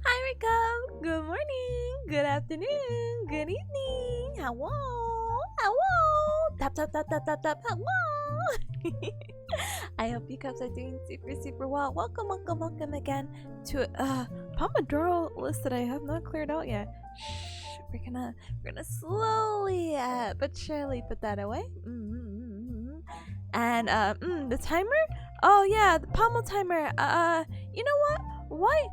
Hi, Rico. Good morning. Good afternoon. Good evening. Hello. Hello. Tap, tap, tap, tap, tap, tap. Hello. I hope you guys are doing super well. Welcome again to Pomodoro list that I have not cleared out yet. Shh. We're gonna slowly but surely put that away. And the timer? Oh yeah, the pommel timer. You know what? Why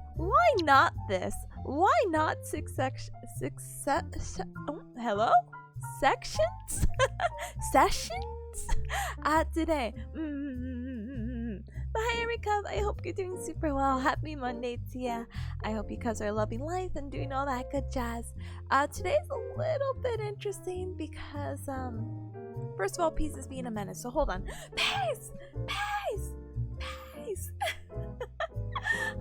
not this? Why not hello? Sections? Sessions? Today. But hi Erica, I hope you're doing super well. Happy Monday to you. I hope you guys are loving life and doing all that good jazz. Today's a little bit interesting because first of all, Peace is being a menace, so hold on. Peace!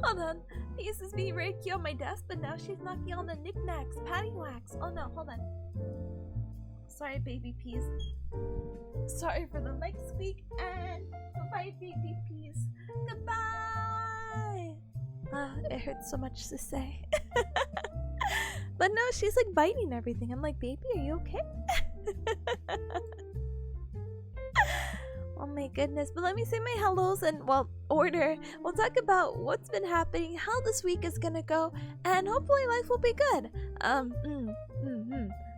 Hold on. Peace is being very cute on my desk, but now she's knocking on the knickknacks, paddywhacks. Oh no, hold on. Sorry, baby Peace. Sorry for the mic squeak, and goodbye, baby Peace. Goodbye! It hurts so much to say. But no, she's like biting everything. I'm like, baby, are you okay? Oh my goodness, but let me say my hellos and, well, order. We'll talk about what's been happening, how this week is gonna go, and hopefully life will be good.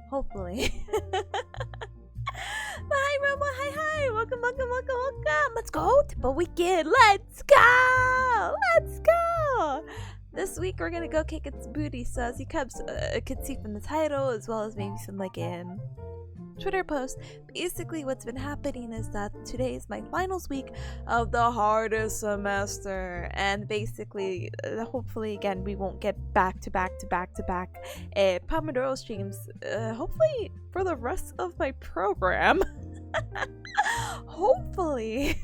Hopefully. Hi, Robo, hi. Welcome. Let's go to the weekend. Let's go. This week we're gonna go kick its booty, so as you could see from the title, as well as maybe some like in Twitter post, basically what's been happening is that today is my finals week of the hardest semester, and basically hopefully again we won't get back to back Pomodoro streams hopefully for the rest of my program. Hopefully.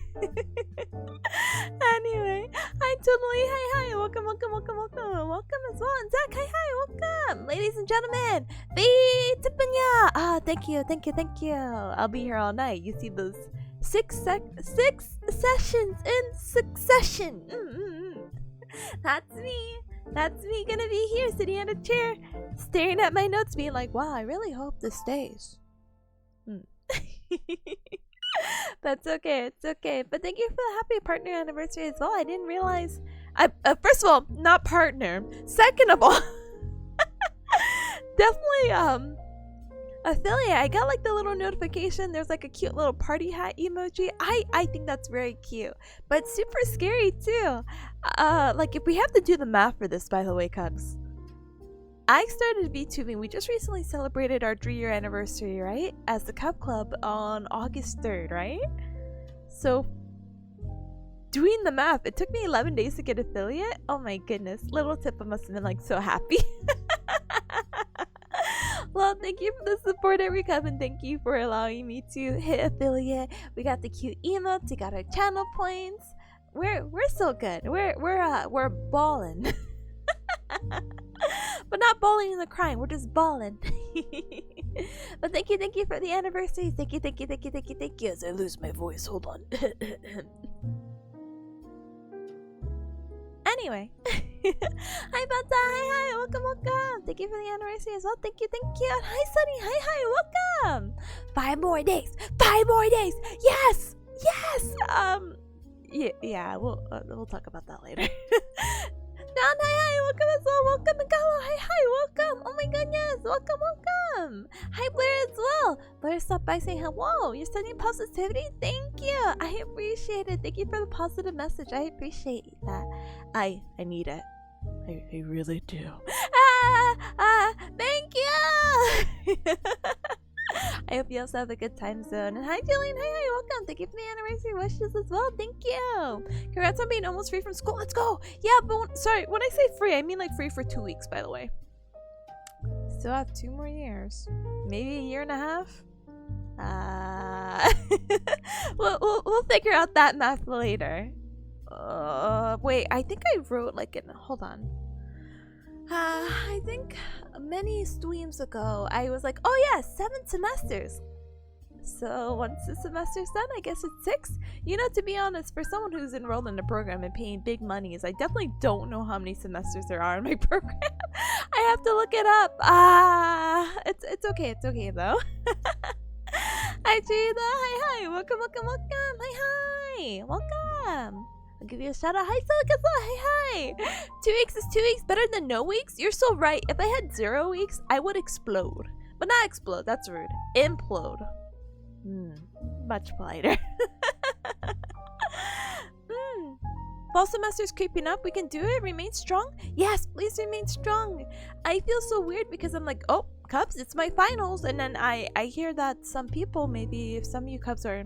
Anyway, hi Totally, hi, welcome as well, and Zach, hi, welcome, ladies and gentlemen, the Tipanya. Thank you. I'll be here all night. You see those six sessions in succession. That's me gonna be here sitting on a chair, staring at my notes, being like, wow, I really hope this stays. That's okay, it's okay. But thank you for the happy partner anniversary as well. I didn't realize. First of all, not partner. Second of all, definitely affiliate. I got like the little notification. There's like a cute little party hat emoji. I think that's very cute, but super scary too. Like if we have to do the math for this, by the way, Cugs. I started VTubing. We just recently celebrated our 3-year anniversary, right? As the Cub Club on August 3rd, right? So, doing the math, it took me 11 days to get affiliate. Oh my goodness. Little Tippa must have been like so happy. Well, thank you for the support, Erica, and thank you for allowing me to hit affiliate. We got the cute emotes. We got our channel points. We're so good. We're balling. But not bawling in the crying, we're just balling. But thank you for the anniversary. Thank you. As I lose my voice, hold on. Anyway, Hi, Bata. Hi. Welcome. Thank you for the anniversary as well. Thank you. Hi, Sunny. Hi. Welcome. 5 more days. Yes. Yeah. We'll talk about that later. John, hi. Welcome as well. Welcome, Miguel. Hi. Welcome. Oh my goodness. Welcome. Hi, Blair as well. Blair stopped by saying hello. You're sending positivity? Thank you. I appreciate it. Thank you for the positive message. I appreciate that. I need it. I really do. Thank you. I hope you also have a good time zone. And hi, Jillian. Hi. Welcome. Thank you for the anniversary wishes as well. Thank you. Congrats on being almost free from school. Let's go. Yeah, but sorry, when I say free, I mean like free for 2 weeks, by the way. Still have 2 more years. Maybe a year and a half. We'll figure out that math later. Wait, I think I wrote like an, hold on. I think many streams ago, I was like, oh yeah, 7 semesters. So once the semester's done, I guess it's 6. You know, to be honest, for someone who's enrolled in the program and paying big monies, I definitely don't know how many semesters there are in my program. I have to look it up. It's okay though. Hi, Jada. Hi. Welcome. Hi. Welcome. I'll give you a shout out. Hi, Silica. Hi. 2 weeks is 2 weeks better than no weeks? You're so right. If I had 0 weeks, I would explode. But not explode, that's rude. Implode. Much politer. Fall semester's creeping up. We can do it. Remain strong. Yes, please remain strong. I feel so weird because I'm like, oh, Cubs, it's my finals. And then I hear that some people, maybe if some of you Cubs are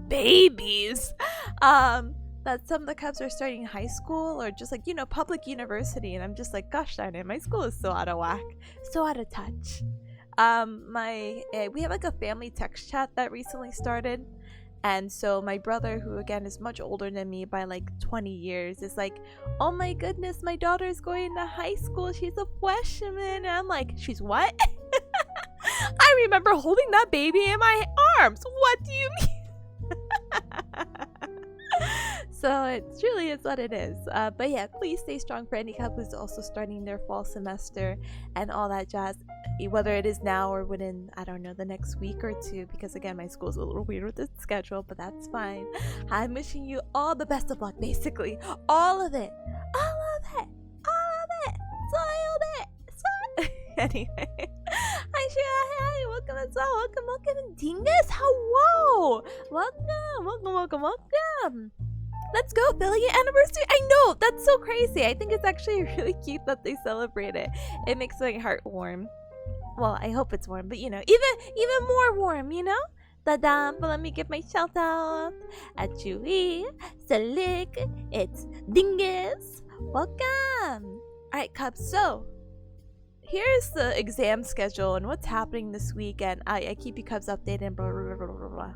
babies, that some of the Cubs are starting high school or just like, you know, public university. And I'm just like, gosh darn it, my school is so out of whack, so out of touch. We have like a family text chat that recently started. And so my brother, who again is much older than me by like 20 years, is like, oh my goodness, my daughter's going to high school. She's a freshman. And I'm like, she's what? I remember holding that baby in my arms. What do you mean? So it truly is what it is. But yeah, please stay strong for any Cub who's also starting their fall semester and all that jazz, whether it is now or within, I don't know, the next week or 2, because again, my school's a little weird with the schedule, but that's fine. I'm wishing you all the best of luck, basically. All of it. Anyway. Hi, Shira. Hi. Welcome as well. Welcome. Dingus. Hello. Welcome. Let's go, Philly anniversary. I know, that's so crazy. I think it's actually really cute that they celebrate it. It makes my heart warm. Well, I hope it's warm, but you know, even more warm, you know? But let me give my shout out at Chewy, Salik, it's Dingus. Welcome. Alright, Cubs, so here's the exam schedule and what's happening this week, and I keep you Cubs updated and blah blah blah blah blah.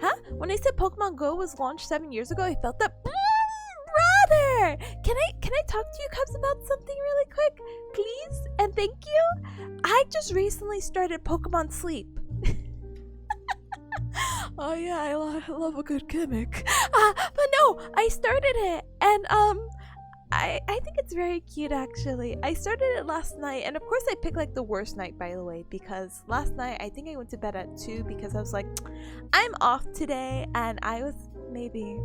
Huh? When I said Pokemon Go was launched 7 years ago, I felt that. Brother! Can I talk to you Cubs about something really quick? Please? And thank you? I just recently started Pokemon Sleep. Oh yeah, I love a good gimmick. But no, I started it, and I think it's very cute actually. I started it last night, and of course I picked like the worst night, by the way, because last night I think I went to bed at 2 because I was like, I'm off today, and I was maybe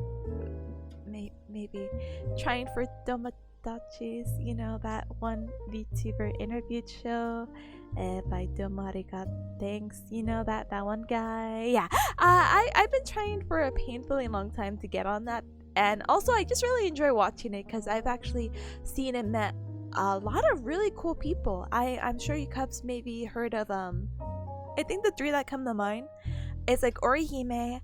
trying for Domodachis, you know, that one VTuber interviewed show by Domariga. Thanks, you know, that one guy. Yeah, I've been trying for a painfully long time to get on that. And also, I just really enjoy watching it because I've actually seen and met a lot of really cool people. I'm sure you Cubs maybe heard of, I think the 3 that come to mind is like Orihime,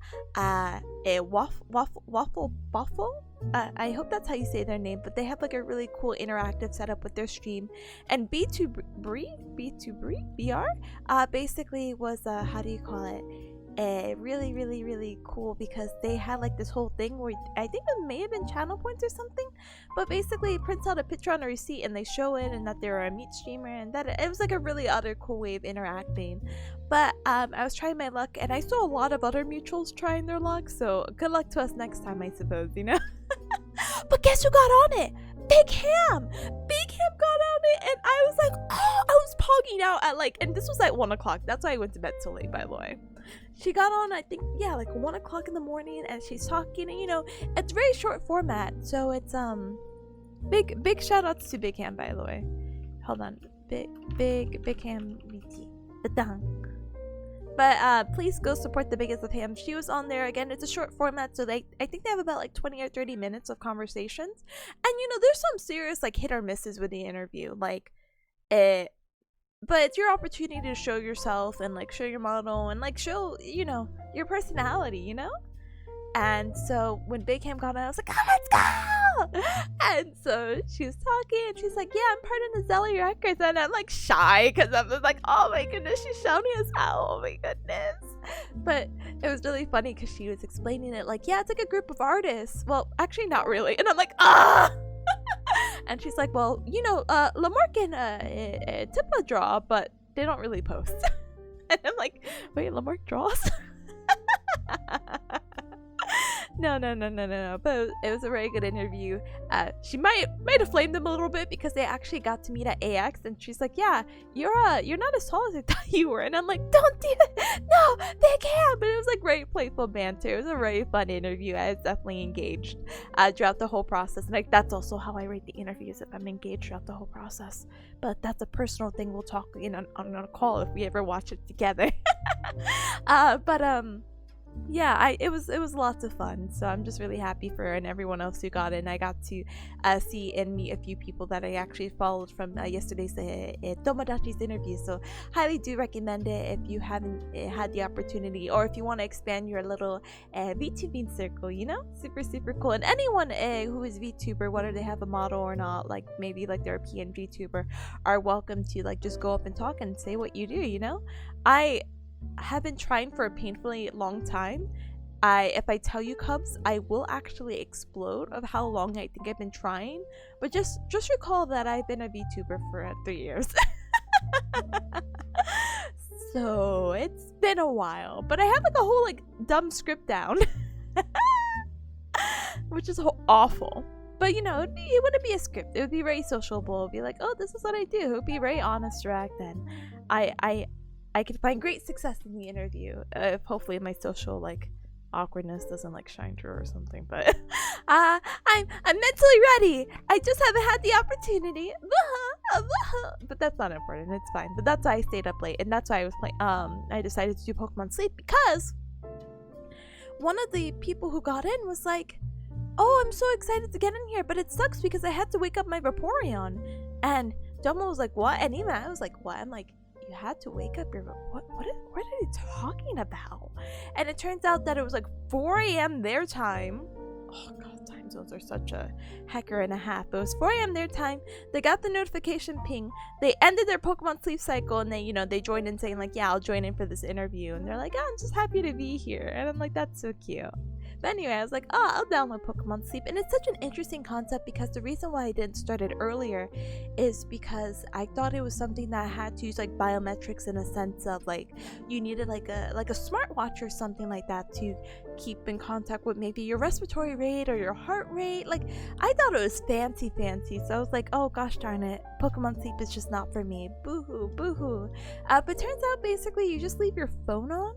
Waffle Buffle. I hope that's how you say their name, but they have like a really cool interactive setup with their stream. And B2Bree, BR, basically was, how do you call it? Really cool because they had like this whole thing where I think it may have been channel points or something, but basically it prints out a picture on a receipt and they show it and that they're a meat streamer, and that it was like a really other cool way of interacting. But I was trying my luck and I saw a lot of other mutuals trying their luck, so good luck to us next time, I suppose, you know. But guess who got on it? Big Ham! Big Ham got on it, and I was like, oh, I was pogging out at like, and this was at 1 o'clock. That's why I went to bed so late, by the way. She got on, I think, yeah, like 1 o'clock in the morning, and she's talking, and you know, it's very short format, so it's big shout outs to Big Ham, by the way. Hold on, big Ham VT, the dunk. But please go support the biggest of ham. She was on there again. It's a short format, so I think they have about like 20 or 30 minutes of conversations. And you know, there's some serious like hit or misses with the interview, like but it's your opportunity to show yourself and like show your model and like show, you know, your personality, you know. And so when Big Ham got on, I was like, oh, let's go! And so she was talking, and she's like, yeah, I'm part of the Zelly Records. And I'm like shy, because I'm just like, oh my goodness, she's showing us how, oh my goodness. But it was really funny, because she was explaining it like, yeah, it's like a group of artists. Well, actually not really. And I'm like, ah! And she's like, well, you know, Lamar can Tippa draw, but they don't really post. And I'm like, wait, Lamar draws? No. But it was a very good interview. She might have flamed them a little bit because they actually got to meet at AX, and she's like, "Yeah, you're not as tall as I thought you were." And I'm like, "Don't do it, no, Big Ham." But it was like very playful banter. It was a very fun interview. I was definitely engaged throughout the whole process, and like that's also how I rate the interviews, if I'm engaged throughout the whole process. But that's a personal thing. We'll talk on a call if we ever watch it together. Yeah, it was lots of fun, so I'm just really happy for her and everyone else who got in. I got to see and meet a few people that I actually followed from yesterday's Tomodachi's interview, so highly do recommend it if you haven't had the opportunity, or if you want to expand your little VTubing circle, you know? Super cool. And anyone who is VTuber, whether they have a model or not, like maybe like they're a PNG tuber, are welcome to like just go up and talk and say what you do, you know? I have been trying for a painfully long time. If I tell you, Cubs, I will actually explode of how long I think I've been trying. But just recall that I've been a VTuber for 3 years. So it's been a while. But I have like a whole like dumb script down. Which is awful. But you know, it wouldn't be a script. It would be very sociable. It would be like, oh, this is what I do. It would be very honest, direct, and I could find great success in the interview if hopefully my social like awkwardness doesn't like shine through or something. But I'm mentally ready. I just haven't had the opportunity. But that's not important. It's fine. But that's why I stayed up late, and that's why I was playing. I decided to do Pokemon Sleep because one of the people who got in was like, "Oh, I'm so excited to get in here, but it sucks because I had to wake up my Vaporeon." And Domo was like, "What?" And even I was like, "What?" I'm like, you had to wake up your what are they talking about? And it turns out that it was like 4 a.m. their time. Oh god, time zones are such a hecker and a half. It was 4 a.m. their time. They got the notification ping. They ended their Pokemon Sleep cycle, and they joined in saying like, yeah, I'll join in for this interview. And they're like, oh, I'm just happy to be here. And I'm like, that's so cute. But anyway, I was like, oh, I'll download Pokemon Sleep. And it's such an interesting concept because the reason why I didn't start it earlier is because I thought it was something that had to use like biometrics in a sense of like you needed like a smartwatch or something like that to keep in contact with maybe your respiratory rate or your heart rate. Like I thought it was fancy. So I was like, oh gosh darn it, Pokemon Sleep is just not for me. Boo-hoo. But turns out basically you just leave your phone on.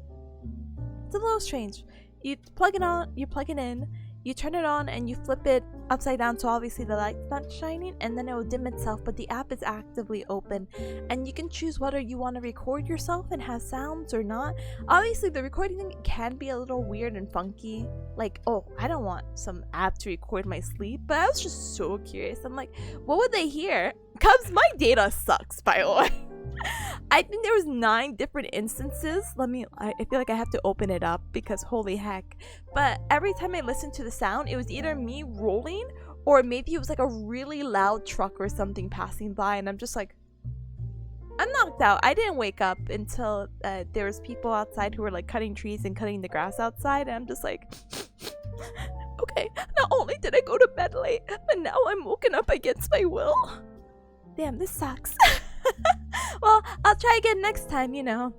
It's a little strange. You plug it in, you turn it on, and you flip it upside down so obviously the light's not shining, and then it will dim itself, but the app is actively open, and you can choose whether you want to record yourself and have sounds or not. Obviously the recording can be a little weird and funky, like, oh, I don't want some app to record my sleep, but I was just so curious. I'm like, what would they hear? Cubs, my data sucks, by the way. I think there was 9 different instances. I feel like I have to open it up because holy heck. But every time I listened to the sound, it was either me rolling or maybe it was like a really loud truck or something passing by, and I'm just like, I'm knocked out. I didn't wake up until there was people outside who were like cutting trees and cutting the grass outside, and I'm just like, okay, not only did I go to bed late, but now I'm woken up against my will. Damn, this sucks. Well, I'll try again next time, you know.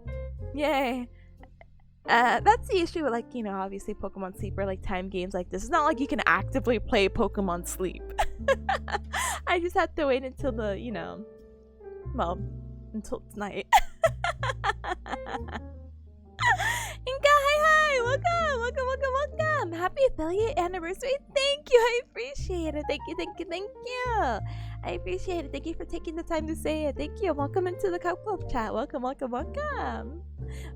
Yay. That's the issue with, like, you know, obviously Pokemon Sleep or like time games like this. It's not like you can actively play Pokemon Sleep. I just have to wait until the, well, until it's night. Inka, hi, welcome. Happy affiliate anniversary. Thank you, I appreciate it. Thank you. I appreciate it. Thank you for taking the time to say it. Thank you. Welcome into the Cup Club chat. Welcome.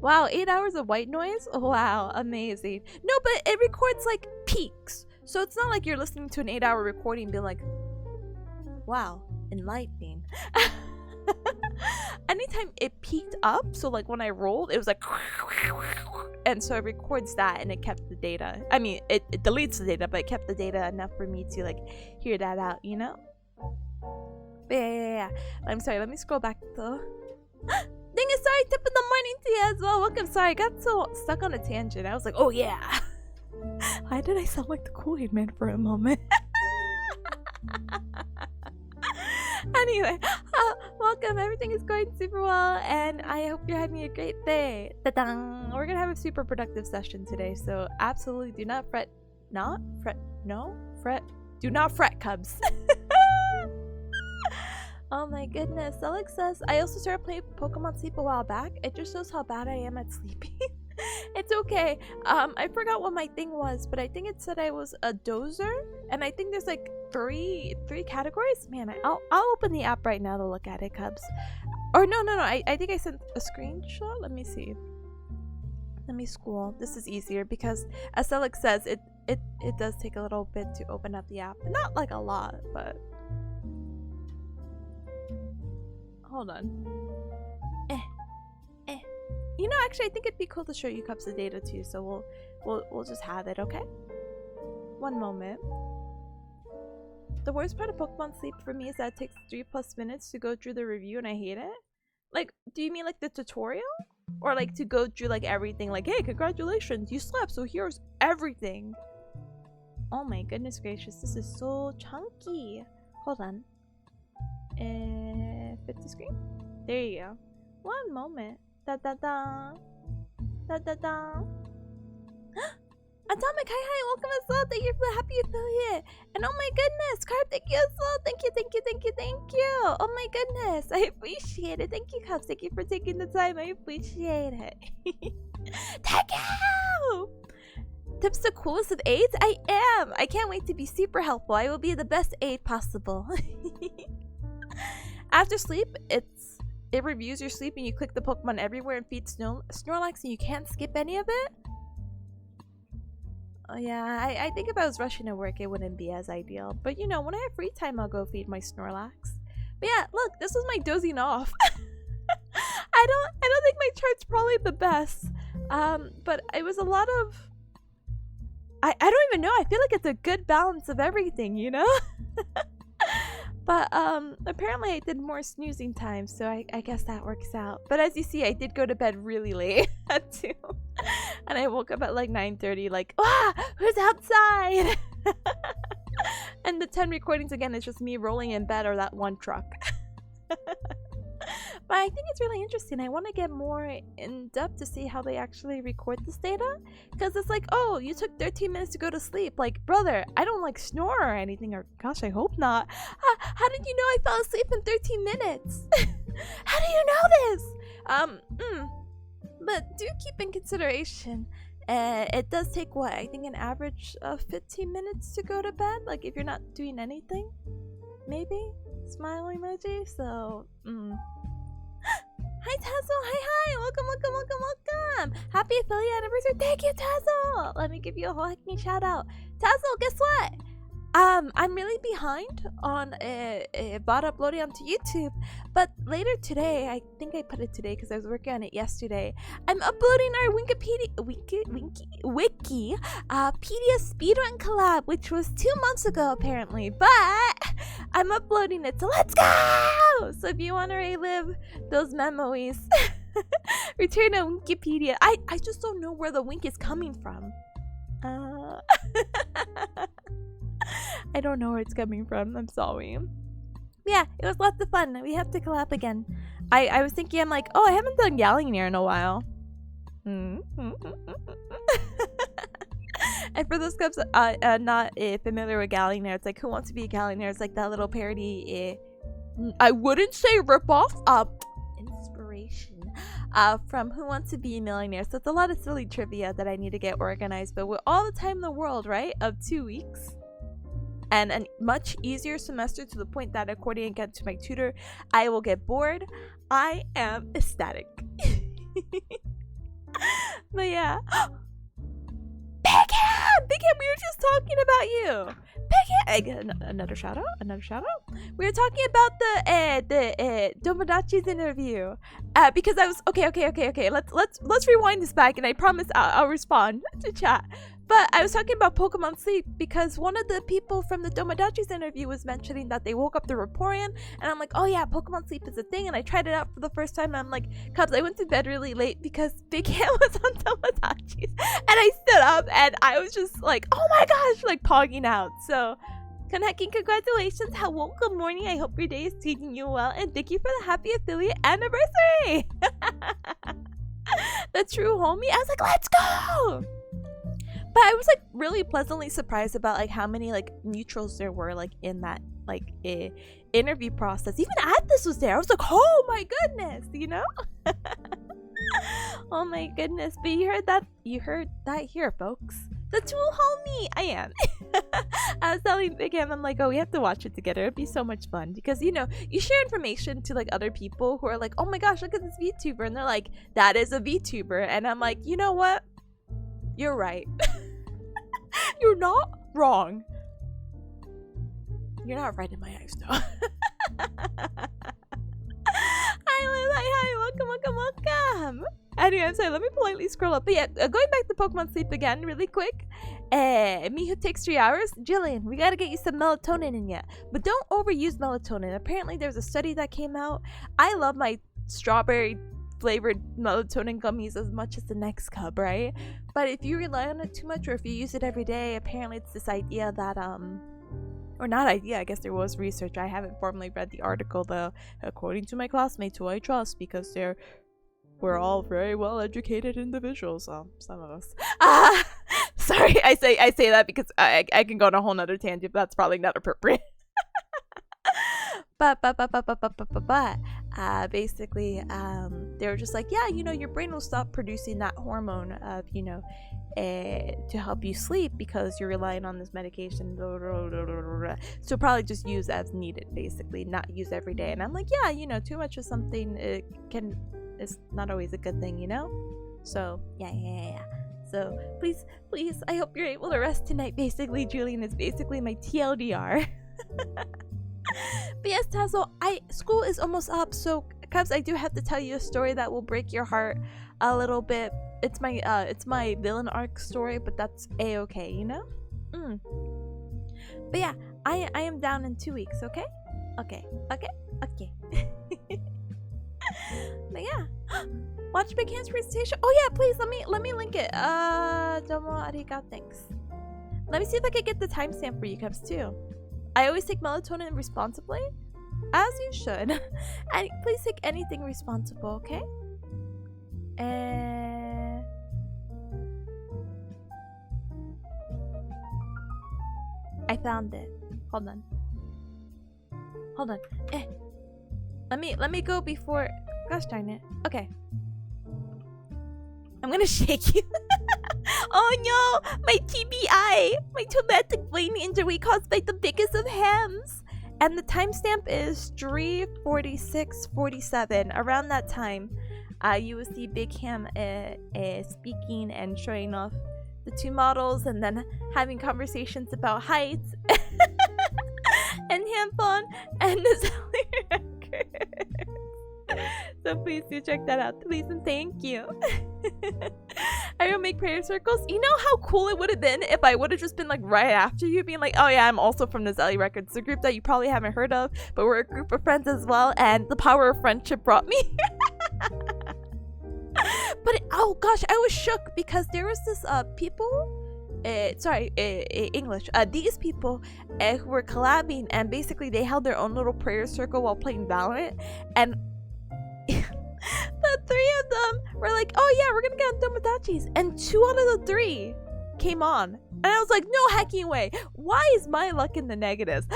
Wow, 8 hours of white noise? Wow, amazing. No, but it records like peaks. So it's not like you're listening to an 8-hour recording and being like, wow, enlightening. Anytime it peaked up, so like when I rolled, it was like, and so it records that and it kept the data. I mean, it deletes the data, but it kept the data enough for me to like hear that out, But yeah. I'm sorry, let me scroll back though. Dang it, sorry, tip of the morning to you as well. Welcome. Sorry, I got so stuck on a tangent. I was like, oh yeah. Why did I sound like the Kool-Aid Man for a moment? Anyway, welcome. Everything is going super well, and I hope you're having a great day. Ta-dang! We're gonna have a super productive session today, so absolutely do not fret. Do not fret, Cubs. Oh my goodness. Alex says, I also started playing Pokemon Sleep a while back. It just shows how bad I am at sleeping. It's okay. I forgot what my thing was, but I think it said I was a dozer, and I think there's like three categories. Man, I'll open the app right now to look at it, Cubs. Or no. I think I sent a screenshot. Let me see. Let me scroll. This is easier because, as Alex says, it does take a little bit to open up the app. Not like a lot, but hold on. Actually, I think it'd be cool to show you cups of data too, so we'll just have it, okay? One moment. The worst part of Pokemon Sleep for me is that it takes 3+ minutes to go through the review, and I hate it. Like, do you mean like the tutorial? Or like to go through like everything, like, hey, congratulations, you slept, so here's everything. Oh my goodness gracious, this is so chunky. Hold on. Fit the screen? There you go. One moment. Atomic, hi, welcome as well. Thank you for the happy affiliate. And oh my goodness, Carp, thank you as well. Thank you. Oh my goodness, I appreciate it. Thank you, Cups. Thank you for taking the time. I appreciate it. Thank you. Tips the coolest of aids? I am. I can't wait to be super helpful. I will be the best aid possible. After sleep, it reviews your sleep and you click the Pokemon everywhere and feeds Snorlax and you can't skip any of it? Oh yeah, I think if I was rushing to work, it wouldn't be as ideal. But when I have free time, I'll go feed my Snorlax. But yeah, look, this was my dozing off. I don't think my chart's probably the best. But it was a lot of... I don't even know. I feel like it's a good balance of everything, But apparently I did more snoozing time, so I guess that works out. But as you see, I did go to bed really late at 2. And I woke up at like 9:30 like, who's outside? And the 10 recordings again is just me rolling in bed or that one truck. But I think it's really interesting. I want to get more in depth to see how they actually record this data. Because it's like, oh, you took 13 minutes to go to sleep. Like, brother, I don't like snore or anything. Or gosh, I hope not. How did you know I fell asleep in 13 minutes? How do you know this? But do keep in consideration, it does take what? I think an average of 15 minutes to go to bed. Like if you're not doing anything. Maybe? Smile emoji. So, Hi Tazzle, hi, welcome. Happy affiliate anniversary. Thank you, Tazzle. Let me give you a whole hecking shout out. Tazzle, guess what? I'm really behind on VOD uploading onto YouTube, but later today, I think I put it today because I was working on it yesterday. I'm uploading our Wikipedia speedrun collab, which was 2 months ago apparently, but I'm uploading it, so let's go! So if you want to relive those memories, return to Wikipedia. I just don't know where the wink is coming from. I don't know where it's coming from. I'm sorry. Yeah, it was lots of fun. We have to collab again. I was thinking, I'm like, oh, I haven't done yelling here in a while. And And for those guys not familiar with Gallionaire, it's like Who Wants to Be a Gallionaire? It's like that little parody. I wouldn't say ripoff. Inspiration. From Who Wants to Be a Millionaire. So it's a lot of silly trivia that I need to get organized. But with all the time in the world, right, of 2 weeks, and a much easier semester to the point that according again to my tutor, I will get bored. I am ecstatic. But yeah. Big Ham, we were just talking about you. Big Ham, another shout out. We were talking about the Tomodachi's interview. Because I was okay. Let's rewind this back, and I promise I'll respond to chat. But I was talking about Pokemon Sleep because one of the people from the Tomodachi's interview was mentioning that they woke up the Vaporeon, and I'm like, oh yeah, Pokemon Sleep is a thing, and I tried it out for the first time, and I'm like, Cubs, I went to bed really late because Big Ham was on Tomodachi's, and I stood up, and I was just like, oh my gosh, like pogging out. So, Kaneki, congratulations, hello, good morning, I hope your day is treating you well, and thank you for the happy affiliate anniversary! The true homie, I was like, let's go! But I was like really pleasantly surprised about like how many like neutrals there were like in that like interview process. Even Athos was there. I was like, oh my goodness, you know? Oh my goodness. But you heard that here, folks. The tool homie. I am. I was telling Big Ham, I'm like, oh, we have to watch it together. It'd be so much fun because you know, you share information to like other people who are like, oh my gosh, look at this VTuber, and they're like, that is a VTuber, and I'm like, you know what? You're right. You're not wrong. You're not right in my eyes, though. Hi, welcome. Anyway, I'm sorry, let me politely scroll up. But yeah, going back to Pokemon Sleep again, really quick. Me who takes 3 hours. Jillian, we gotta get you some melatonin in ya. But don't overuse melatonin. Apparently, there's a study that came out. I love my strawberry flavored melatonin gummies as much as the next cub, right? But if you rely on it too much or if you use it every day, apparently it's this idea that or not idea, I guess there was research. I haven't formally read the article though, according to my classmates who I trust because we're all very well educated individuals, some of us. Sorry, I say that because I can go on a whole nother tangent, but that's probably not appropriate. But basically they were just like, yeah, you know, your brain will stop producing that hormone of, you know, to help you sleep because you're relying on this medication, so probably just use as needed, basically, not use every day. And I'm like, yeah, you know, too much of something is not always a good thing, you know. So yeah. So please, I hope you're able to rest tonight. Basically, Julian is basically my TLDR. But yes, Tazzle, school is almost up, so Cubs, I do have to tell you a story that will break your heart a little bit. It's my villain arc story, but that's a-okay, you know? But yeah, I am down in 2 weeks, okay? Okay. But yeah, watch Big Ham's presentation. Oh yeah, please let me link it. Domo arigato, thanks. Let me see if I can get the timestamp for you Cubs too. I always take melatonin responsibly, as you should. And please take anything responsible, okay? I found it. Hold on. Let me go before. Gosh darn it. Okay. I'm gonna shake you. Oh no! My TBI! My traumatic brain injury caused by the biggest of hams! And the timestamp is 3:46:47. Around that time, you will see Big Ham speaking and showing off the two models and then having conversations about heights and handphone and the Zelly records. So please do check that out, please, and thank you. I will make prayer circles. You know how cool it would have been if I would have just been like right after you, being like, oh yeah, I'm also from the Zelly Records, the group that you probably haven't heard of, but we're a group of friends as well, and the power of friendship brought me here. But oh gosh, I was shook because there was this these people who were collabing, and basically they held their own little prayer circle while playing Valorant, and the three of them were like, oh yeah, we're gonna get on Tomodachi's, and 2 out of the 3 came on. And I was like, no hacking way. Why is my luck in the negatives?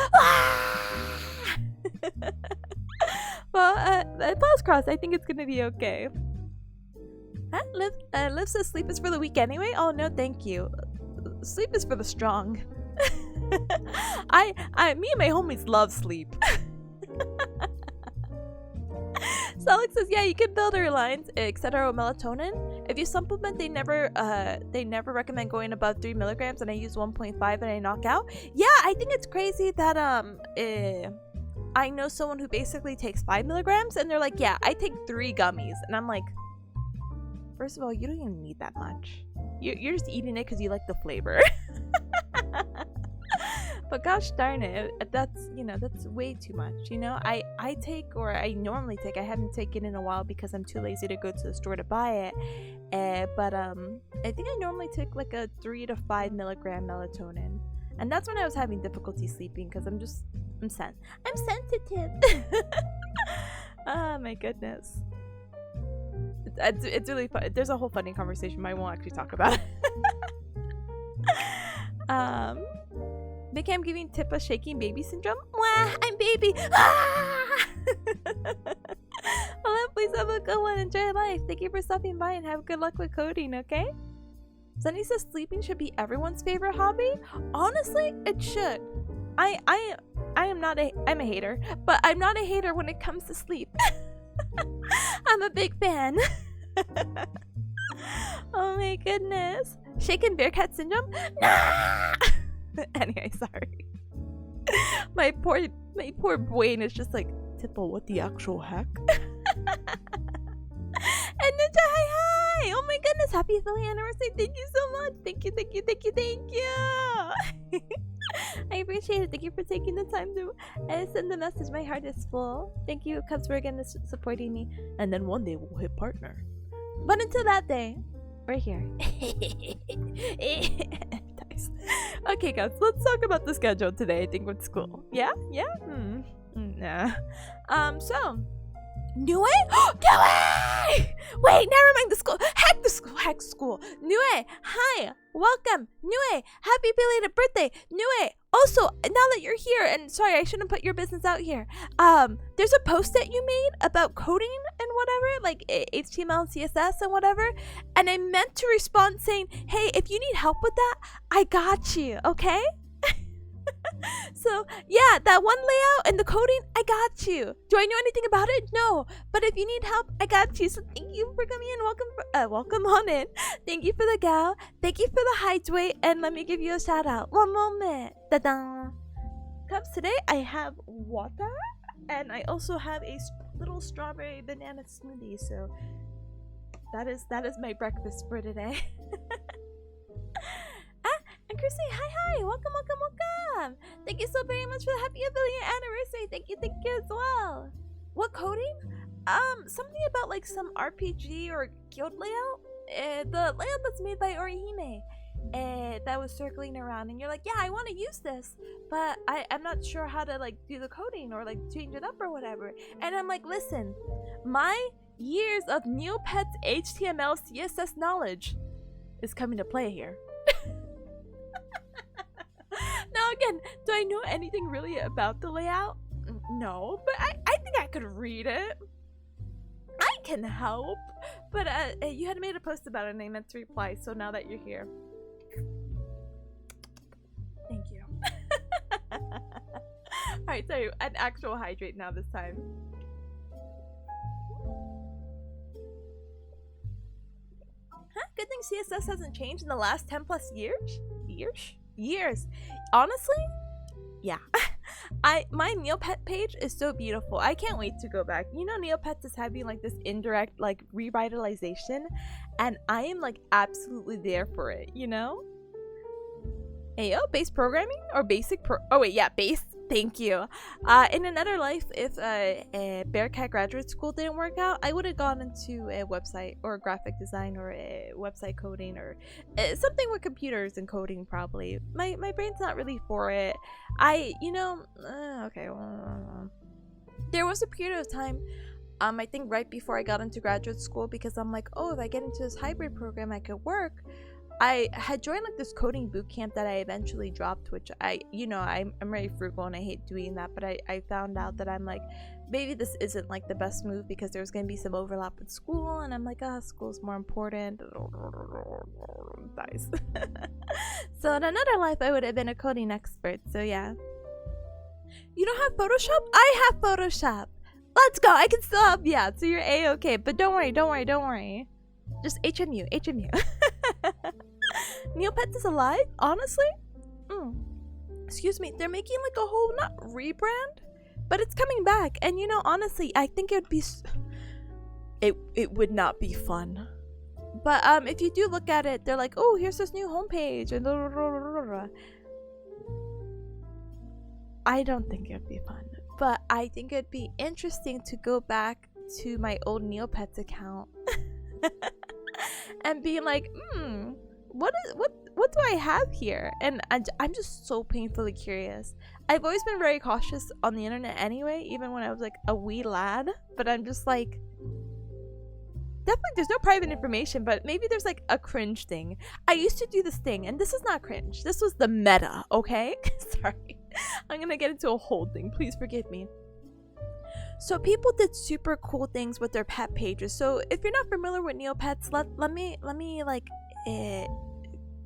Well, pause cross. I think it's gonna be okay. Huh? Liv says sleep is for the weak anyway? Oh, no, thank you. Sleep is for the strong. Me and my homies love sleep. Salik says, yeah, you can build our lines, etc. with melatonin. If you supplement, they never recommend going above 3 milligrams, and I use 1.5 and I knock out. Yeah, I think it's crazy that I know someone who basically takes 5 milligrams, and they're like, yeah, I take 3 gummies, and I'm like, first of all, you don't even need that much. You're just eating it because you like the flavor. But gosh darn it, that's way too much. I normally take, I haven't taken in a while because I'm too lazy to go to the store to buy it. But I think I normally take like a 3 to 5 milligram melatonin, and that's when I was having difficulty sleeping because I'm sensitive. Oh my goodness. It's really fun. There's a whole funny conversation, but I won't actually talk about it. Vicky, I'm giving Tip a shaking baby syndrome. Mwah, I'm baby. Ah! Well, please have a good one. Enjoy life. Thank you for stopping by and have good luck with coding, okay? Sunny says sleeping should be everyone's favorite hobby. Honestly, it should. I'm a hater, but I'm not a hater when it comes to sleep. I'm a big fan. Oh my goodness. Shaken bearcat syndrome? Nah! Anyway, sorry. My poor brain is just like, Tipple, what the actual heck? And Ninja, hi! Oh my goodness, happy affiliate anniversary. Thank you so much. Thank you. I appreciate it. Thank you for taking the time to send the message. My heart is full. Thank you, Cubs, for again supporting me. And then one day we'll hit partner. But until that day, we're here. Nice. Okay, guys, let's talk about the schedule today. I think with school. Yeah? Nah. So, Nue? Nue! Wait, never mind the school. Heck school. Nue, hi. Welcome. Nue, happy belated birthday. Nue, also, now that you're here, and sorry, I shouldn't put your business out here. There's a post that you made about coding and whatever, like HTML and CSS and whatever. And I meant to respond saying, hey, if you need help with that, I got you, okay? So yeah, that one layout and the coding, I got you. Do I know anything about it? No, but if you need help, I got you. So thank you for coming in. Welcome on in. Thank you for the gal. Thank you for the hydrate, and let me give you a shout out. One moment. Da-da. Cups, today I have water, and I also have a little strawberry banana smoothie. So that is my breakfast for today. And Chrissy, hi, welcome. Thank you so very much for the happy affiliate anniversary. Thank you as well. What coding? Something about like some RPG or guild layout. The layout that's made by Orihime. That was circling around, and you're like, yeah, I want to use this, but I'm not sure how to like do the coding or like change it up or whatever. And I'm like, listen, my years of Neopets HTML CSS knowledge is coming to play here. Now again, do I know anything really about the layout? No, but I think I could read it. I can help. But you had made a post about it and I meant to reply, so now that you're here. Thank you. Alright, sorry, an actual hydrate now this time. Huh? Good thing CSS hasn't changed in the last 10 plus years? Years. Honestly, yeah. My Neopet page is so beautiful. I can't wait to go back. You know, Neopets is having like this indirect like revitalization, and I am like absolutely there for it, you know? Hey, base programming or basic oh wait, yeah, base. Thank you. In another life, if Bearcat graduate school didn't work out, I would have gone into a website or graphic design or a website coding or something with computers and coding probably. My brain's not really for it. Okay. There was a period of time, I think right before I got into graduate school, because I'm like, oh, if I get into this hybrid program, I could work. I had joined like this coding boot camp that I eventually dropped, which I'm very frugal and I hate doing that, but I found out that I'm like, maybe this isn't like the best move because there's going to be some overlap with school, and I'm like, school's more important. Dies. So in another life I would have been a coding expert, so yeah. You don't have Photoshop? I have Photoshop. Let's go. I can still help you out, so you're A-okay, but don't worry. Just HMU. Neopets is alive? Honestly? Excuse me, they're making like a whole, not rebrand, but it's coming back. And honestly, I think it would be it would not be fun. But if you do look at it, they're like, oh, here's this new homepage, and I don't think it'd be fun. But I think it'd be interesting to go back to my old Neopets account and be like, what do I have here? And I'm just so painfully curious. I've always been very cautious on the internet anyway, even when I was like a wee lad. But I'm just like, definitely there's no private information, but maybe there's like a cringe thing. I used to do this thing, and this is not cringe. This was the meta, okay? Sorry. I'm gonna get into a whole thing. Please forgive me. So people did super cool things with their pet pages. So if you're not familiar with Neopets, let me like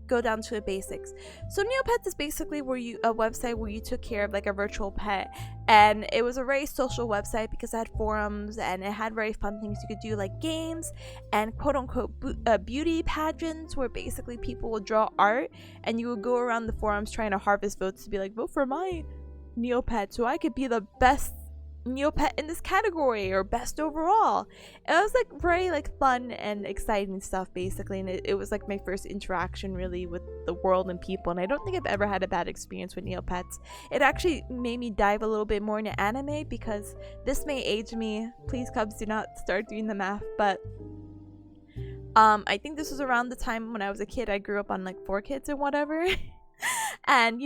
go down to the basics. So Neopets is basically a website where you took care of like a virtual pet, and it was a very social website because it had forums and it had very fun things you could do, like games and quote-unquote beauty pageants, where basically people would draw art and you would go around the forums trying to harvest votes to be like, vote for my Neopet so I could be the best Neopet in this category or best overall. It was like very like fun and exciting stuff basically, and it was like my first interaction really with the world and people, and I don't think I've ever had a bad experience with Neopets. It actually made me dive a little bit more into anime, because this may age me, please Cubs do not start doing the math, but I think this was around the time when I was a kid. I grew up on like 4Kids or whatever. And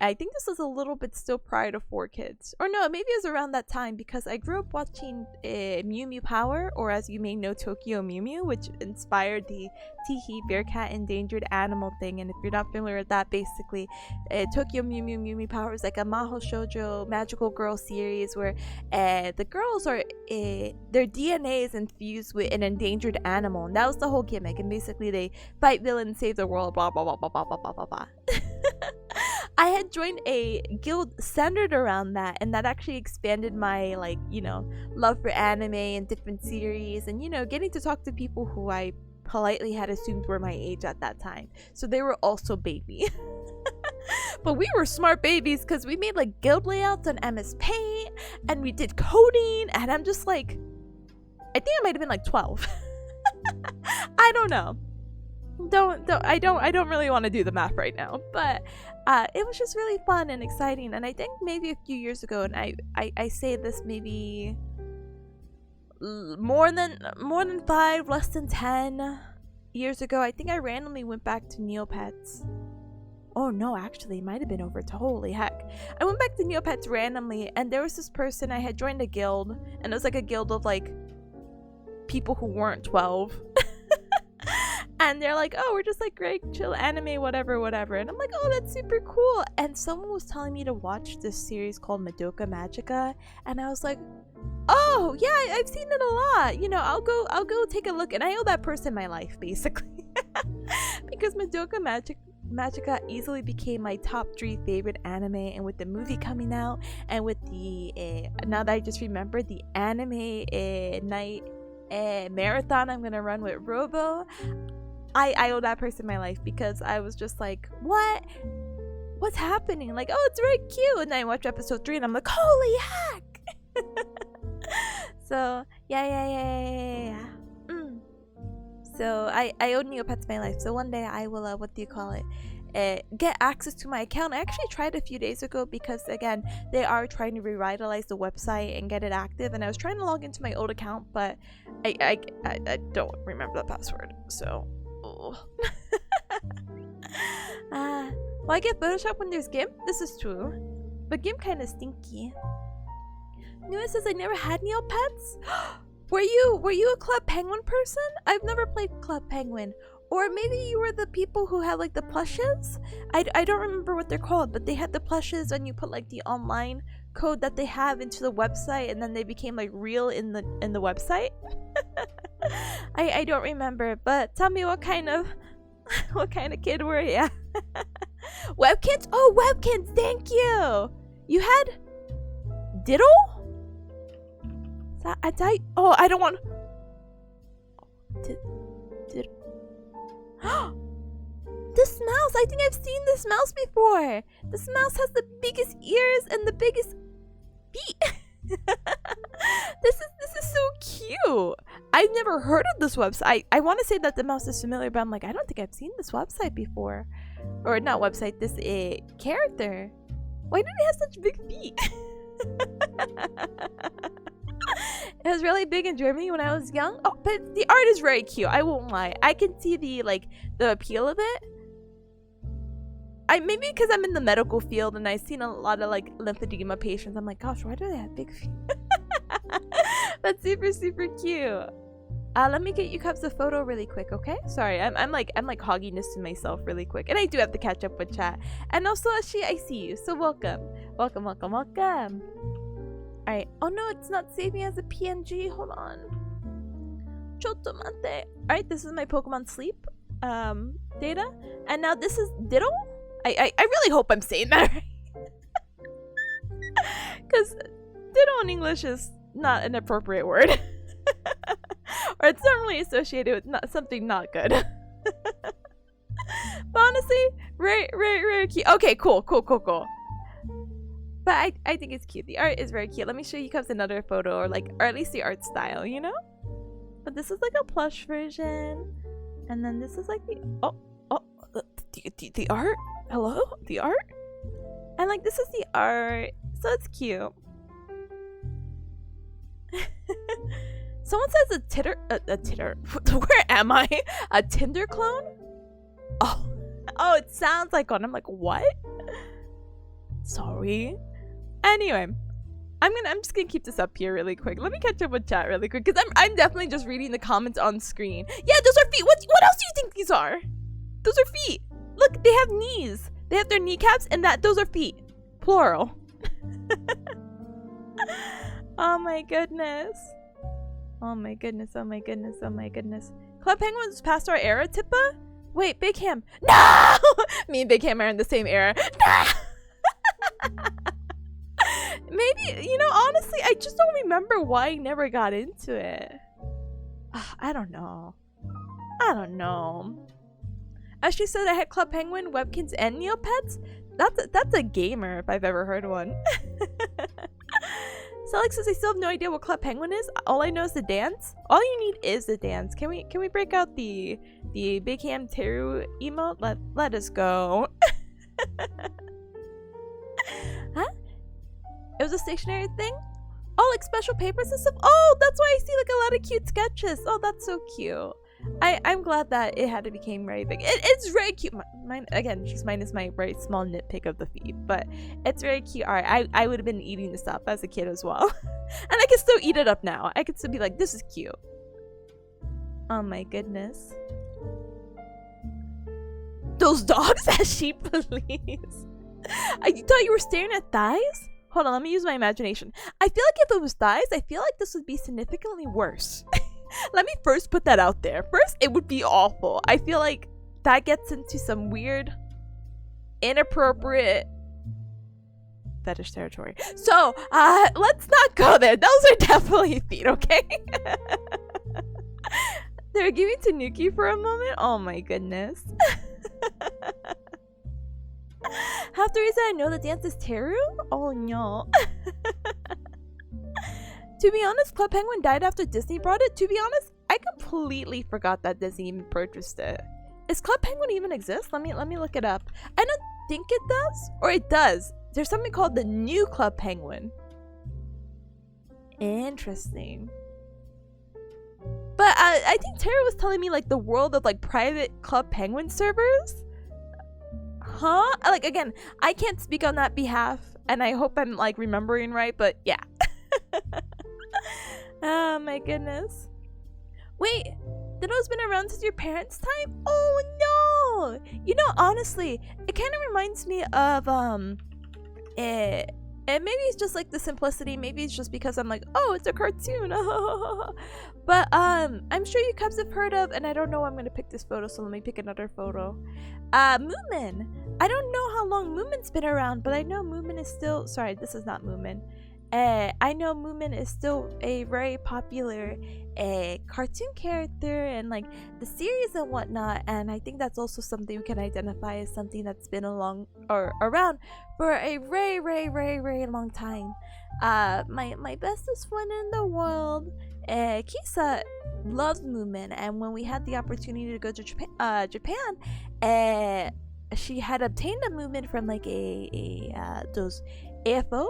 I think this was a little bit still prior to 4Kids, or no, maybe it was around that time, because I grew up watching Mew Mew Power, or as you may know, Tokyo Mew Mew, which inspired the Teehee bearcat endangered animal thing. And if you're not familiar with that, basically Tokyo Mew Mew Power is like a Mahou Shoujo magical girl series where the girls are their DNA is infused with an endangered animal, and that was the whole gimmick. And basically they fight villains, save the world, blah blah blah blah blah blah blah blah blah. I had joined a guild centered around that, and that actually expanded my love for anime and different series, and getting to talk to people who I politely had assumed were my age at that time. So they were also baby. But we were smart babies because we made like guild layouts on MS Paint, and we did coding, and I'm just like, I think I might have been like 12. I don't know. I don't really want to do the math right now, but it was just really fun and exciting. And I think maybe a few years ago, and I say this maybe more than 5, less than 10 years ago, I think I randomly went back to Neopets. Oh no, actually it might have been over to, holy heck. I went back to Neopets randomly, and there was this person. I had joined a guild, and it was like a guild of like people who weren't 12. And they're like, oh, we're just like great chill anime, whatever. And I'm like, oh, that's super cool. And someone was telling me to watch this series called Madoka Magica, and I was like, oh yeah, I've seen it a lot. I'll go take a look. And I owe that person my life basically. Because Madoka Magica easily became my top 3 favorite anime, and with the movie coming out, and with the now that I just remembered, the anime night marathon I'm gonna run with Robo, I owe that person my life, because I was just like, what's happening? Like, oh, it's very cute. And then I watch episode 3 and I'm like, holy heck. So yeah. So I owe Neopets my life. So one day I will get access to my account. I actually tried a few days ago, because again, they are trying to revitalize the website and get it active, and I was trying to log into my old account, but I don't remember the password, so well, I get Photoshop when there's GIMP. This is true, but GIMP kind of stinky. Nua says I never had Neopets. Were you a Club Penguin person? I've never played Club Penguin. Or maybe you were the people who had like the plushes. I don't remember what they're called, but they had the plushes and you put like the online code that they have into the website, and then they became like real in the website. I don't remember, but tell me what kind of what kind of kid were you? Webkins? Oh, Webkins, thank you. You had Diddle? Oh, I don't want. This mouse! I think I've seen this mouse before! This mouse has the biggest ears and the biggest feet! This is so cute! I've never heard of this website. I want to say that the mouse is familiar, but I'm like, I don't think I've seen this website before. Or not website, this character. Why did it have such big feet? It was really big in Germany when I was young. Oh, but the art is very cute. I won't lie. I can see the appeal of it. Maybe because I'm in the medical field and I've seen a lot of like lymphedema patients. I'm like, gosh, why do they have big feet? That's super, super cute. Let me get you Cubs a photo really quick, okay? Sorry, I'm like hogging this to myself really quick, and I do have to catch up with chat. And also, Ashi, I see you, so welcome. Alright. Oh no, it's not saving as a PNG. Hold on. Chotomate. Alright, this is my Pokemon Sleep data. And now this is Diddle? I really hope I'm saying that right. Because Diddle in English is not an appropriate word. Or it's not really associated with something not good. But honestly, very cute. Okay, cool. But I think it's cute. The art is very cute. Let me show you guys another photo, or at least the art style, you know? But this is like a plush version. And then this is like the art? Hello? The art? And like this is the art. So it's cute. Someone says a titter. Where am I? A Tinder clone? Oh, it sounds like one. I'm like, what? Sorry. Anyway, I'm just gonna keep this up here really quick. Let me catch up with chat really quick, because I'm definitely just reading the comments on screen. Yeah, those are feet. What else do you think these are? Those are feet. Look, they have knees. They have their kneecaps, and those are feet. Plural. Oh my goodness. Oh my goodness. Club Penguins past our era, Tippa? Wait, Big Ham. No! Me and Big Ham are in the same era. No! Maybe, honestly, I just don't remember why I never got into it. I don't know. Ashley said I had Club Penguin, Webkins, and Neopets. That's a gamer if I've ever heard one. So Alex says I still have no idea what Club Penguin is. All I know is the dance. All you need is the dance. Can we break out the Big Ham Teru emote? Let us go. Huh? It was a stationary thing? Oh, like special papers and stuff? Oh, that's why I see like a lot of cute sketches. Oh, that's so cute. I'm glad that it had to become very big. It's very cute. Mine again, just minus my very small nitpick of the feet, but it's very cute art. I would have been eating this up as a kid as well. And I can still eat it up now. I could still be like, this is cute. Oh my goodness. Those dogs as sheep, please. I thought you were staring at thighs? Hold on, let me use my imagination. I feel like if it was thighs, I feel like this would be significantly worse. Let me first put that out there. First, it would be awful. I feel like that gets into some weird, inappropriate fetish territory. So, let's not go there. Those are definitely feet, okay? They were giving Tanuki for a moment? Oh my goodness. Half the reason I know the dance is Teru? Oh no. To be honest, Club Penguin died after Disney brought it. To be honest, I completely forgot that Disney even purchased it. Is Club Penguin even exist? Let me look it up. I don't think it does. Or it does. There's something called the new Club Penguin. Interesting. But I think Tara was telling me like the world of like private Club Penguin servers. Huh? Like again, I can't speak on that behalf, and I hope I'm like remembering right, but yeah. Oh my goodness. Wait, Ditto's been around since your parents' time? Oh no! You know, honestly, it kind of reminds me of and maybe it's just like the simplicity. Maybe it's just because I'm like, oh, it's a cartoon. But I'm sure you cubs have heard of, and I don't know. I'm gonna pick this photo, so let me pick another photo. Moomin. I don't know how long Moomin's been around, but I know Moomin is still. Sorry, this is not Moomin. I know Moomin is still a very popular cartoon character and like the series and whatnot, and I think that's also something we can identify as something that's been around for a very long time. My bestest friend in the world, Kisa, loves Moomin, and when we had the opportunity to go to Japan, she had obtained a Moomin from like those UFO,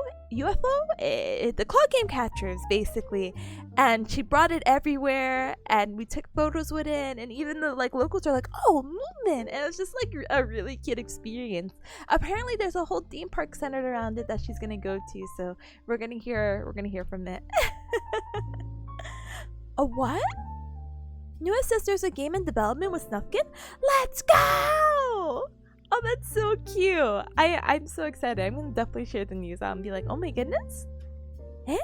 the claw game catchers basically, and she brought it everywhere, and we took photos with it, and even the like locals are like, oh, Moomin, and it was just like a really cute experience. Apparently there's a whole theme park centered around it that she's gonna go to, so we're gonna hear from it. A what? Newest says there's a game in development with Snufkin? Let's go! Oh, that's so cute. I'm so excited. I'm gonna definitely share the news out and be like, oh my goodness. Eh?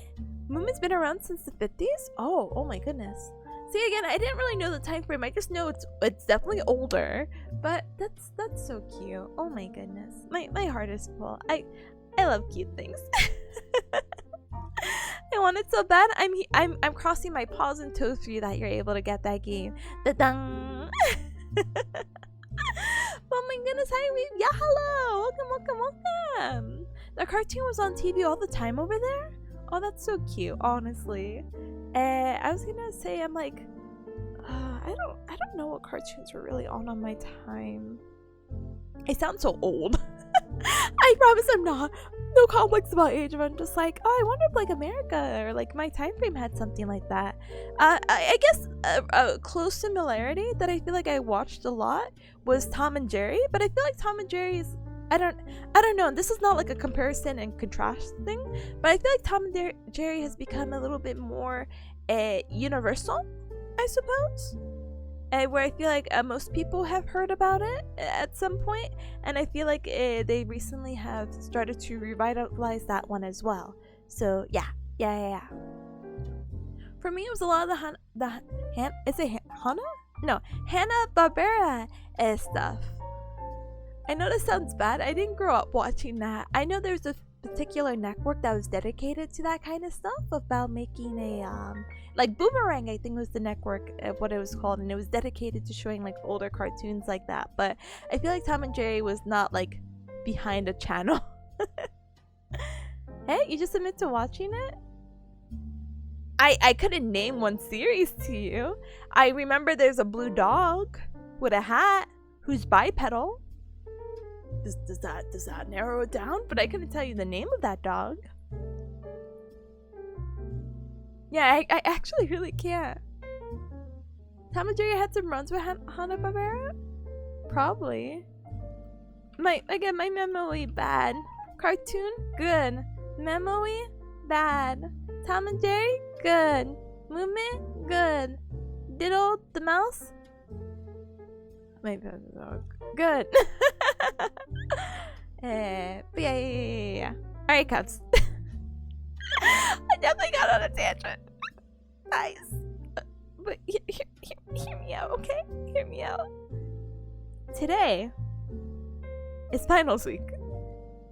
Moomin's been around since the 50s? Oh my goodness. See, again, I didn't really know the time frame. I just know it's definitely older. But that's so cute. Oh my goodness. My heart is full. I love cute things. I want it so bad. I'm crossing my paws and toes for you that you're able to get that game. Da-dang. Oh my goodness, hi, yeah, hello, welcome. The cartoon was on TV all the time over there? Oh, that's so cute, honestly. I was gonna say, I'm like, I don't know what cartoons were really on my time. I sound so old. I promise I'm not. No complex about age, but I'm just like, oh, I wonder if like America or like my time frame had something like that. I guess a close similarity that I feel like I watched a lot was Tom and Jerry, but I feel like Tom and Jerry is, I don't know, this is not like a comparison and contrast thing, but I feel like Tom and Jerry has become a little bit more universal, I suppose. Where I feel like most people have heard about it at some point, and I feel like they recently have started to revitalize that one as well. So yeah. For me, it was a lot of Hanna-Barbera stuff. I know this sounds bad. I didn't grow up watching that. I know there's a particular network that was dedicated to that kind of stuff, about making a like Boomerang, I think was the network of what it was called, and it was dedicated to showing like older cartoons like that. But I feel like Tom and Jerry was not like behind a channel. Hey, you just admit to watching it? I couldn't name one series to you. I remember there's a blue dog with a hat who's bipedal. Does that narrow it down? But I couldn't tell you the name of that dog. Yeah, I actually really can't. Tom and Jerry had some runs with Hanna-Barbera? Probably. My memory bad. Cartoon? Good. Memory? Bad. Tom and Jerry? Good. Moomin? Good. Diddle the mouse? Maybe that's a dog. Good. But yeah. Alright, Cubs. I definitely got on a tangent. Nice. But hear me out, okay? Hear me out. Today is finals week.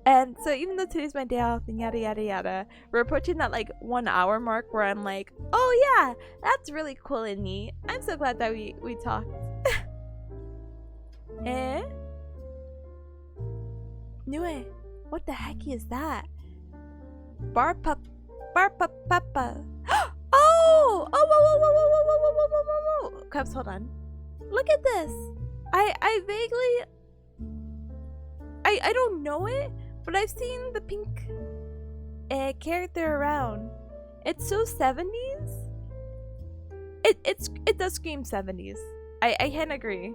And so even though today's my day off and yada yada yada, we're approaching that like 1 hour mark where I'm like, oh yeah, that's really cool and neat. I'm so glad that we talked. Eh? Nue, what the heck is that? Barpapa. Oh! Whoa. Cubs, hold on. Look at this. I vaguely, I don't know it, but I've seen the pink character around. It's so 70s. It does scream 70s. I can agree.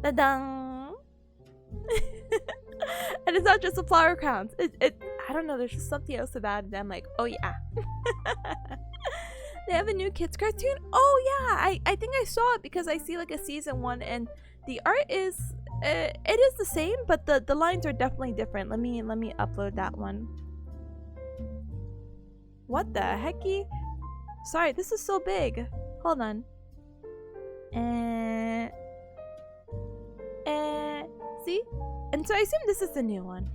Da-dang. And it's not just the flower crowns. I don't know, there's just something else about it. I'm like, oh yeah. They have a new kids cartoon. Oh yeah, I think I saw it because I see like a season 1 and the art is it is the same, but the lines are definitely different. Let me upload that one. What the hecky? Sorry, this is so big. Hold on. See? And so I assume this is the new one.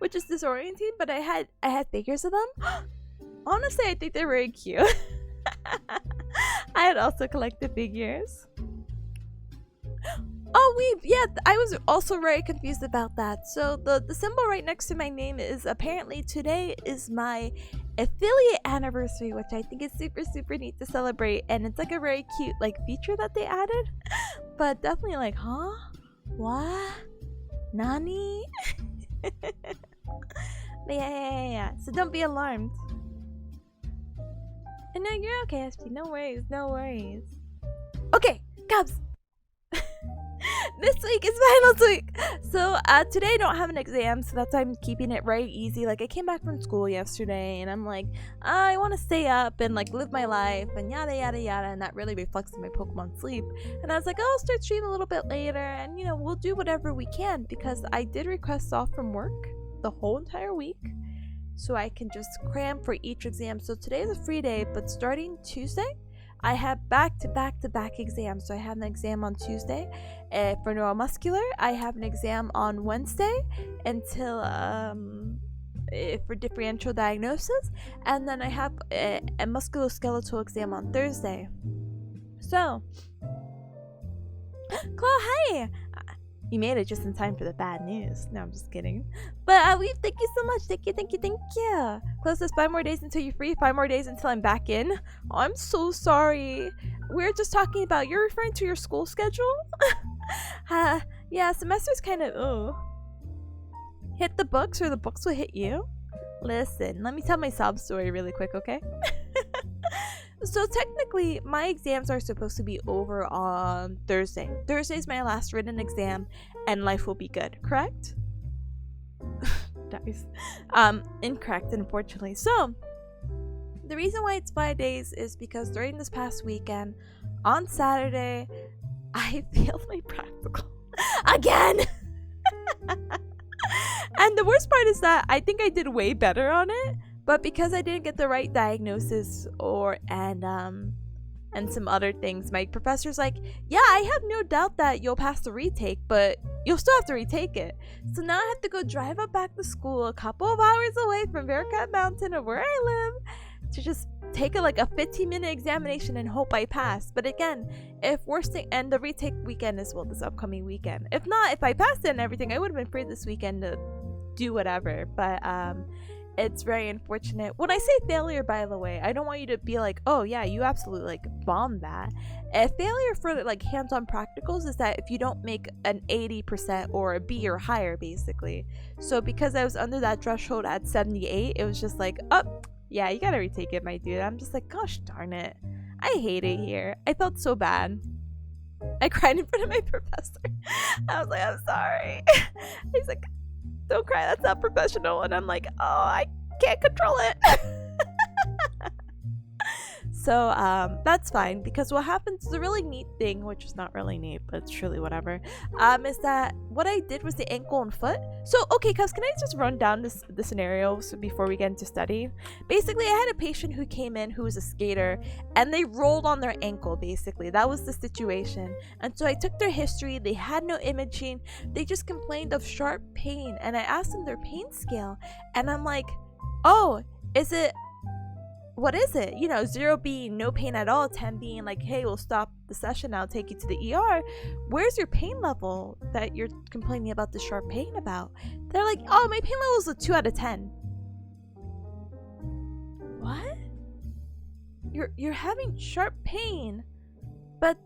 Which is disorienting, but I had figures of them. Honestly, I think they're very cute. I had also collected figures. Oh, I was also very confused about that. So the symbol right next to my name is apparently today is my affiliate anniversary, which I think is super neat to celebrate, and it's like a very cute like feature that they added. But definitely like, huh? What? Nani? But yeah. So don't be alarmed. And no, you're okay, SG. No worries. Okay, Cubs. This week is finals week. So today I don't have an exam, so that's why I'm keeping it very easy. Like I came back from school yesterday and I'm like, I want to stay up and like live my life and yada yada yada, and that really reflects in my Pokemon sleep. And I was like, oh, I'll start streaming a little bit later, and we'll do whatever we can, because I did request off from work the whole entire week so I can just cram for each exam. So today is a free day, but starting Tuesday I have back to back exams. So I have an exam on Tuesday for neuromuscular. I have an exam on Wednesday until for differential diagnosis, and then I have a musculoskeletal exam on Thursday. So, Chloe, hi! You made it just in time for the bad news. No, I'm just kidding. But Weave, thank you so much. Thank you. Close this 5 more days until you're free. 5 more days until I'm back in. Oh, I'm so sorry. We're just talking about, you're referring to your school schedule? Yeah, semester's kind of, hit the books or the books will hit you. Listen, let me tell my sob story really quick, okay? So technically, my exams are supposed to be over on Thursday. Thursday's my last written exam, and life will be good, correct? Nice. Incorrect, unfortunately. So, the reason why it's 5 days is because during this past weekend, on Saturday, I failed my practical. Again! And the worst part is that I think I did way better on it, but because I didn't get the right diagnosis and some other things, my professor's like, yeah, I have no doubt that you'll pass the retake, but you'll still have to retake it. So now I have to go drive up back to school a couple of hours away from Bearcat Mountain of where I live to just take a 15-minute examination and hope I pass. But again, if worst thing, and the retake weekend is this upcoming weekend. If not, if I passed it and everything, I would have been free this weekend to do whatever. But it's very unfortunate. When I say failure, by the way, I don't want you to be like, oh yeah, you absolutely bombed that. A failure for hands-on practicals is that if you don't make an 80% or a B or higher, basically. So because I was under that threshold at 78, it was just like, oh yeah, you gotta retake it, my dude. I'm just like, gosh darn it, I hate it here. I felt so bad. I cried in front of my professor. I was like, I'm sorry. He's like, don't cry, that's not professional. And I'm like, oh, I can't control it. So that's fine, because what happens, the really neat thing, which is not really neat, but it's truly whatever, is that what I did was the ankle and foot. So okay, cuz can I just run down the scenario before we get into studying? Basically, I had a patient who came in who was a skater, and they rolled on their ankle. Basically, that was the situation. And so I took their history. They had no imaging. They just complained of sharp pain, and I asked them their pain scale, and I'm like, oh, what is it? 0 being no pain at all, 10 being like, hey, we'll stop the session, I'll take you to the ER. Where's your pain level that you're complaining about the sharp pain about? They're like, oh, my pain level is a 2 out of 10. What? You're having sharp pain, but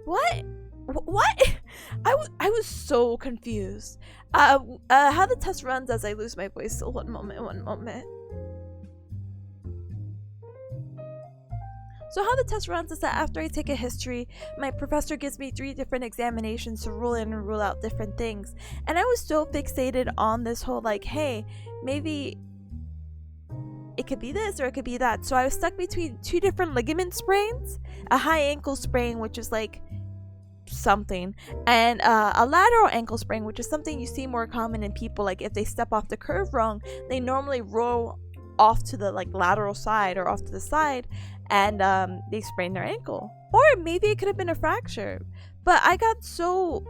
what? I was so confused. How the test runs as I lose my voice. So one moment. So how the test runs is that after I take a history, my professor gives me 3 different examinations to rule in and rule out different things. And I was so fixated on this whole hey, maybe it could be this or it could be that. So I was stuck between 2 different ligament sprains, a high ankle sprain, which is like something, and a lateral ankle sprain, which is something you see more common in people. Like if they step off the curve wrong, they normally roll off to the like lateral side or off to the side, and they sprain their ankle. Or maybe it could have been a fracture, but I got so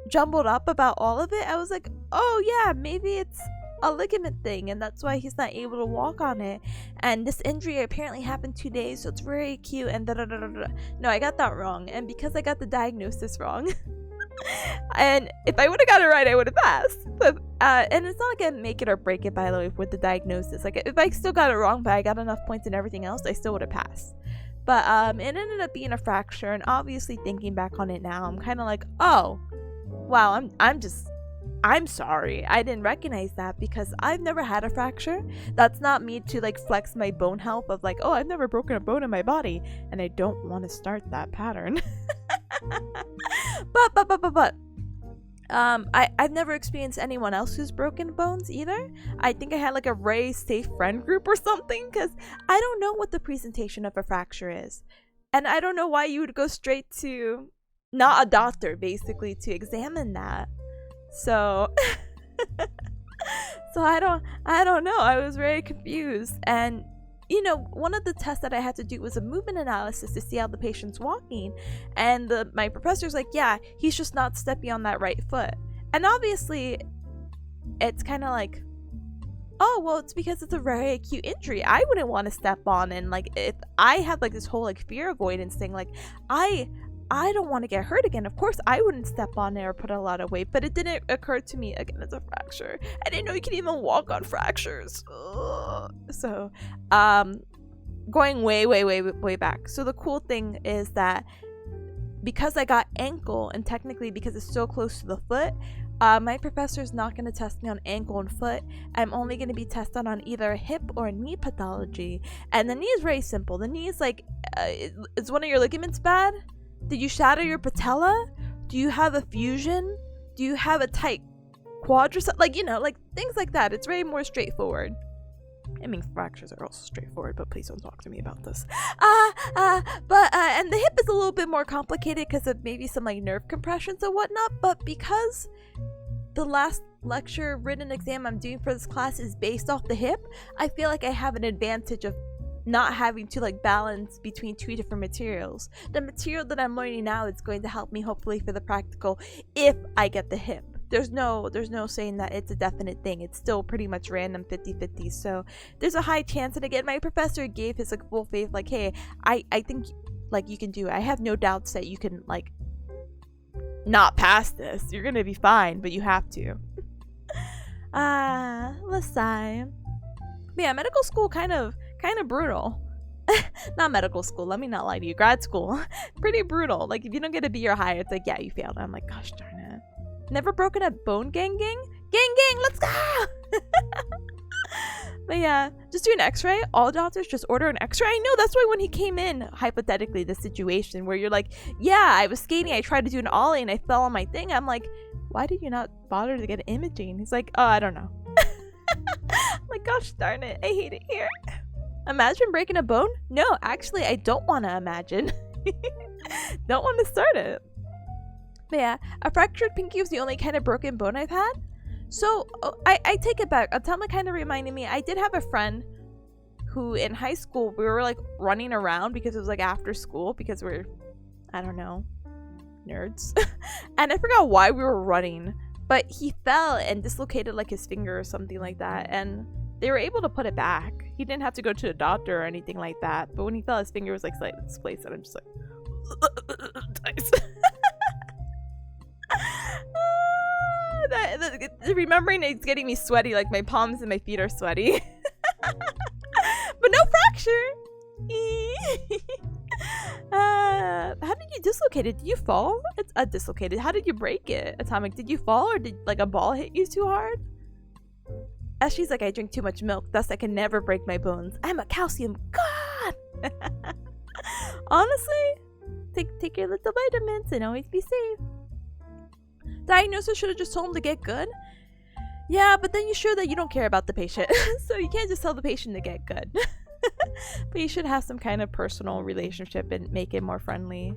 jumbled up about all of it. I was like, oh yeah, maybe it's a ligament thing, and that's why he's not able to walk on it. And this injury apparently happened 2 days, so it's very acute. And no, I got that wrong, and because I got the diagnosis wrong, and if I would have got it right, I would have passed. But and it's not like I make it or break it, by the way, with the diagnosis. Like if I still got it wrong, but I got enough points and everything else, I still would have passed. But it ended up being a fracture, and obviously thinking back on it now, I'm kind of like, oh wow, I'm sorry, I didn't recognize that, because I've never had a fracture. That's not me to like flex my bone health of like, oh, I've never broken a bone in my body, and I don't want to start that pattern. but I've never experienced anyone else who's broken bones either. I think I had like a very safe friend group or something, because I don't know what the presentation of a fracture is, and I don't know why you would go straight to not a doctor basically to examine that. So so I don't know, I was very confused. And you know, one of the tests that I had to do was a movement analysis to see how the patient's walking, and my professor's like, yeah, he's just not stepping on that right foot. And obviously it's kind of like, oh well, it's because it's a very acute injury. I wouldn't want to step on, and like if I had like this whole like fear avoidance thing, like I don't want to get hurt again. Of course, I wouldn't step on it or put a lot of weight, but it didn't occur to me, again, it's a fracture. I didn't know you can even walk on fractures. Ugh. So, going way back. So the cool thing is that because I got ankle, and technically because it's so close to the foot, my professor's not going to test me on ankle and foot. I'm only going to be tested on either hip or knee pathology. And the knee is very simple. The knee is like, is one of your ligaments bad? Did you shatter your patella? Do you have a fusion? Do you have a tight quadricep? Like, you know, like things like that. It's very more straightforward. I mean, fractures are also straightforward, but please don't talk to me about this. And the hip is a little bit more complicated because of maybe some like nerve compressions and whatnot. But because the last lecture written exam I'm doing for this class is based off the hip, I feel like I have an advantage of not having to like balance between 2 different materials. The material that I'm learning now is going to help me hopefully for the practical if I get the hip. There's no saying that it's a definite thing. It's still pretty much random 50-50. So there's a high chance. And again, my professor gave his like full faith, like, hey, I think like you can do it. I have no doubts that you can like not pass this. You're gonna be fine, but you have to. Let's sigh. But yeah, medical school kind of brutal. Not medical school, let me not lie to you, grad school. Pretty brutal. Like if you don't get a B or higher, it's like, yeah, you failed. I'm like, gosh darn it. Never broken a bone, gang, let's go. But yeah, just do an x-ray. All doctors just order an x-ray. I know, that's why when he came in, hypothetically, the situation where you're like, yeah, I was skating, I tried to do an ollie and I fell on my thing, I'm like, why did you not bother to get imaging? He's like, oh, I don't know. I'm like, gosh darn it, I hate it here. Imagine breaking a bone? No, actually, I don't want to imagine. Don't want to start it. But yeah, a fractured pinky was the only kind of broken bone I've had. So, I take it back. Atama kind of reminded me, I did have a friend who in high school, we were like running around because it was like after school because we're, I don't know, nerds. And I forgot why we were running, but he fell and dislocated like his finger or something like that. And they were able to put it back. He didn't have to go to the doctor or anything like that. But when he fell, his finger was like slightly displaced, and I'm just like, remembering it's getting me sweaty. Like my palms and my feet are sweaty. But no fracture. How did you dislocate it? Did you fall? It's dislocated. How did you break it? Atomic, did you fall, or did like a ball hit you too hard? She's like, I drink too much milk, thus I can never break my bones. I'm a calcium god. Honestly, take your little vitamins and always be safe. Diagnosis should have just told him to get good. Yeah, but then you show that you don't care about the patient. So you can't just tell the patient to get good. But you should have some kind of personal relationship and make it more friendly.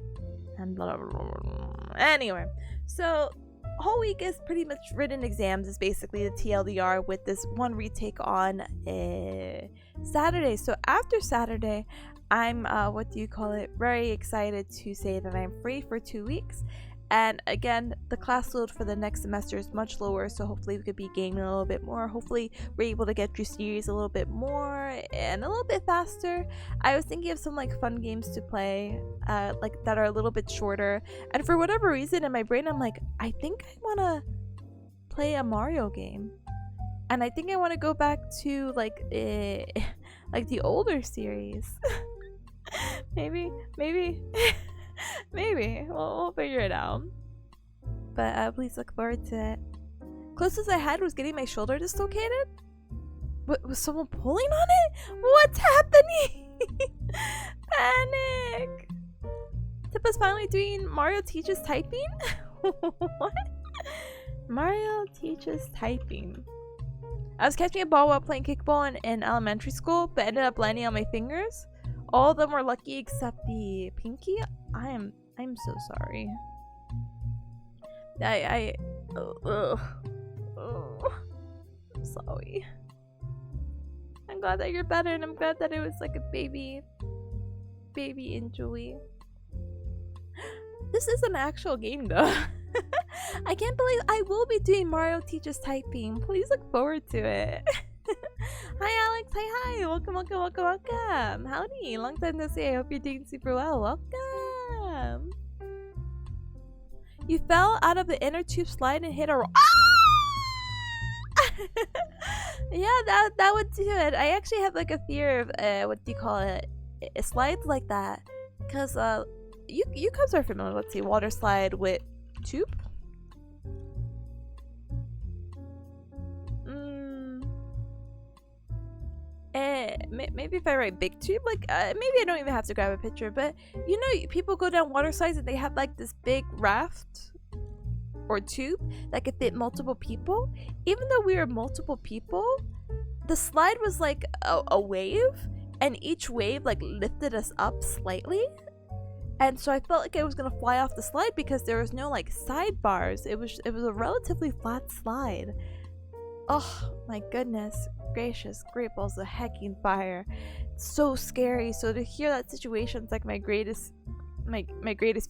And blah, blah, blah, blah. Anyway, so whole week is pretty much written exams is basically the TLDR with this one retake on Saturday. So after Saturday, I'm very excited to say that I'm free for 2 weeks. And again, the class load for the next semester is much lower, so hopefully we could be gaming a little bit more. Hopefully we're able to get through series a little bit more and a little bit faster. I was thinking of some like fun games to play, like that are a little bit shorter. And for whatever reason in my brain, I'm like, I think I want to play a Mario game. And I think I want to go back to like like the older series. maybe. Maybe. We'll figure it out. But please look forward to it. Closest I had was getting my shoulder dislocated. Was someone pulling on it? What's happening? Panic. Tippa's finally doing Mario Teaches Typing? What? Mario Teaches Typing. I was catching a ball while playing kickball in elementary school, but ended up landing on my fingers. All of them were lucky except the pinky. I'm so sorry. I'm sorry. I'm glad that you're better, and I'm glad that it was like a baby injury. This is an actual game though. I can't believe I will be doing Mario Teaches Typing. Please look forward to it. Hi Alex, hi, welcome. Howdy, long time no see. I hope you're doing super well. Welcome. You fell out of the inner tube slide and hit a yeah, that would do it. I actually have like a fear of what do you call it? Slides like that, because you guys are familiar. Let's see, water slide with tube. Maybe if I write big tube, like maybe I don't even have to grab a picture, but you know, people go down water slides and they have like this big raft or tube that could fit multiple people. Even though we were multiple people, the slide was like a wave, and each wave like lifted us up slightly, and so I felt like I was gonna fly off the slide because there was no like sidebars. It was a relatively flat slide. Oh my goodness gracious, great balls of hecking fire. It's so scary. So to hear that situation, it's like my greatest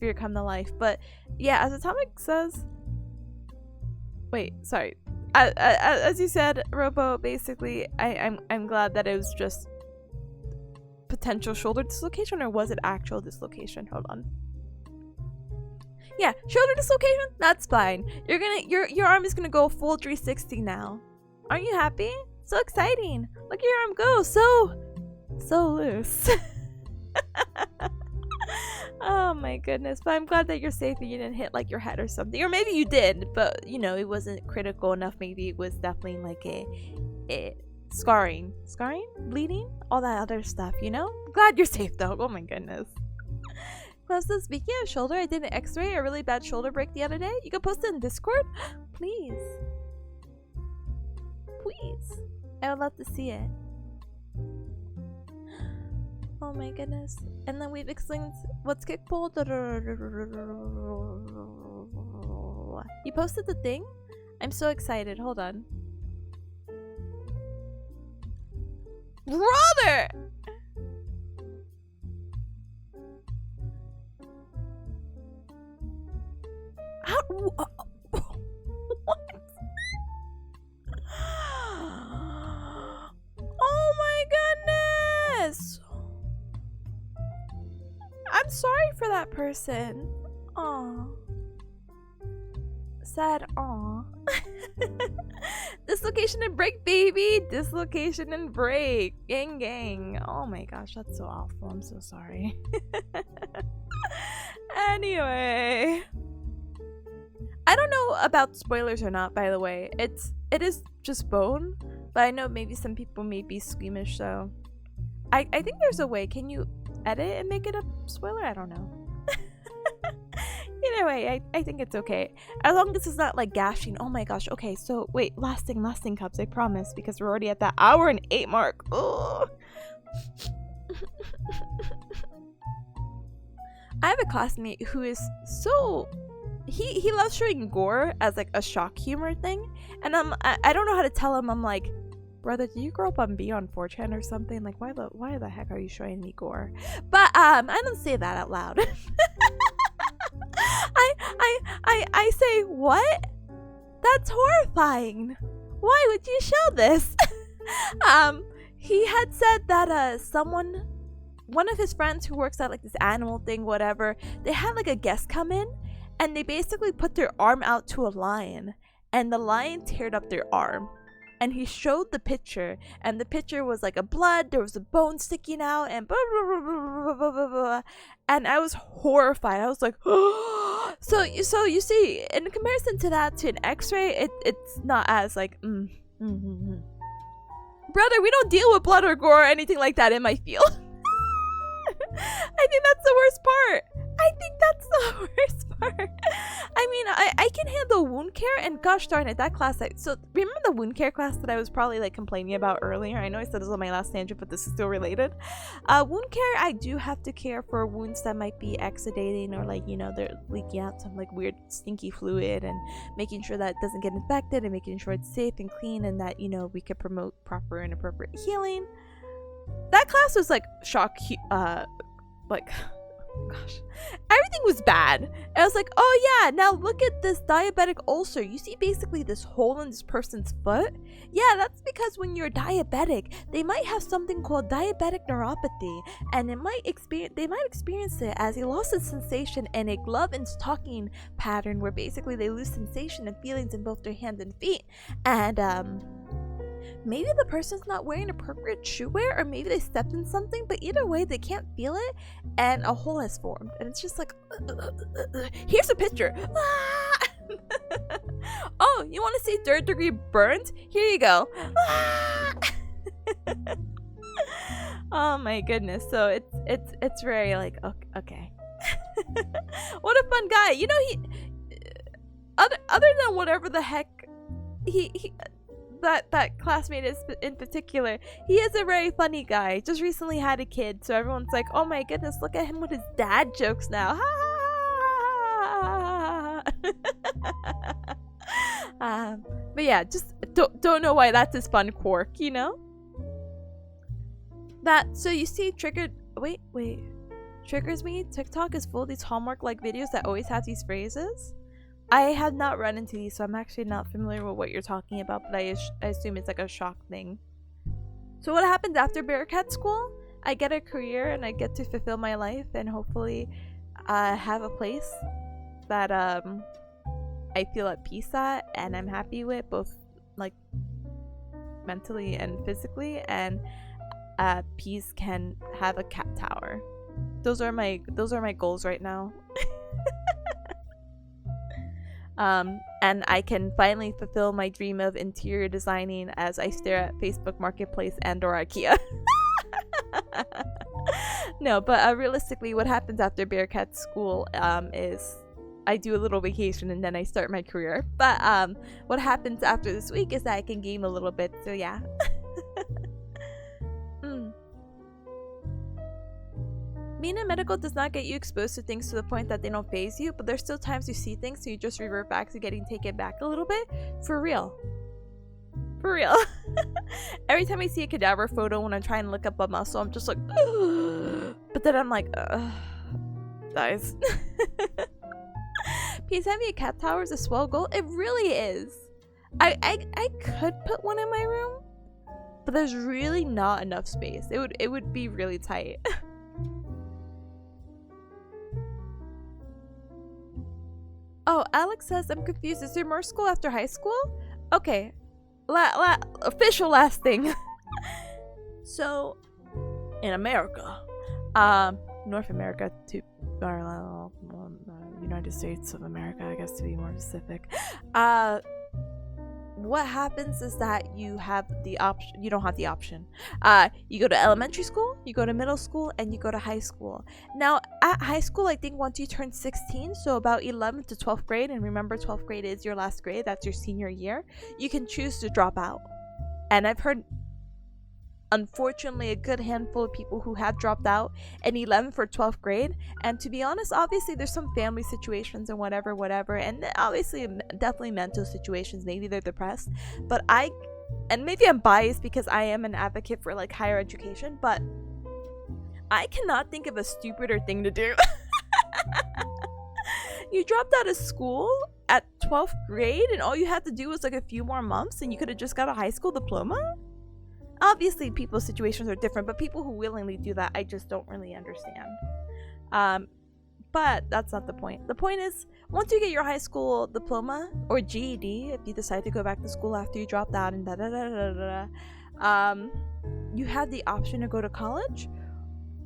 fear come to life. But yeah, as Atomic says, wait, sorry, as you said, Robo, basically I'm glad that it was just potential shoulder dislocation, or was it actual dislocation? Hold on. Yeah, shoulder dislocation, that's fine. Your arm is gonna go full 360 now. Aren't you happy? So exciting. Look at your arm go. So loose. Oh my goodness. But I'm glad that you're safe and you didn't hit like your head or something. Or maybe you did, but you know, it wasn't critical enough. Maybe it was definitely like a scarring, bleeding, all that other stuff, you know? Glad you're safe though. Oh my goodness. Plus, speaking of shoulder, I did an x-ray, a really bad shoulder break the other day. You can post it in Discord? Please. I would love to see it. Oh my goodness. And then we've explained what's kickball. You posted the thing? I'm so excited. Hold on. Brother! What? Oh my goodness! I'm sorry for that person. Aw. Sad aw. Dislocation and break, baby! Dislocation and break. Gang. Oh my gosh, that's so awful. I'm so sorry. Anyway. I don't know about spoilers or not, by the way. It is just bone, but I know maybe some people may be squeamish, so I think there's a way. Can you edit and make it a spoiler? I don't know. You either way, I think it's okay. As long as it's not like gashing. Oh my gosh. Okay, so wait, last thing, Cubs, I promise, because we're already at that hour and 8 mark. Ugh. I have a classmate who is so he loves showing gore as like a shock humor thing, and I don't know how to tell him. I'm like, brother, did you grow up on Beyond 4chan or something? Like, why the heck are you showing me gore? But I don't say that out loud. I say, what? That's horrifying. Why would you show this? He had said that one of his friends who works at like this animal thing, whatever, they had like a guest come in, and they basically put their arm out to a lion, and the lion teared up their arm. And he showed the picture, and the picture was like a blood, there was a bone sticking out, and blah, blah, blah, blah, blah, blah, blah. And I was horrified. I was like, oh. So you see, in comparison to that, to an x-ray, it's not as like, brother, we don't deal with blood or gore or anything like that in my field. I think that's the worst part. I mean, I can handle wound care, and gosh darn it, that class. So remember the wound care class that I was probably like complaining about earlier? I know I said this on my last tangent, but this is still related. Wound care, I do have to care for wounds that might be exudating, or like, you know, they're leaking out some like weird stinky fluid, and making sure that it doesn't get infected, and making sure it's safe and clean, and that, you know, we could promote proper and appropriate healing. That class was like like, gosh, everything was bad. And I was like, oh yeah, now look at this diabetic ulcer. You see basically this hole in this person's foot? Yeah, that's because when you're diabetic, they might have something called diabetic neuropathy, and they might experience it as a loss of sensation and a glove and stocking pattern, where basically they lose sensation and feelings in both their hands and feet. And maybe the person's not wearing appropriate shoe wear, or maybe they stepped in something, but either way, they can't feel it, and a hole has formed. And it's just like, here's a picture. Oh, you want to see 3rd degree burns? Here you go. Oh my goodness. So it's very like, okay. What a fun guy. You know, he other than whatever the heck he that classmate is in particular, he is a very funny guy. Just recently had a kid, so everyone's like, oh my goodness, look at him with his dad jokes now. But yeah, just don't know why that's his fun quirk, you know? So you see, triggers me. TikTok is full of these Hallmark like videos that always have these phrases. I have not run into these, so I'm actually not familiar with what you're talking about, but I assume it's like a shock thing. So what happens after Bearcat School? I get a career, and I get to fulfill my life, and hopefully have a place that I feel at peace at, and I'm happy with, both like mentally and physically, and peace can have a cat tower. Those are my goals right now. And I can finally fulfill my dream of interior designing as I stare at Facebook Marketplace and/or IKEA. No, but realistically, what happens after Bearcat School is I do a little vacation, and then I start my career. But what happens after this week is that I can game a little bit. So yeah. Being in medical does not get you exposed to things to the point that they don't faze you, but there's still times you see things, so you just revert back to getting taken back a little bit. For real. Every time I see a cadaver photo when I'm trying to look up a muscle, I'm just like, ugh. But then I'm like, guys. Please, having a cat tower is a swell goal. It really is. I could put one in my room, but there's really not enough space. It would be really tight. Oh, Alex says, I'm confused. Is there more school after high school? Okay. Official last thing. So, in America, North America to United States of America, I guess, to be more specific, what happens is that you have the option. You don't have the option. You go to elementary school, you go to middle school, and you go to high school. Now at high school, I think once you turn 16, so about 11th to 12th grade, and remember 12th grade is your last grade, that's your senior year, you can choose to drop out. And I've heard, unfortunately, a good handful of people who have dropped out in 11th or 12th grade. And to be honest, obviously there's some family situations and whatever, and obviously definitely mental situations. Maybe they're depressed, but and maybe I'm biased because I am an advocate for like higher education, but I cannot think of a stupider thing to do. You dropped out of school at 12th grade and all you had to do was like a few more months and you could have just got a high school diploma. Obviously people's situations are different, but people who willingly do that, I just don't really understand. But that's not the point. The point is, once you get your high school diploma or GED, if you decide to go back to school after you dropped out and you have the option to go to college.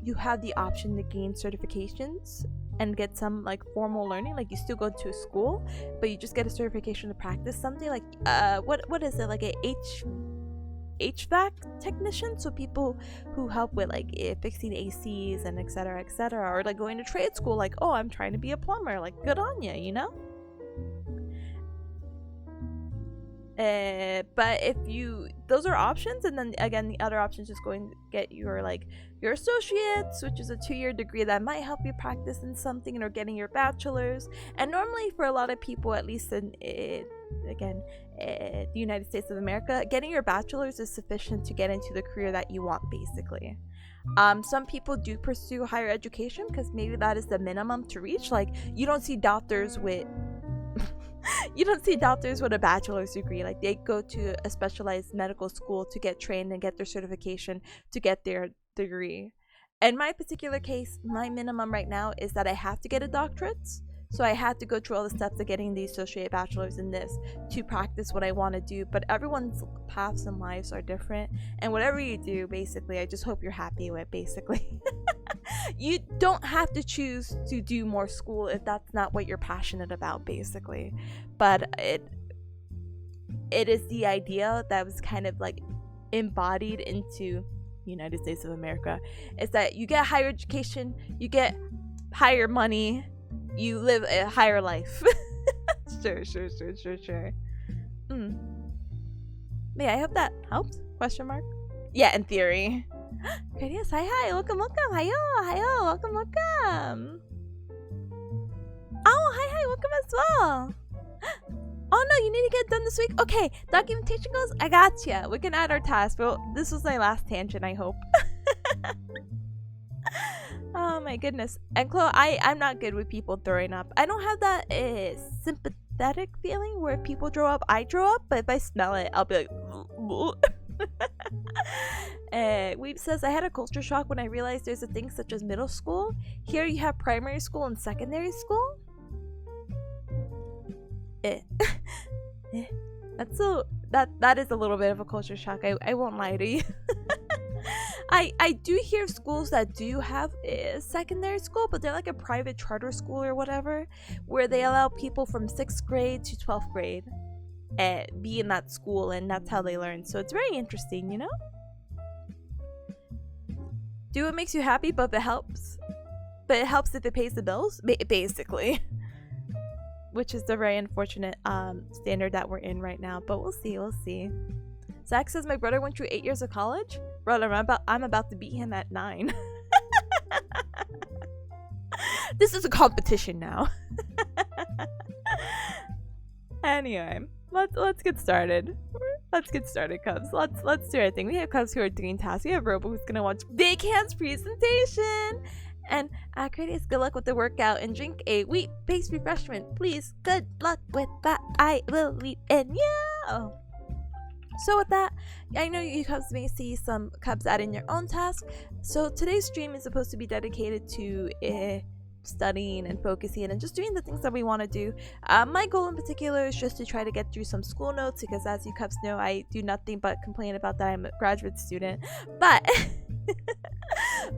You have the option to gain certifications and get some like formal learning. Like you still go to school, but you just get a certification to practice something. Like what is it, like a HVAC technician, so people who help with like fixing ACs and etc, or like going to trade school, like, oh, I'm trying to be a plumber, like, good on you, you know. But if those are options, and then again the other option is just going to get your associates, which is a 2-year degree that might help you practice in something, or getting your bachelor's. And normally for a lot of people, at least in the United States of America, getting your bachelor's is sufficient to get into the career that you want, basically. Some people do pursue higher education because maybe that is the minimum to reach. Like you don't see doctors with a bachelor's degree. Like they go to a specialized medical school to get trained and get their certification to get their degree. In my particular case, my minimum right now is that I have to get a doctorate. So I had to go through all the steps of getting the associate bachelor's in this to practice what I want to do. But everyone's paths and lives are different. And whatever you do, basically, I just hope you're happy with, basically. You don't have to choose to do more school if that's not what you're passionate about, basically. But it is the idea that was kind of like embodied into United States of America. Is that you get higher education, you get higher money, you live a higher life. Sure. Yeah, I hope that helped? Question mark? Yeah, in theory. Yes, hi, welcome, hiyo, welcome. Oh, hi, welcome as well. Oh no, you need to get it done this week? Okay, documentation goes, I gotcha. We can add our task. Well, this was my last tangent, I hope. Oh my goodness. And Chloe, I'm not good with people throwing up. I don't have that sympathetic feeling where if people throw up, I throw up, but if I smell it, I'll be like, Weeb says, I had a culture shock when I realized there's a thing such as middle school. Here you have primary school and secondary school. That is a little bit of a culture shock. I won't lie to you. I do hear of schools that do have a secondary school, but they're like a private charter school or whatever, where they allow people from 6th grade to 12th grade be in that school, and that's how they learn. So it's very interesting, you know? Do what makes you happy, but if it helps. But it helps if it pays the bills, basically. Which is the very unfortunate standard that we're in right now. But we'll see. Zach says, my brother went through 8 years of college. Brother, I'm about to beat him at 9. This is a competition now. Anyway, let's get started. Cubs. Let's do our thing. We have Cubs who are doing tasks. We have Robo who's gonna watch Big Hand's presentation. And Acradius, good luck with the workout and drink a wheat-based refreshment. Please, good luck with that. I will lead in you. So with that, I know you Cubs may see some Cubs add in your own tasks. So today's stream is supposed to be dedicated to studying and focusing and just doing the things that we want to do. My goal in particular is just to try to get through some school notes, because as you Cubs know, I do nothing but complain about that I'm a graduate student. But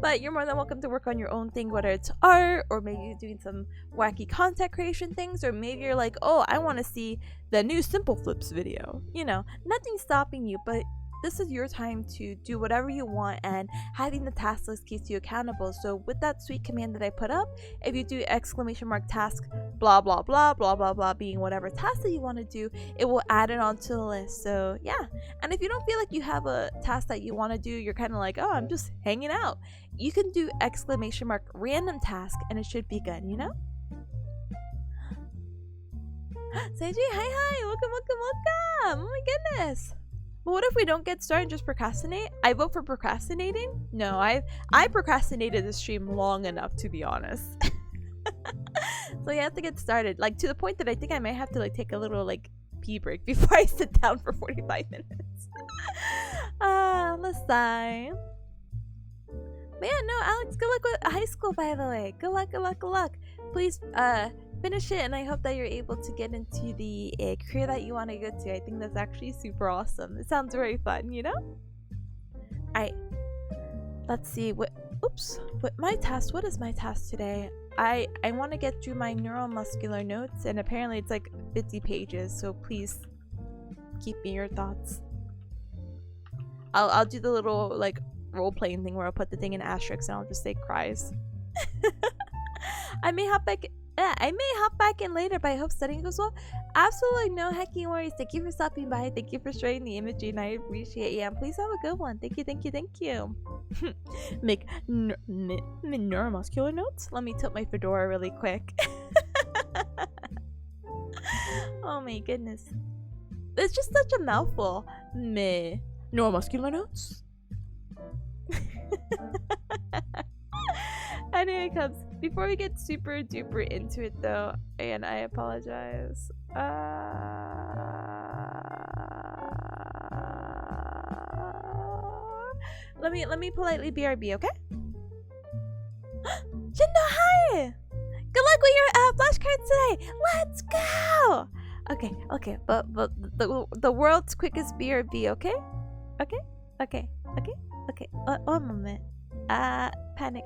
But you're more than welcome to work on your own thing, whether it's art or maybe you're doing some wacky content creation things, or maybe you're like, oh, I want to see the new Simple Flips video. You know, nothing's stopping you, but this is your time to do whatever you want, and having the task list keeps you accountable. So with that sweet command that I put up, if you do !task blah blah blah blah blah blah being whatever task that you want to do, it will add it onto the list. So yeah, and if you don't feel like you have a task that you want to do, you're kind of like, oh, I'm just hanging out, you can do !random task and it should be good, you know. Seiji, hi, welcome. Oh my goodness. But what if we don't get started and just procrastinate? I vote for procrastinating. No, I procrastinated the stream long enough, to be honest. So you have to get started, like to the point that I think I might have to like take a little like pee break before I sit down for 45 minutes. Let's sigh. But yeah, no, Alex, good luck with high school, by the way. Good luck. Please finish it, and I hope that you're able to get into the career that you want to go to. I think that's actually super awesome. It sounds very fun, you know? Alright, let's see what is my task today? I want to get through my neuromuscular notes, and apparently it's like 50 pages, so please keep me your thoughts. I'll do the little like role-playing thing where I'll put the thing in asterisks and I'll just say cries. I may hop back in later, but I hope studying goes well. Absolutely no hecking worries. Thank you for stopping by. Thank you for sharing the imagery, and I appreciate you. And please have a good one. Thank you. Make neuromuscular notes? Let me tilt my fedora really quick. Oh my goodness. It's just such a mouthful. Neuromuscular notes? Anyway, cubs, before we get super duper into it though, and I apologize, let me politely BRB, okay? Shindo, hi! Good luck with your flashcards today. Let's go. Okay, but the world's quickest BRB, okay? Okay. One moment. Panic.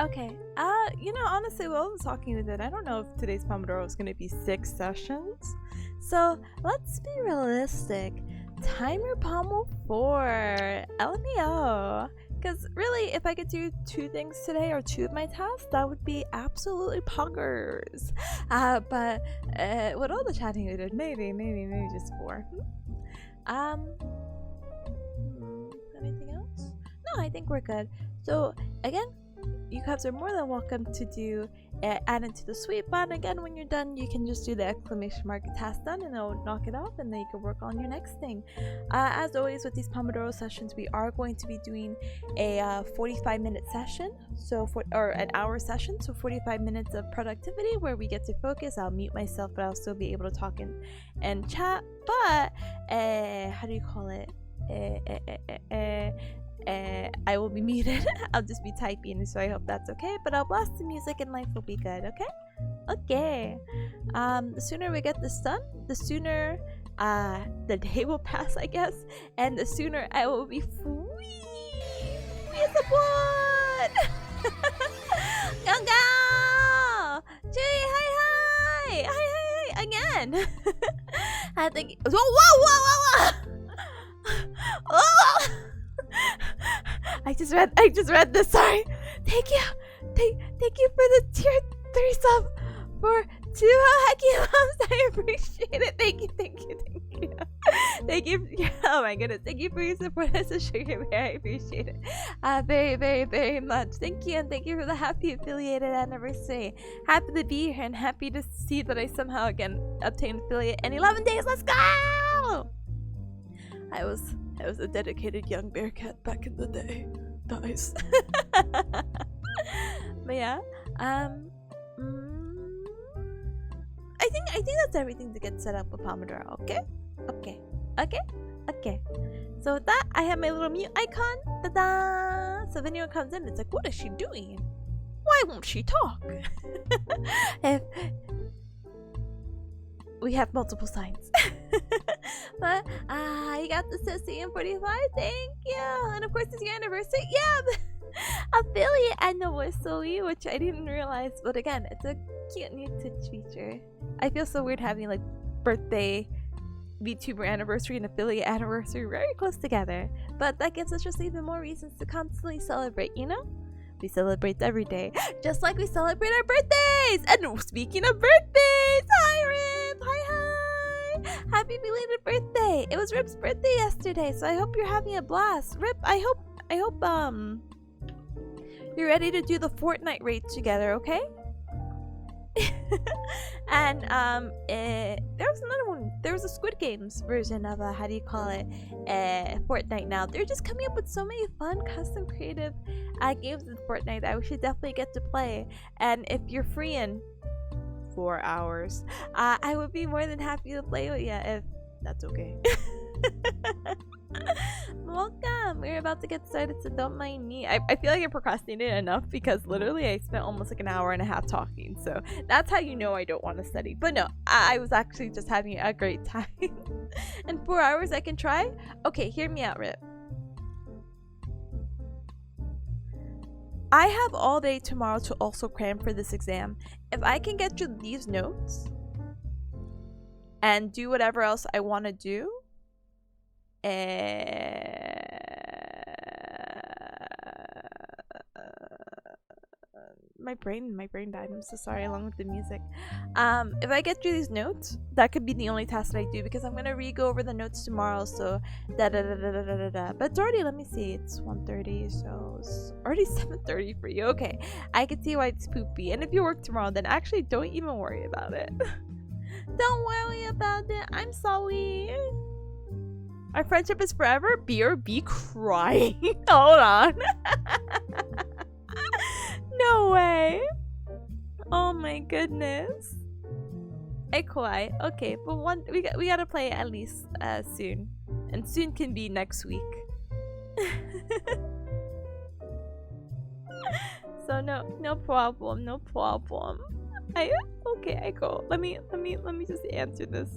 Okay. Honestly, while I was talking with it, I don't know if today's Pomodoro is gonna be 6 sessions. So let's be realistic. Time your Pomo 4. LMAO. Because really, if I could do 2 things today or 2 of my tasks, that would be absolutely poggers. But with all the chatting we did, maybe just 4. Anything else? No, I think we're good. So again, you guys are more than welcome to do add into the sweep button. Again, when you're done, you can just do the exclamation mark task done and it'll knock it off, and then you can work on your next thing. As always with these Pomodoro sessions, we are going to be doing a 45-minute session, or an hour session, so 45 minutes of productivity where we get to focus. I'll mute myself, but I'll still be able to talk and chat. But how do you call it? I will be muted. I'll just be typing, so I hope that's okay. But I'll blast the music and life will be good, okay? Okay. The sooner we get this done, the sooner the day will pass, I guess, and the sooner I will be free as a blood. Go go! Judy, hi again. I think. Whoa! Oh! I just read this. Sorry. Thank you for the tier 3 sub for 2 Hecky Loves. I appreciate it. Thank you. Thank you. Oh my goodness. Thank you for your support as a sugar bear. I appreciate it. Very much. Thank you, and thank you for the happy affiliated anniversary. Happy to be here and happy to see that I somehow again obtained affiliate in 11 days. Let's go! I was a dedicated young bearcat back in the day. Nice. But yeah, I think that's everything to get set up with Pomodoro. Okay. So with that, I have my little mute icon. Ta-da! So if anyone comes in, it's like, what is she doing? Why won't she talk? If we have multiple signs. But you got the Sissy in 45. Thank you. And of course it's your anniversary. Yeah. Affiliate anniversary, which I didn't realize, but again, it's a cute new Twitch feature. I feel so weird having like birthday, VTuber anniversary, and affiliate anniversary very close together, but that gives us just even more reasons to constantly celebrate, you know? We celebrate every day, just like we celebrate our birthdays. And speaking of birthdays, hi Rip, hi. Happy belated birthday. It was Rip's birthday yesterday, so I hope you're having a blast. Rip, I hope you're ready to do the Fortnite raid together, okay? And there was another one. There was a Squid Games version of how do you call it, Fortnite now. They're just coming up with so many fun custom creative games in Fortnite that we should definitely get to play. And if you're free in 4 hours, I would be more than happy to play with you if that's okay. Welcome. We're about to get started, so don't mind me. I feel like I procrastinated enough because literally I spent almost like an hour and a half talking, so that's how you know I don't want to study. But no, I was actually just having a great time. In 4 hours I can try? Okay, hear me out, Rip. I have all day tomorrow to also cram for this exam. If I can get you these notes and do whatever else I want to do, my brain died. I'm so sorry, along with the music. If I get through these notes, that could be the only task that I do, because I'm gonna re-go over the notes tomorrow. So but it's already, let me see, it's 1:30, so it's already 7:30 for you. Okay, I can see why it's poopy. And if you work tomorrow, then actually don't even worry about it. Don't worry about it. I'm sorry. Our friendship is forever. BRB crying. Hold on. No way. Oh my goodness. I cry. Okay, but we gotta play at least soon, and soon can be next week. So no problem. Okay, I go. Let me just answer this.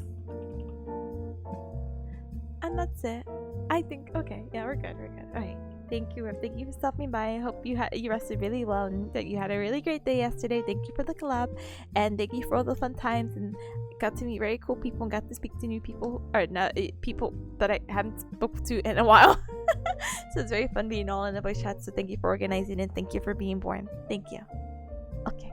And that's it. I think, okay, yeah, we're good. Alright. Thank you. Thank you for stopping by. I hope you rested really well and that you had a really great day yesterday. Thank you for the collab, and thank you for all the fun times, and got to meet very cool people and got to speak to new people, or not people that I haven't spoken to in a while. So it's very fun being all in the voice chat. So thank you for organizing and thank you for being born. Thank you. Okay.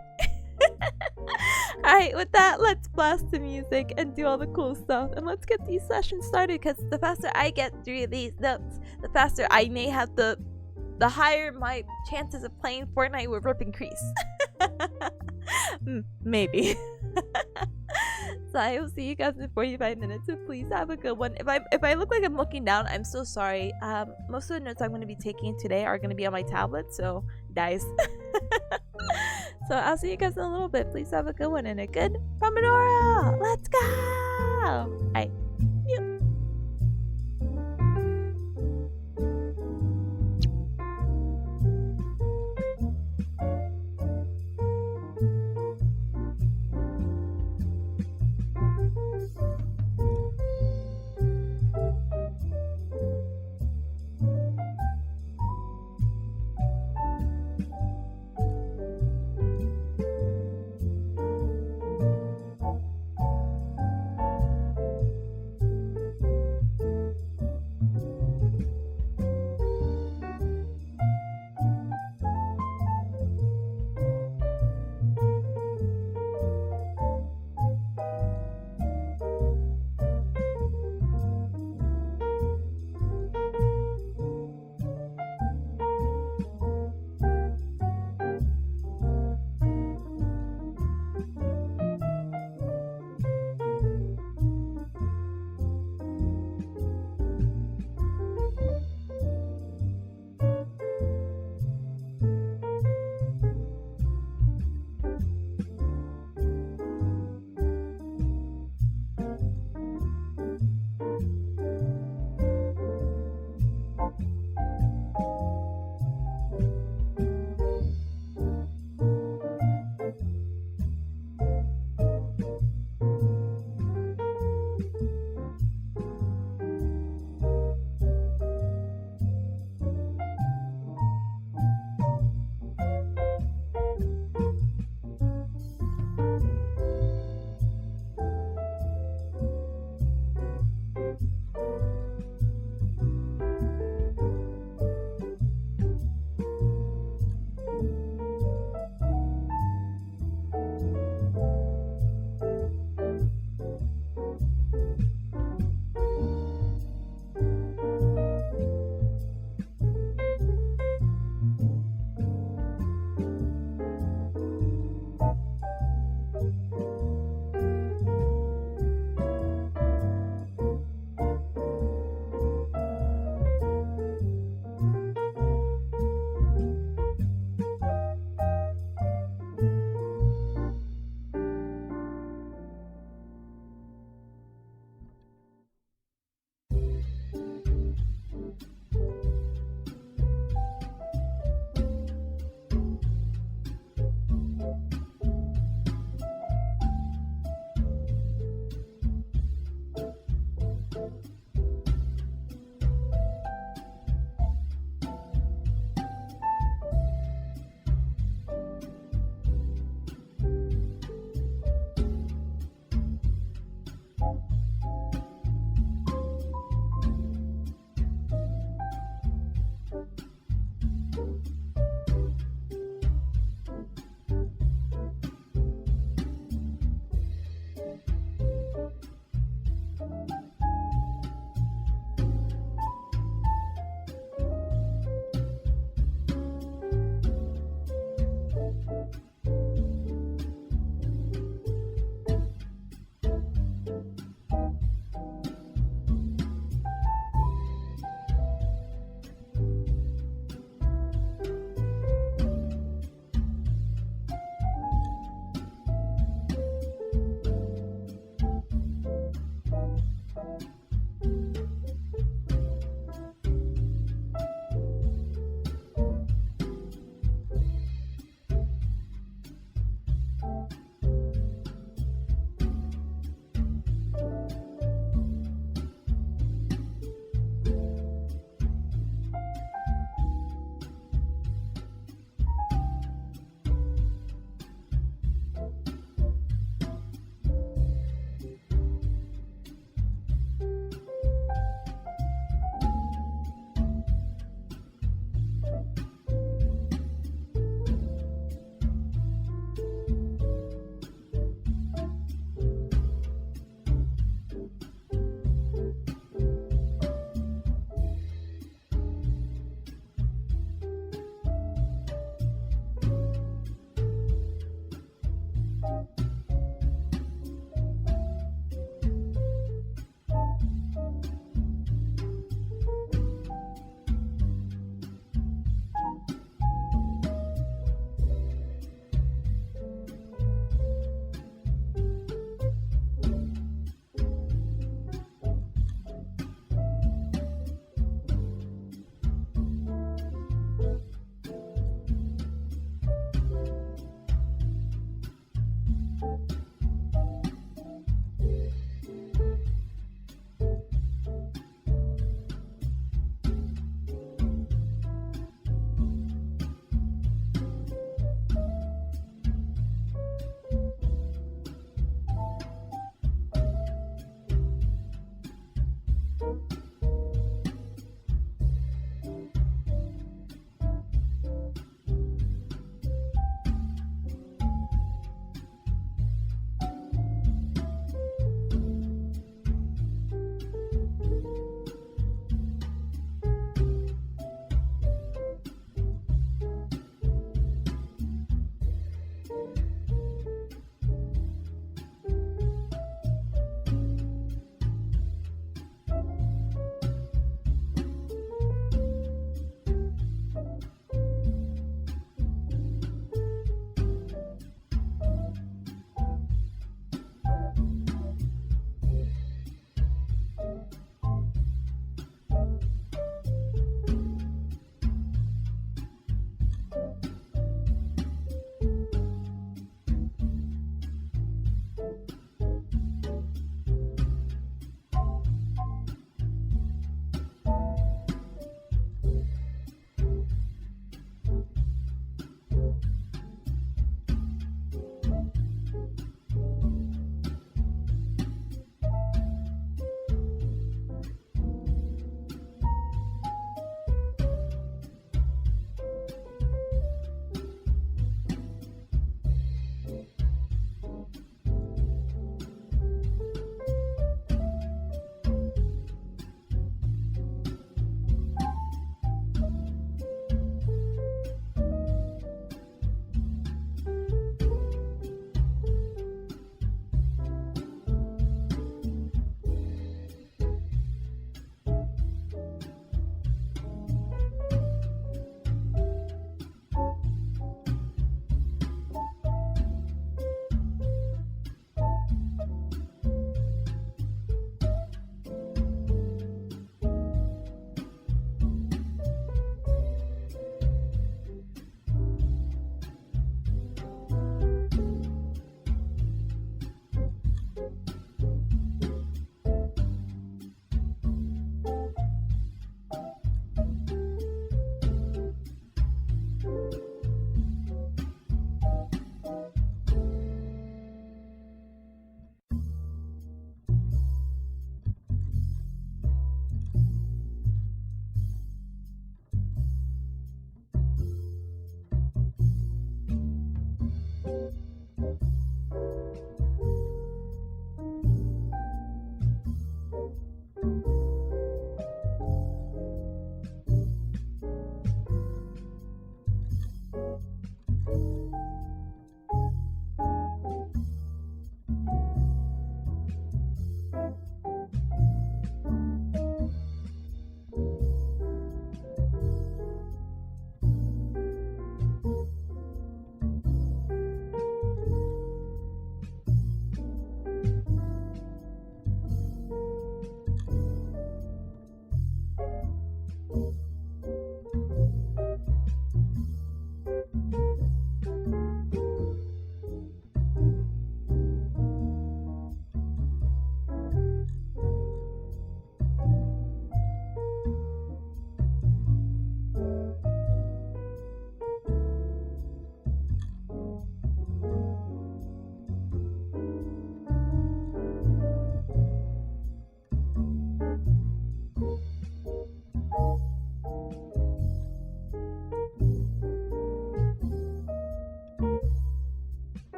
Alright, with that, let's blast the music and do all the cool stuff. And let's get these sessions started, because the faster I get through these notes, the faster I may have the higher my chances of playing Fortnite with Rip increase. Maybe. So I will see you guys in 45 minutes, so please have a good one. If I look like I'm looking down, I'm so sorry. Most of the notes I'm going to be taking today are going to be on my tablet, so guys. So I'll see you guys in a little bit. Please have a good one and a good Pomodoro. Let's go. Alright.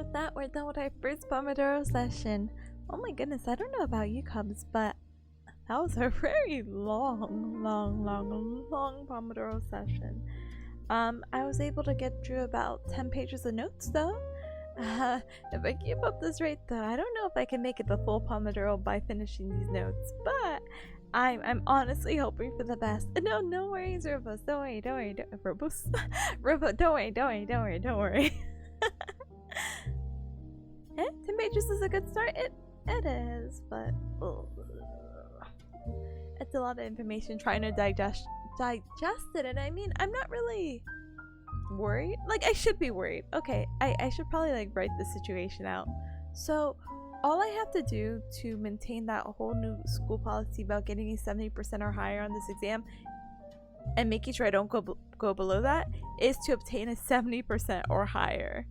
with that, we're done with our first Pomodoro session. Oh my goodness, I don't know about you Cubs, but that was a very long Pomodoro session. I was able to get through about 10 pages of notes though. If I keep up this rate though, I don't know if I can make it the full Pomodoro by finishing these notes, but I'm honestly hoping for the best. No worries, Robos. Don't worry, Robos. Robo, don't worry. 10 pages is a good start. It is, but it's a lot of information trying to digest it, and I mean, I'm not really worried. Like, I should be worried. Okay, I should probably like write the situation out. So all I have to do to maintain that whole new school policy about getting a 70% or higher on this exam and making sure I don't go below that is to obtain a 70% or higher.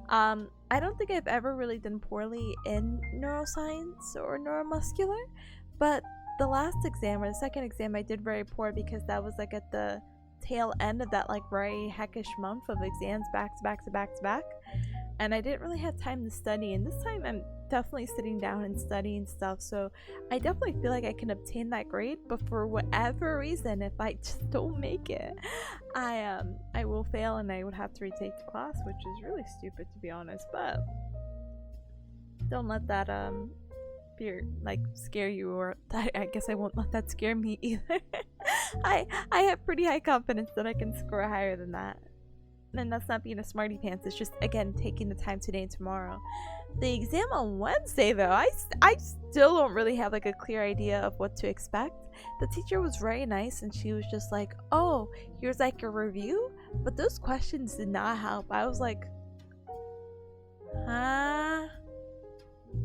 I don't think I've ever really done poorly in neuroscience or neuromuscular, but the last exam or the second exam I did very poor because that was like at the tail end of that like very heckish month of exams back to back, and I didn't really have time to study, and this time I'm definitely sitting down and studying stuff, so I definitely feel like I can obtain that grade. But for whatever reason, if I just don't make it, I will fail and I would have to retake the class, which is really stupid to be honest. But don't let that fear like scare you, or I guess I won't let that scare me either. I have pretty high confidence that I can score higher than that. And that's not being a smarty pants, it's just again taking the time today and tomorrow. The exam on Wednesday though, I still don't really have like a clear idea of what to expect. The teacher was very nice and she was just like, oh, here's like a review, but those questions did not help. I was like, huh?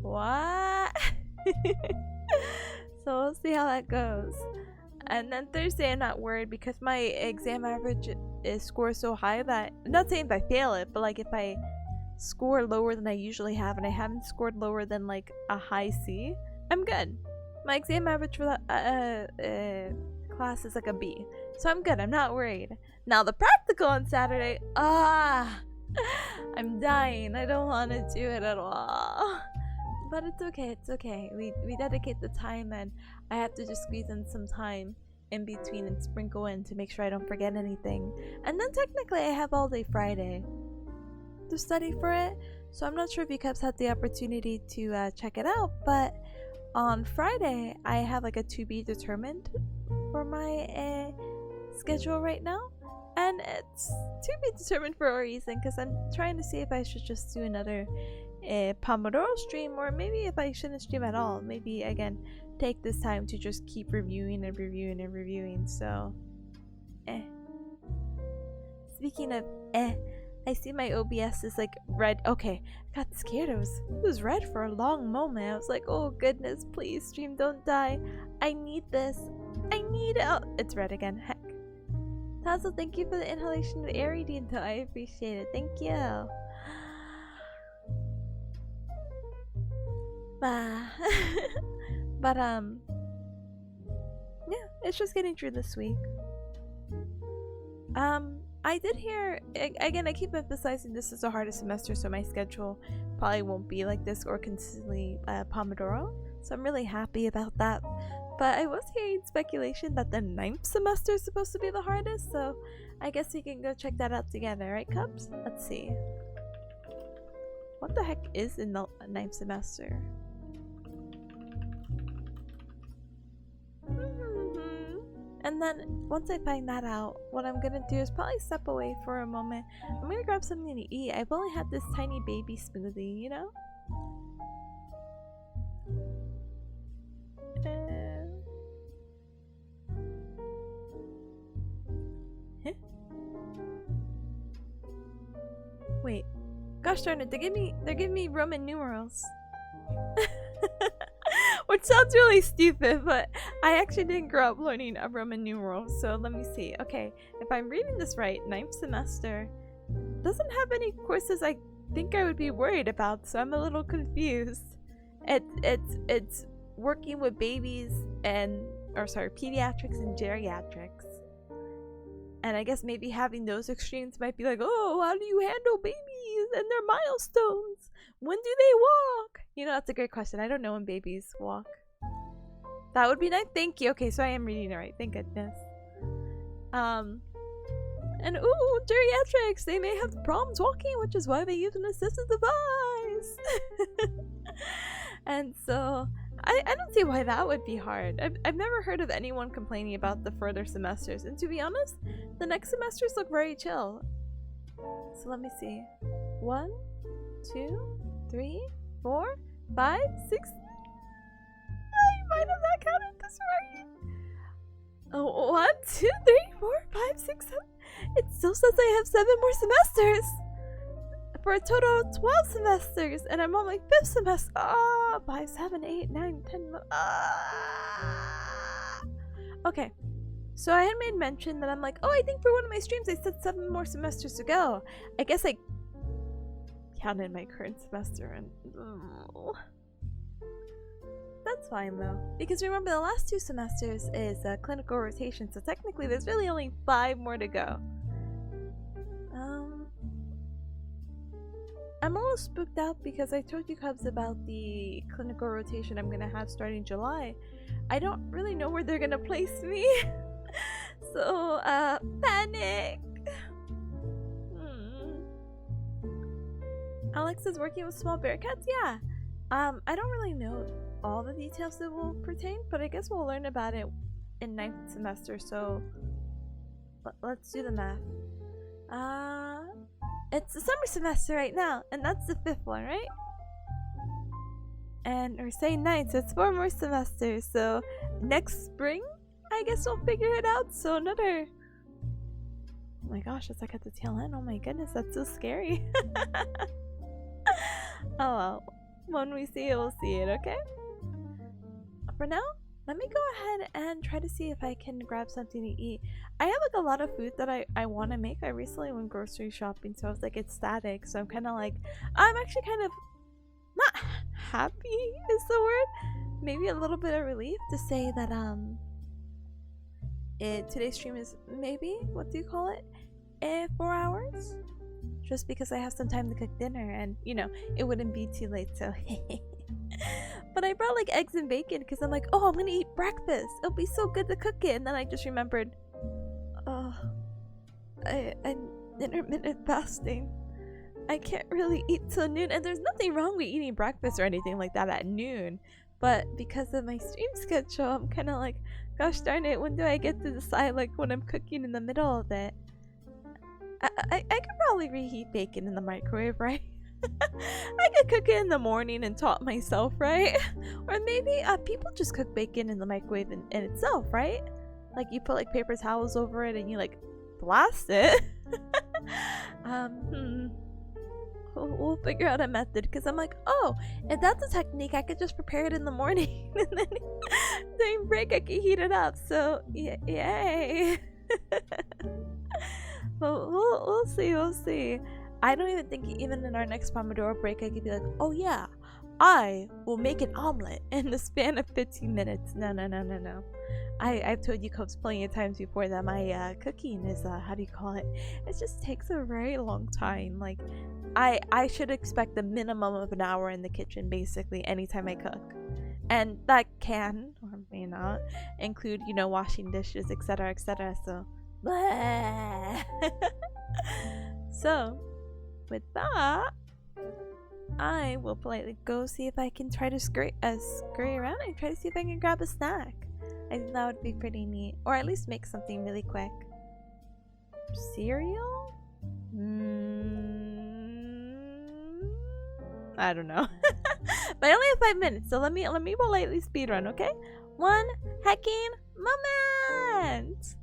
What? So we'll see how that goes. And then Thursday I'm not worried because my exam average is score so high that, I'm not saying if I fail it, but like if I score lower than I usually have and I haven't scored lower than like a high C, I'm good. My exam average for that class is like a B, so I'm good. I'm not worried. Now the practical on Saturday, I'm dying. I don't want to do it at all. But it's okay, it's okay. We dedicate the time, and I have to just squeeze in some time in between and sprinkle in to make sure I don't forget anything. And then technically I have all day Friday to study for it, so I'm not sure if you guys had the opportunity to check it out, but on Friday I have like a to be determined for my schedule right now, and it's to be determined for a reason because I'm trying to see if I should just do another Pomodoro stream, or maybe if I shouldn't stream at all, maybe again take this time to just keep reviewing and reviewing. So speaking of I see my OBS is like red. Okay, I got scared. It was red for a long moment. I was like, oh goodness, please stream don't die, I need this, I need it. Oh, it's red again, heck. Tazo, thank you for the inhalation of air reading though, I appreciate it, thank you. But yeah, it's just getting through this week. I did hear, again, I keep emphasizing this is the hardest semester, so my schedule probably won't be like this or consistently Pomodoro, so I'm really happy about that. But I was hearing speculation that the 9th semester is supposed to be the hardest, so I guess we can go check that out together, right Cubs? Let's see. What the heck is in the 9th semester? And then once I find that out, what I'm gonna do is probably step away for a moment. I'm gonna grab something to eat. I've only had this tiny baby smoothie, you know? Huh? Wait, gosh darn it! They're giving me Roman numerals. Which sounds really stupid, but I actually didn't grow up learning a Roman numeral, so let me see. Okay, if I'm reading this right, 9th semester doesn't have any courses I think I would be worried about, so I'm a little confused. It's working with babies and, or sorry, pediatrics and geriatrics. And I guess maybe having those extremes might be like, oh, how do you handle babies and their milestones? When do they walk? You know, that's a great question. I don't know when babies walk. That would be nice. Thank you. Okay, so I am reading it right. Thank goodness. And ooh, geriatrics! They may have problems walking, which is why they use an assistive device. And so, I don't see why that would be hard. I've never heard of anyone complaining about the further semesters. And to be honest, the next semesters look very chill. So let me see. 1, 2, 3, 4, 5, 6. I might have not counted this right. Oh, 1, 2, 3, 4, 5, 6, 7. It still says I have 7 more semesters. For a total of 12 semesters. And I'm on my 5th semester. 5, 7, 8, 9, 10. Okay. So I had made mention that I'm like, oh, I think for one of my streams I said 7 more semesters to go. I guess I counted my current semester and that's fine though, because remember the last 2 semesters is clinical rotation, so technically there's really only 5 more to go. I'm a little spooked out because I told you Cubs about the clinical rotation I'm gonna have starting July. I don't really know where they're gonna place me. So panic. Alex is working with small bearcats. Yeah. I don't really know all the details that will pertain, but I guess we'll learn about it in 9th semester. So let's do the math. It's the summer semester right now, and that's the 5th one, right? And we're saying 9th, so it's 4 more semesters. So next spring, I guess we'll figure it out. So another. Oh my gosh, it's like at the tail end. Oh my goodness, that's so scary. Oh well, when we see it, we'll see it, okay? For now, let me go ahead and try to see if I can grab something to eat. I have like a lot of food that I want to make. I recently went grocery shopping, so I was like, it's static. So I'm kind of like, I'm actually kind of not happy is the word. Maybe a little bit of relief to say that today's stream is maybe, what do you call it? 4 hours? Just because I have some time to cook dinner and, you know, it wouldn't be too late, so But I brought like eggs and bacon because I'm like, oh, I'm gonna eat breakfast. It'll be so good to cook it. And then I just remembered, I'm intermittent fasting. I can't really eat till noon. And there's nothing wrong with eating breakfast or anything like that at noon. But because of my stream schedule, I'm kind of like, gosh darn it, when do I get to decide like when I'm cooking in the middle of it? I could probably reheat bacon in the microwave, right? I could cook it in the morning and taught myself, right? Or maybe people just cook bacon in the microwave in itself, right? Like you put like paper towels over it and you like blast it. We'll figure out a method because I'm like, oh, if that's a technique, I could just prepare it in the morning and then during break I could heat it up. So yay. But we'll see. I don't even think even in our next Pomodoro break I could be like, oh yeah, I will make an omelet in the span of 15 minutes. No. I've told you Cubs plenty of times before that my cooking is, how do you call it? It just takes a very long time. Like, I should expect a minimum of an hour in the kitchen basically anytime I cook. And that can, or may not, include, you know, washing dishes, etc. So... So, with that, I will politely go see if I can try to scurry around and try to see if I can grab a snack. I think that would be pretty neat. Or at least make something really quick. Cereal? I don't know. But I only have 5 minutes, so let me politely speedrun, okay? 1 hecking moment!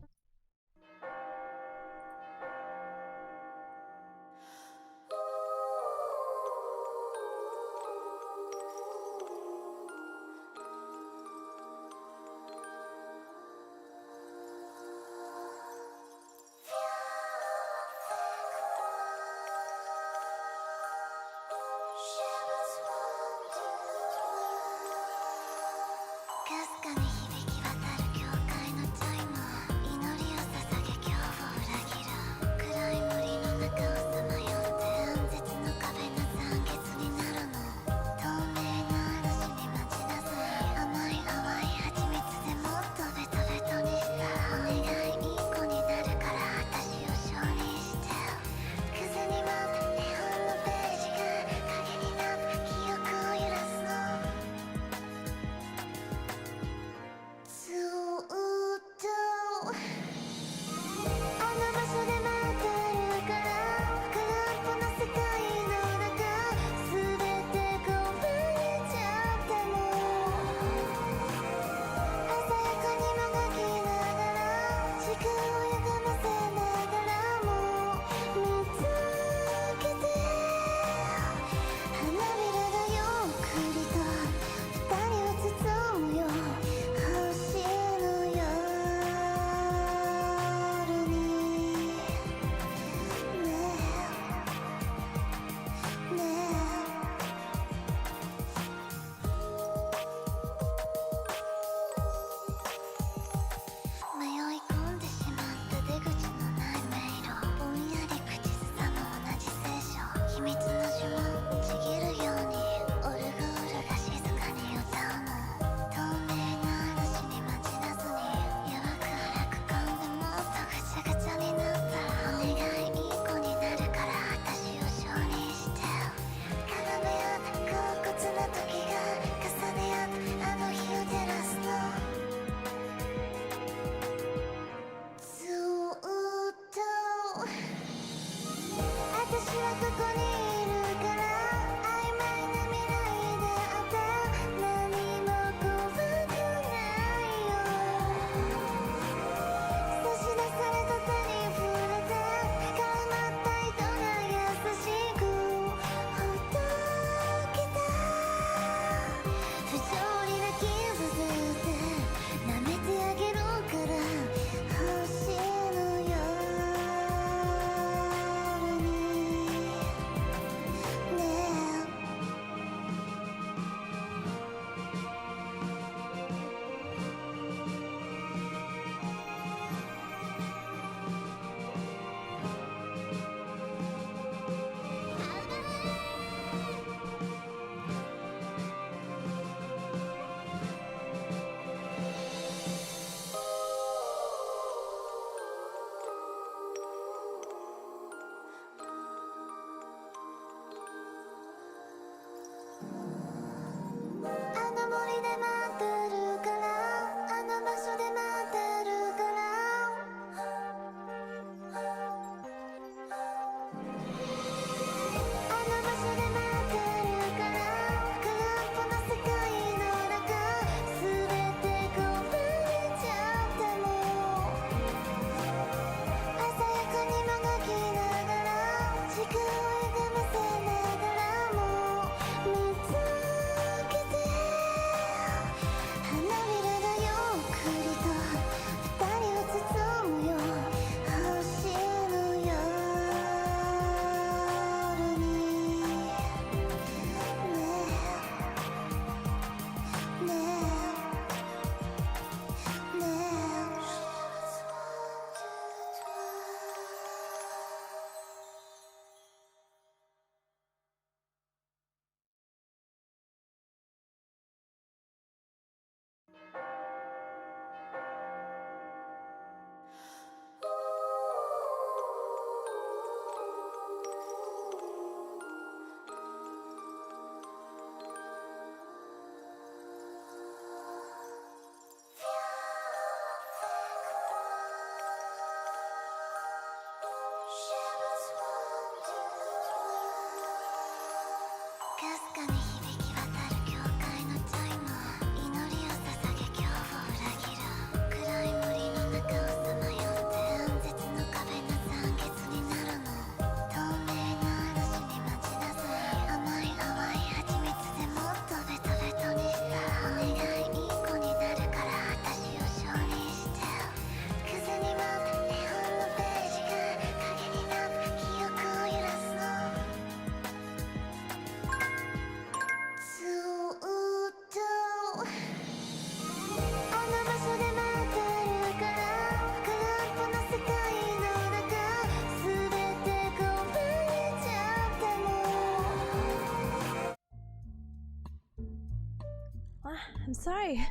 I'm sorry.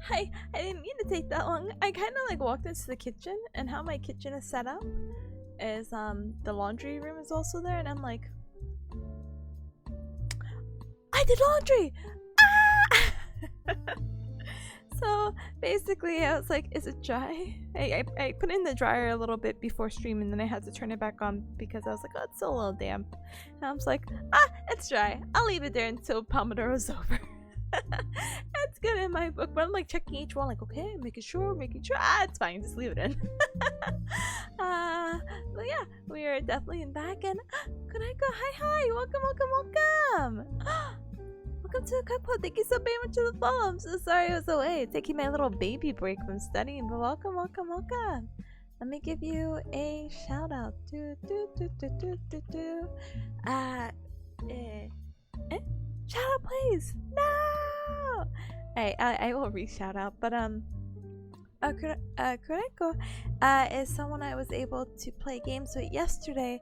I didn't mean to take that long. I kind of like walked into the kitchen, and how my kitchen is set up is the laundry room is also there, and I'm like, I did laundry. Ah! So basically, I was like, is it dry? I put it in the dryer a little bit before stream, and then I had to turn it back on because I was like, oh, it's still a little damp. And I was like, it's dry. I'll leave it there until Pomodoro's over. That's good in my book, but I'm like checking each one, like, okay, making sure. It's fine, just leave it in. But yeah, we are definitely back, and could I go? Hi, welcome. Welcome to the Cup Club. Thank you so very much for the follow. I'm so sorry I was away, taking my little baby break from studying, but welcome. Let me give you a shout out. Shout out, please. No. Alright, I will re-shout out, but Kureko is someone I was able to play games with yesterday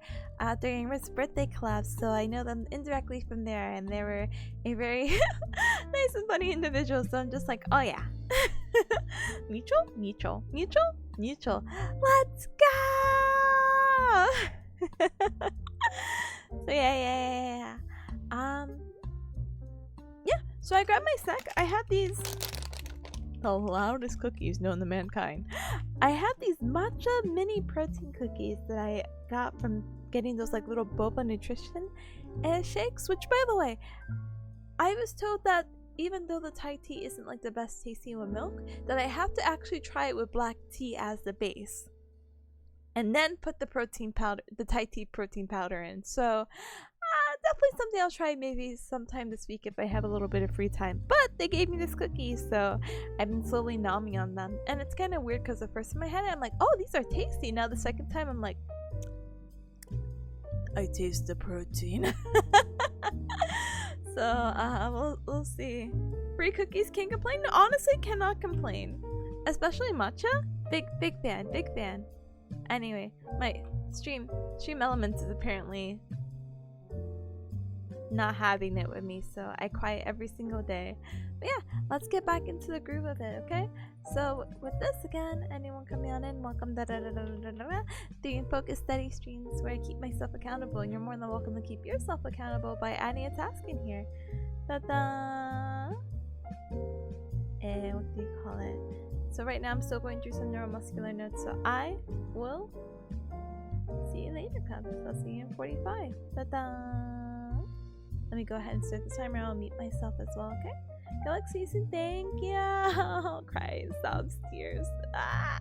during Rick's birthday collab, so I know them indirectly from there, and they were a very nice and funny individual, so I'm just like, oh yeah. Mutual. Let's go! So yeah. Yeah, so I grabbed my snack. I have these the loudest cookies known to mankind. I have these matcha mini protein cookies that I got from getting those like little boba nutrition shakes, which by the way, I was told that even though the Thai tea isn't like the best tasting with milk, that I have to actually try it with black tea as the base and then put the Thai tea protein powder in. So definitely something I'll try maybe sometime this week if I have a little bit of free time. But they gave me this cookie, so I've been slowly nomming on them. And it's kind of weird because the first time I had it, I'm like, oh, these are tasty. Now the second time, I'm like, I taste the protein. So we'll see. Free cookies, can't complain. Honestly, cannot complain. Especially matcha. Big fan. Anyway, my stream elements is apparently not having it with me, so I quiet every single day. But yeah, let's get back into the groove of it, okay? So with this again, anyone coming on in, welcome. Doing focus study streams where I keep myself accountable, and you're more than welcome to keep yourself accountable by adding a task in here. And what do you call it? So right now I'm still going through some neuromuscular notes, so I will see you later, cubs. I'll see you in 45. Let me go ahead and start the timer. I'll mute myself as well, okay? Galaxy, thank you. Cries, sobs, tears. Ah!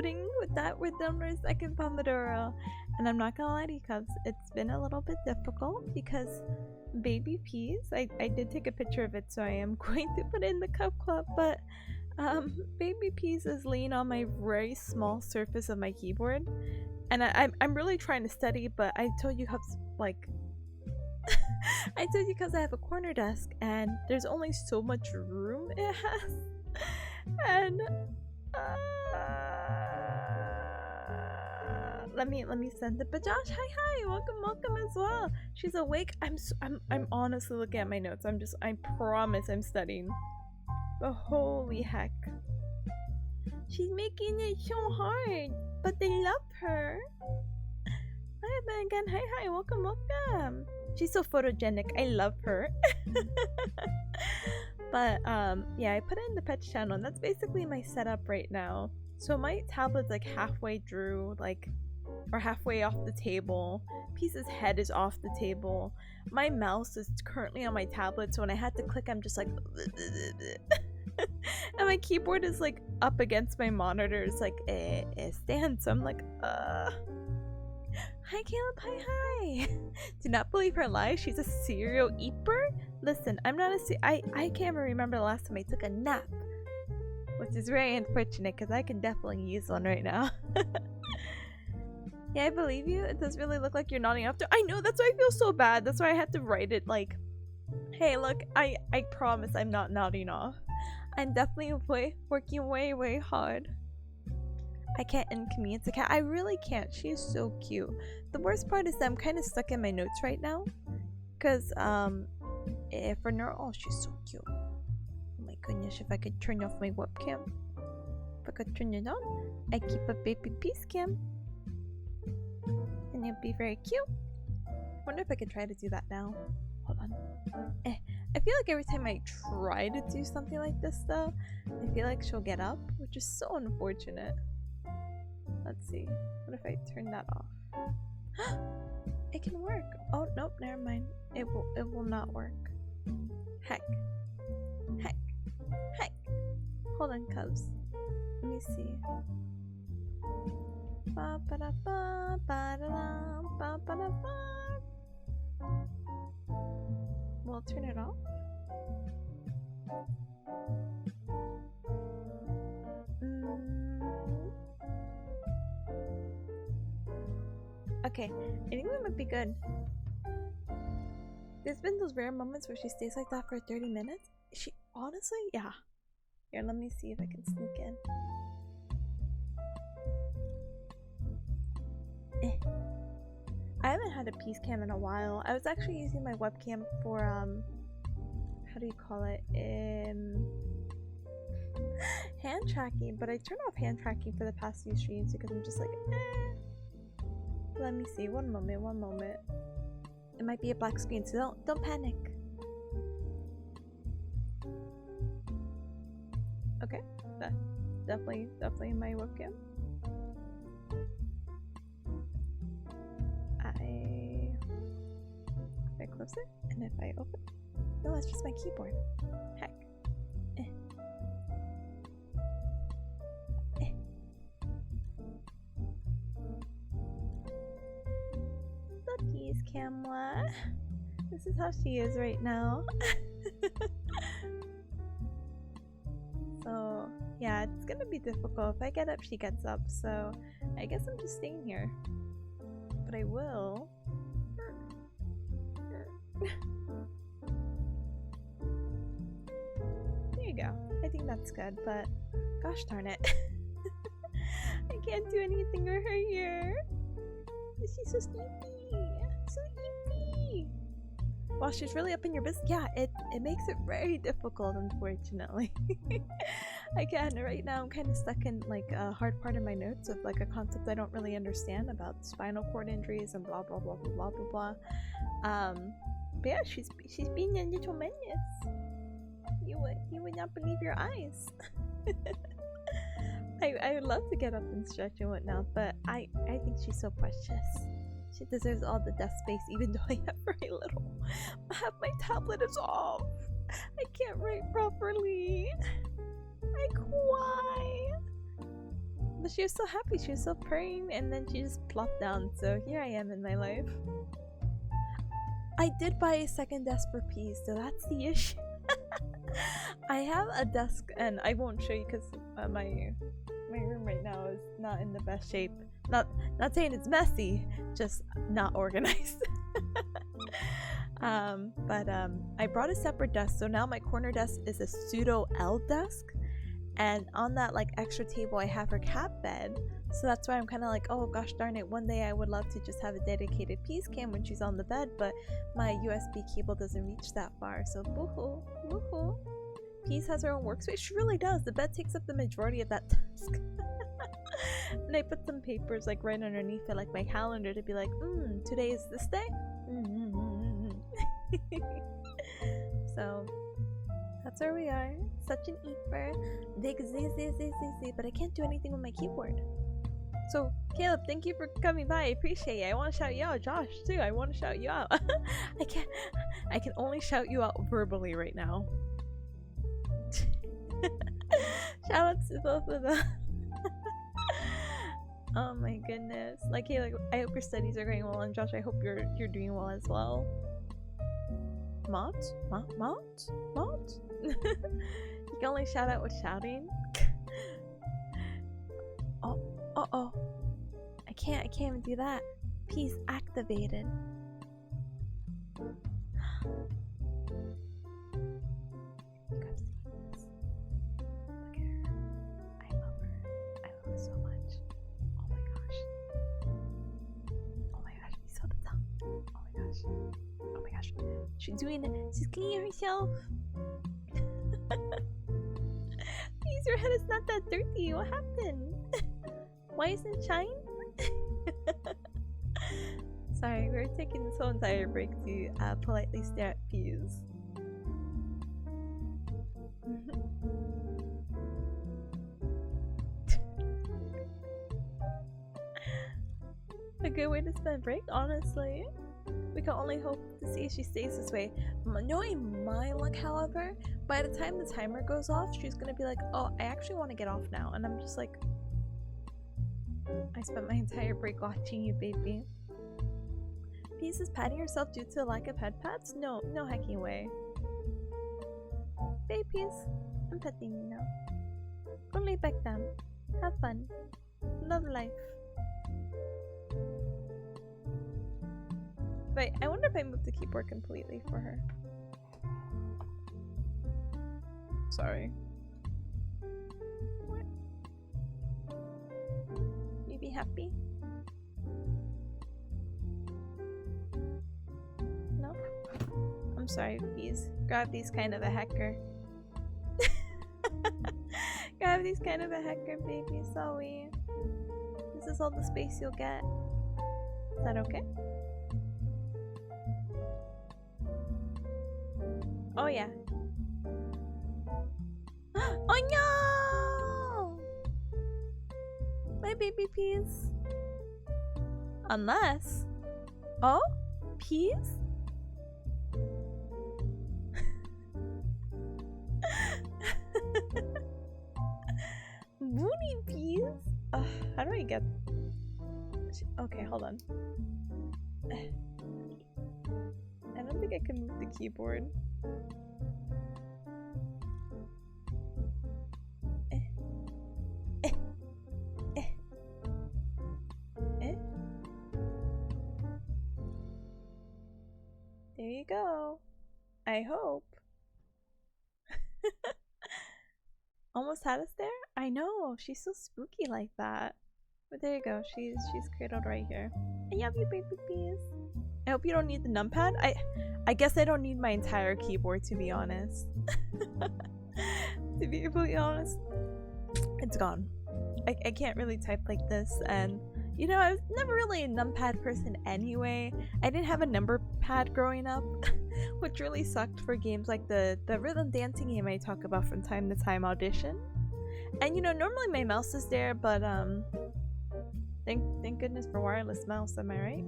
ring with that. We're done our second Pomodoro. And I'm not gonna lie to you, Cubs, it's been a little bit difficult because baby peas, I did take a picture of it, so I am going to put it in the cup club, but baby peas is laying on my very small surface of my keyboard. And I'm really trying to study, but I told you, Cubs, like, I told you because I have a corner desk and there's only so much room it has. And let me send it. But Josh, hi, welcome as well. She's awake. I'm honestly looking at my notes. I promise I'm studying. But holy heck, she's making it so hard. But they love her. Hi, Megan. Hi, welcome. She's so photogenic. I love her. But yeah, I put it in the pet channel, and that's basically my setup right now. So my tablet's like halfway through, like, or halfway off the table. Piece's head is off the table. My mouse is currently on my tablet, so when I had to click, I'm just like and my keyboard is like up against my monitor. It's like stand, so I'm like Hi Caleb, hi. Do not believe her lies. She's a cereal eater. Listen, I'm not I can't even remember the last time I took a nap, which is very unfortunate because I can definitely use one right now. Yeah, I believe you. It does really look like you're nodding off. I know, that's why I feel so bad. That's why I had to write it like, hey, look, I promise I'm not nodding off. I'm definitely working way hard. I can't inconvenience the cat. I really can't. She is so cute. The worst part is that I'm kind of stuck in my notes right now. Because, for Nora, oh, she's so cute. Oh my goodness, if I could turn off my webcam. If I could turn it on, I keep a baby peace cam. And it'd be very cute. Wonder if I could try to do that now. Hold on. I feel like every time I try to do something like this though, I feel like she'll get up, which is so unfortunate. Let's see. What if I turn that off? It can work. Oh nope, never mind. It will not work. Heck. Hold on, Cubs. Let me see. Ba ba da ba ba da ba ba da ba. We'll turn it off. Okay, I think that might be good. There's been those rare moments where she stays like that for 30 minutes. She honestly, yeah. Here, let me see if I can sneak in. I haven't had a peace cam in a while. I was actually using my webcam for how do you call it? Hand tracking, but I turned off hand tracking for the past few streams because I'm just like, Let me see. One moment. It might be a black screen, so don't panic. Okay, that's definitely my webcam. If I close it, and if I open, no, that's just my keyboard. Heck. The peace camera. This is how she is right now. So yeah, it's gonna be difficult. If I get up, she gets up. So I guess I'm just staying here. But I will. There you go. I think that's good, but gosh darn it. I can't do anything with her here. She's so sleepy. So sleepy. Well, she's really up in your business. Yeah, it makes it very difficult, unfortunately. Again, right now I'm kind of stuck in like a hard part of my notes of like a concept I don't really understand about spinal cord injuries and blah blah blah blah blah blah blah. But yeah, she's being a little menace. You would not believe your eyes. I would love to get up and stretch and whatnot, but I think she's so precious. She deserves all the desk space, even though I have very little. Half my tablet is off. I can't write properly. I cry. She was so happy, she was so purring, and then she just plopped down. So here I am in my life. I did buy a second desk for Peas, so that's the issue. I have a desk, and I won't show you because my room right now is not in the best shape. Not saying it's messy, just not organized. I brought a separate desk, so now my corner desk is a pseudo L desk, and on that like extra table I have her cat bed. So that's why I'm kind of like, oh gosh darn it, one day I would love to just have a dedicated Peas cam when she's on the bed, but my USB cable doesn't reach that far, so boo-hoo, woohoo. Peas has her own workspace. She really does. The bed takes up the majority of that desk. And I put some papers like right underneath it, like my calendar, to be like, today is this day? So that's where we are. Such an eeper. But I can't do anything with my keyboard. So Caleb, thank you for coming by. I appreciate it. I want to shout you out. Josh too, I want to shout you out. I can only shout you out verbally right now. Shout out to both of them. Oh my goodness. Like, hey, like, I hope your studies are going well, and Josh, I hope you're doing well as well. Mont? You can only shout out with shouting. Oh. I can't even do that. Peace activated. You gotta see this. Look at her. I love her so much. Oh my gosh. Oh my gosh, we saw the tongue. Oh my gosh. She's doing it. She's cleaning herself. Please, your head is not that dirty. What happened? Why isn't it shine? Sorry, we're taking this whole entire break to politely stare at Peas. A good way to spend break, honestly. We can only hope to see if she stays this way. Knowing my luck, however, by the time the timer goes off, she's gonna be like, oh, I actually want to get off now. And I'm just like, I spent my entire break watching you, baby. Peas is patting herself due to a lack of head pats? No hacking way. Babe, Peas, I'm petting you now. Go lay back down. Have fun. Love life. Wait, I wonder if I moved the keyboard completely for her. Sorry. What? You be happy? No? I'm sorry, Peas. Gravity's kind of a hacker. Gravity's kind of a hacker, baby. Sorry. This is all the space you'll get. Is that okay? Oh yeah. Oh no! My baby Peas. Unless... Oh? Peas? Moony Peas? How do I get... Okay, hold on. I don't think I can move the keyboard. There you go. I hope. Almost had us there? I know, she's so spooky like that. But there you go, she's cradled right here. I love you, baby Peas. I hope you don't need the numpad. I guess I don't need my entire keyboard, to be honest. To be completely honest, it's gone. I can't really type like this, and you know, I was never really a numpad person anyway. I didn't have a number pad growing up, which really sucked for games like the rhythm dancing game I talk about from time to time, Audition. And you know, normally my mouse is there, but thank goodness for wireless mouse, am I right?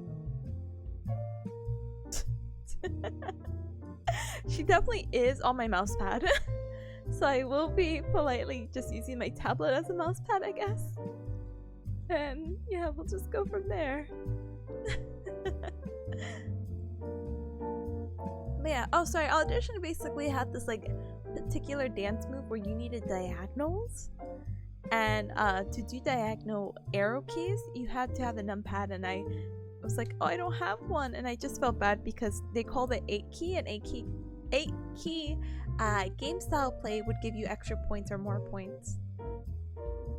She definitely is on my mouse pad. So I will be politely just using my tablet as a mouse pad, I guess. And yeah, we'll just go from there. But yeah, oh sorry, Audition basically had this like particular dance move where you needed diagonals. And to do diagonal arrow keys, you had to have a numpad, and I was like, oh, I don't have one, and I just felt bad because they called it 8 key, and 8 key game style play would give you extra points or more points.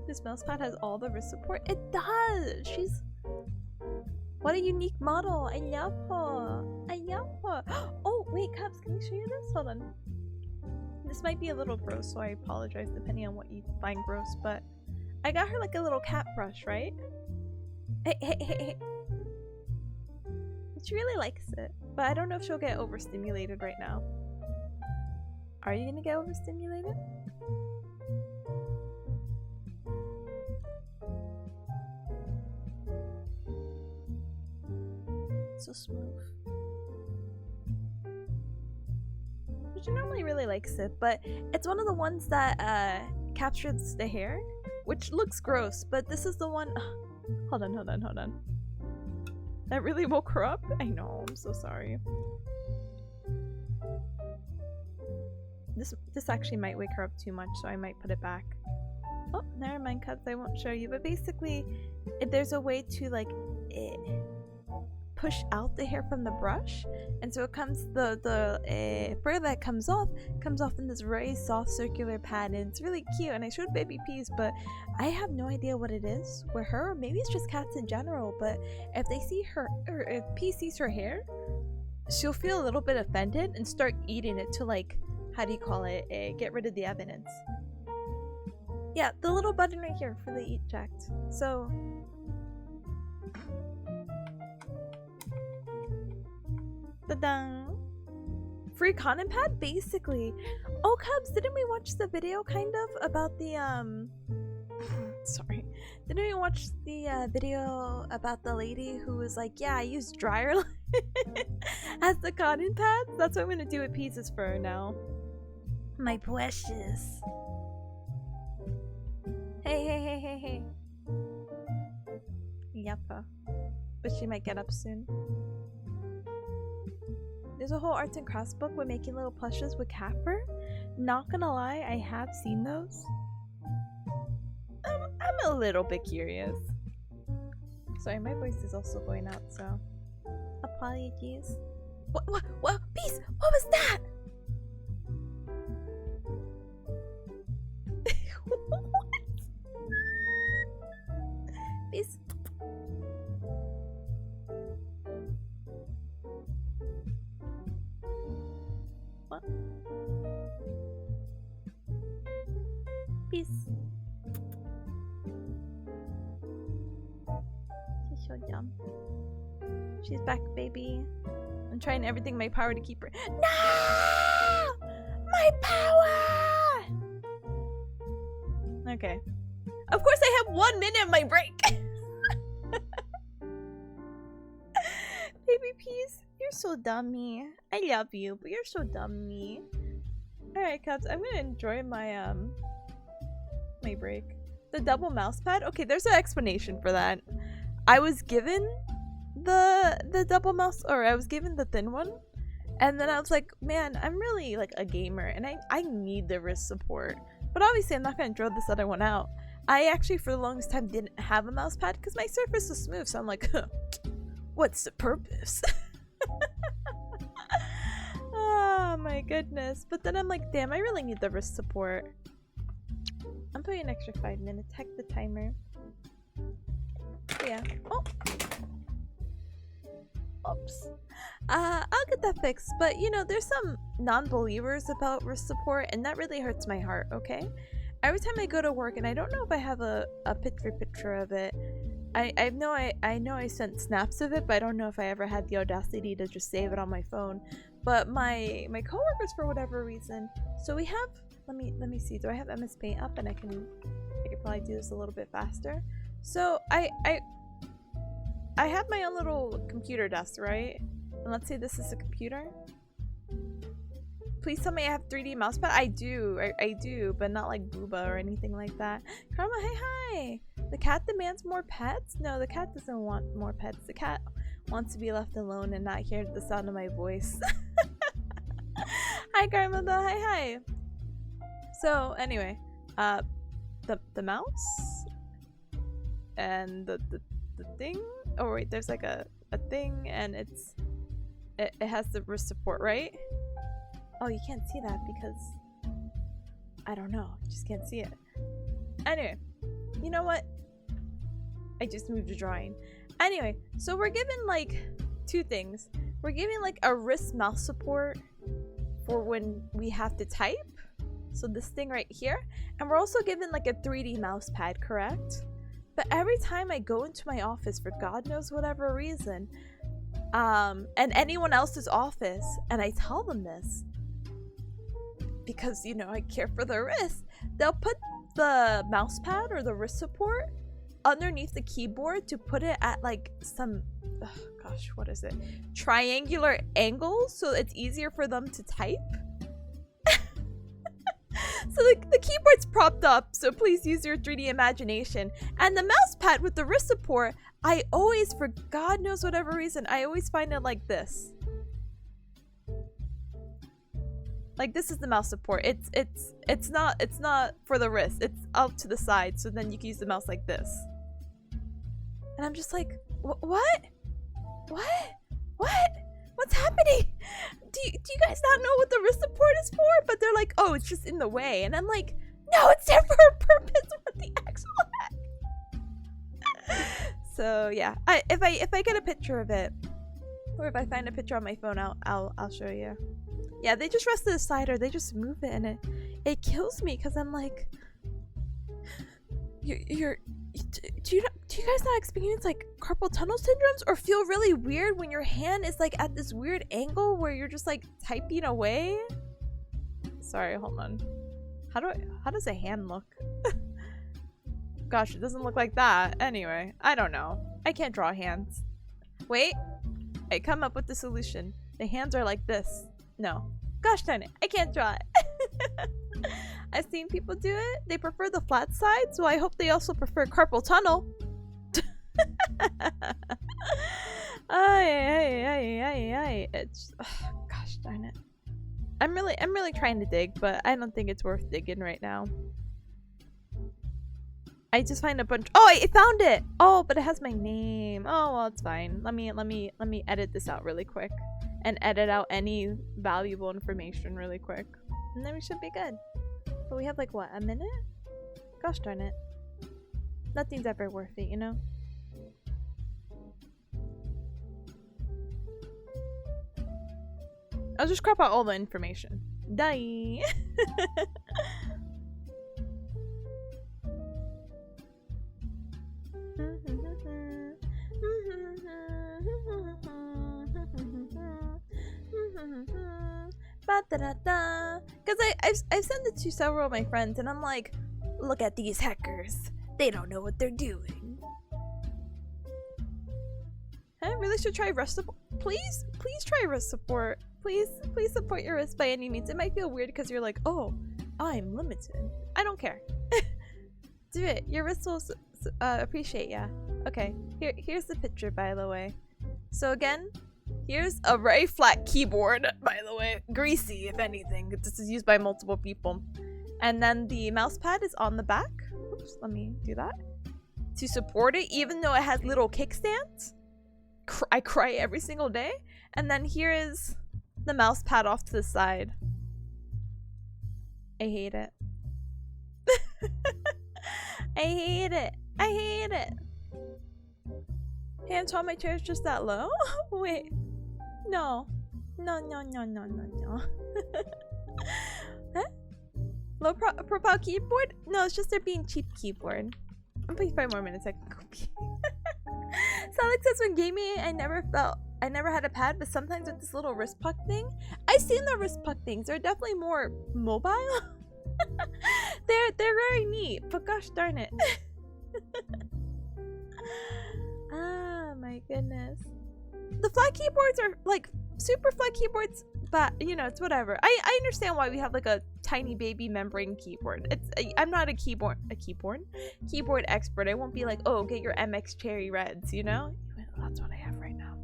This mousepad has all the wrist support. It does. She's what a unique model. I love her. I love her. Oh wait, Cubs, can we show you this? Hold on. This might be a little gross, so I apologize depending on what you find gross, but I got her like a little cat brush, right? Hey. She really likes it, but I don't know if she'll get overstimulated right now. Are you gonna get overstimulated? So smooth. She normally really likes it, but it's one of the ones that captures the hair, which looks gross, but this is the one. Hold on. That really woke her up? I know, I'm so sorry. This actually might wake her up too much, so I might put it back. Oh, never mind, Cubs, I won't show you, but basically there's a way to like push out the hair from the brush, and so it comes the fur that comes off in this very soft circular pattern. It's really cute, and I showed Baby Peas, but I have no idea what it is with her. Maybe it's just cats in general, but if they see her, or if Pea sees her hair, she'll feel a little bit offended and start eating it to like, how do you call it, get rid of the evidence. Yeah, the little button right here for the eject. So ta-da! Free content pad, basically. Oh, Cubs, didn't we watch the video kind of about the sorry, didn't we watch the video about the lady who was like, yeah, I use dryer as the content pad? That's what I'm gonna do with Peas' fur now. My precious. Hey. Yappa. But she might get up soon. There's a whole arts and crafts book with making little plushes with cat fur. Not gonna lie, I have seen those. I'm a little bit curious. Sorry, my voice is also going out, so apologies. What? Peace! What was that? What? Peace. What? Peace. She's so dumb. She's back, baby. I'm trying everything in my power to keep her. No! My power! Okay. Of course I have 1 minute of my break! Baby Peas, you're so dummy. I love you, but you're so dummy. Alright, Cubs, I'm gonna enjoy my my break. The double mouse pad? Okay, there's an explanation for that. I was given the double mouse, or I was given the thin one, and then I was like, man, I'm really like a gamer, and I need the wrist support. But obviously I'm not gonna throw this other one out. I actually for the longest time didn't have a mouse pad because my surface was smooth, so I'm like, huh, what's the purpose? Oh my goodness. But then I'm like, damn, I really need the wrist support. I'm putting an extra 5 minutes. Heck the timer. Yeah. Oh. Oops. I'll get that fixed, but you know, there's some non-believers about wrist support, and that really hurts my heart, okay? Every time I go to work, and I don't know if I have a picture of it. I know I sent snaps of it, but I don't know if I ever had the audacity to just save it on my phone. But my coworkers, for whatever reason, so we have, let me see, do I have MS Paint up? And I could probably do this a little bit faster. So I have my own little computer desk, right? And let's say this is a computer. Please tell me I have 3D mousepad. I do, I do, but not like Booba or anything like that. Karma, hey, hi! The cat demands more pets? No, the cat doesn't want more pets. The cat wants to be left alone and not hear the sound of my voice. Hi, Grandmother. Hi. So, anyway, the mouse and the thing. Oh wait, there's like a thing, and it has the wrist support, right? Oh, you can't see that because I don't know. You just can't see it. Anyway, you know what? I just moved the drawing. Anyway, so we're given like two things. We're giving like a wrist mouse support for when we have to type. So this thing right here. And we're also given like a 3D mouse pad, correct? But every time I go into my office for God knows whatever reason, and anyone else's office, and I tell them this, because, you know, I care for their wrist, they'll put the mouse pad or the wrist support underneath the keyboard to put it at like some, gosh, what is it? Triangular angles so it's easier for them to type. So the keyboard's propped up, so please use your 3D imagination. And the mouse pad with the wrist support, I always, for God knows whatever reason, I always find it like this. Like this is the mouse support. It's not for the wrist. It's out to the side, so then you can use the mouse like this. And I'm just like, what? What's happening? Do you guys not know what the wrist support is for? But they're like, oh, it's just in the way. And I'm like, no, it's there for a purpose. What the actual heck? So yeah, if I get a picture of it, or if I find a picture on my phone, I'll show you. Yeah, they just rest to the side, or they just move it, and it kills me because I'm like, do you guys not experience like carpal tunnel syndromes or feel really weird when your hand is like at this weird angle where you're just like typing away? Sorry, hold on. How does a hand look? Gosh, it doesn't look like that. Anyway, I don't know. I can't draw hands. Wait, I come up with the solution. The hands are like this. No. Gosh darn it, I can't draw it. I've seen people do it. They prefer the flat side, so I hope they also prefer carpal tunnel. It's gosh darn it. I'm really trying to dig, but I don't think it's worth digging right now. I just find a bunch. Oh, I found it. Oh, but it has my name. Oh well, it's fine. Let me edit this out really quick and edit out any valuable information really quick, and then we should be good. But we have like what, a minute? Gosh darn it. Nothing's ever worth it, you know? I'll just crop out all the information. Die. Because I've sent it to several of my friends, and I'm like, look at these hackers. They don't know what they're doing. I really should try wrist support. Please try wrist support. Please support your wrist by any means. It might feel weird because you're like, oh, I'm limited. I don't care. Do it. Your wrist will appreciate ya. Okay, here's the picture, by the way. So again, here's a very flat keyboard, by the way. Greasy, if anything. This is used by multiple people. And then the mouse pad is on the back. Oops, let me do that. To support it, even though it has little kickstands. I cry every single day. And then here is the mouse pad off to the side. I hate it. I hate it. I hate it. Hey, I'm told my chair is just that low? Wait. No. No. Huh? Low profile keyboard? No, it's just they're being cheap keyboard. I'm playing 5 more minutes. I can copy. So Alex says when gaming, I never had a pad, but sometimes with this little wrist puck thing. I've seen the wrist puck things. They're definitely more mobile. They're very neat, but gosh darn it. Ah, my goodness. The flat keyboards are like super flat keyboards but you know, it's whatever. I understand why we have like a tiny baby membrane keyboard. I'm not a keyboard expert. I won't be like, oh, get your MX Cherry Reds, you know? That's what I have right now.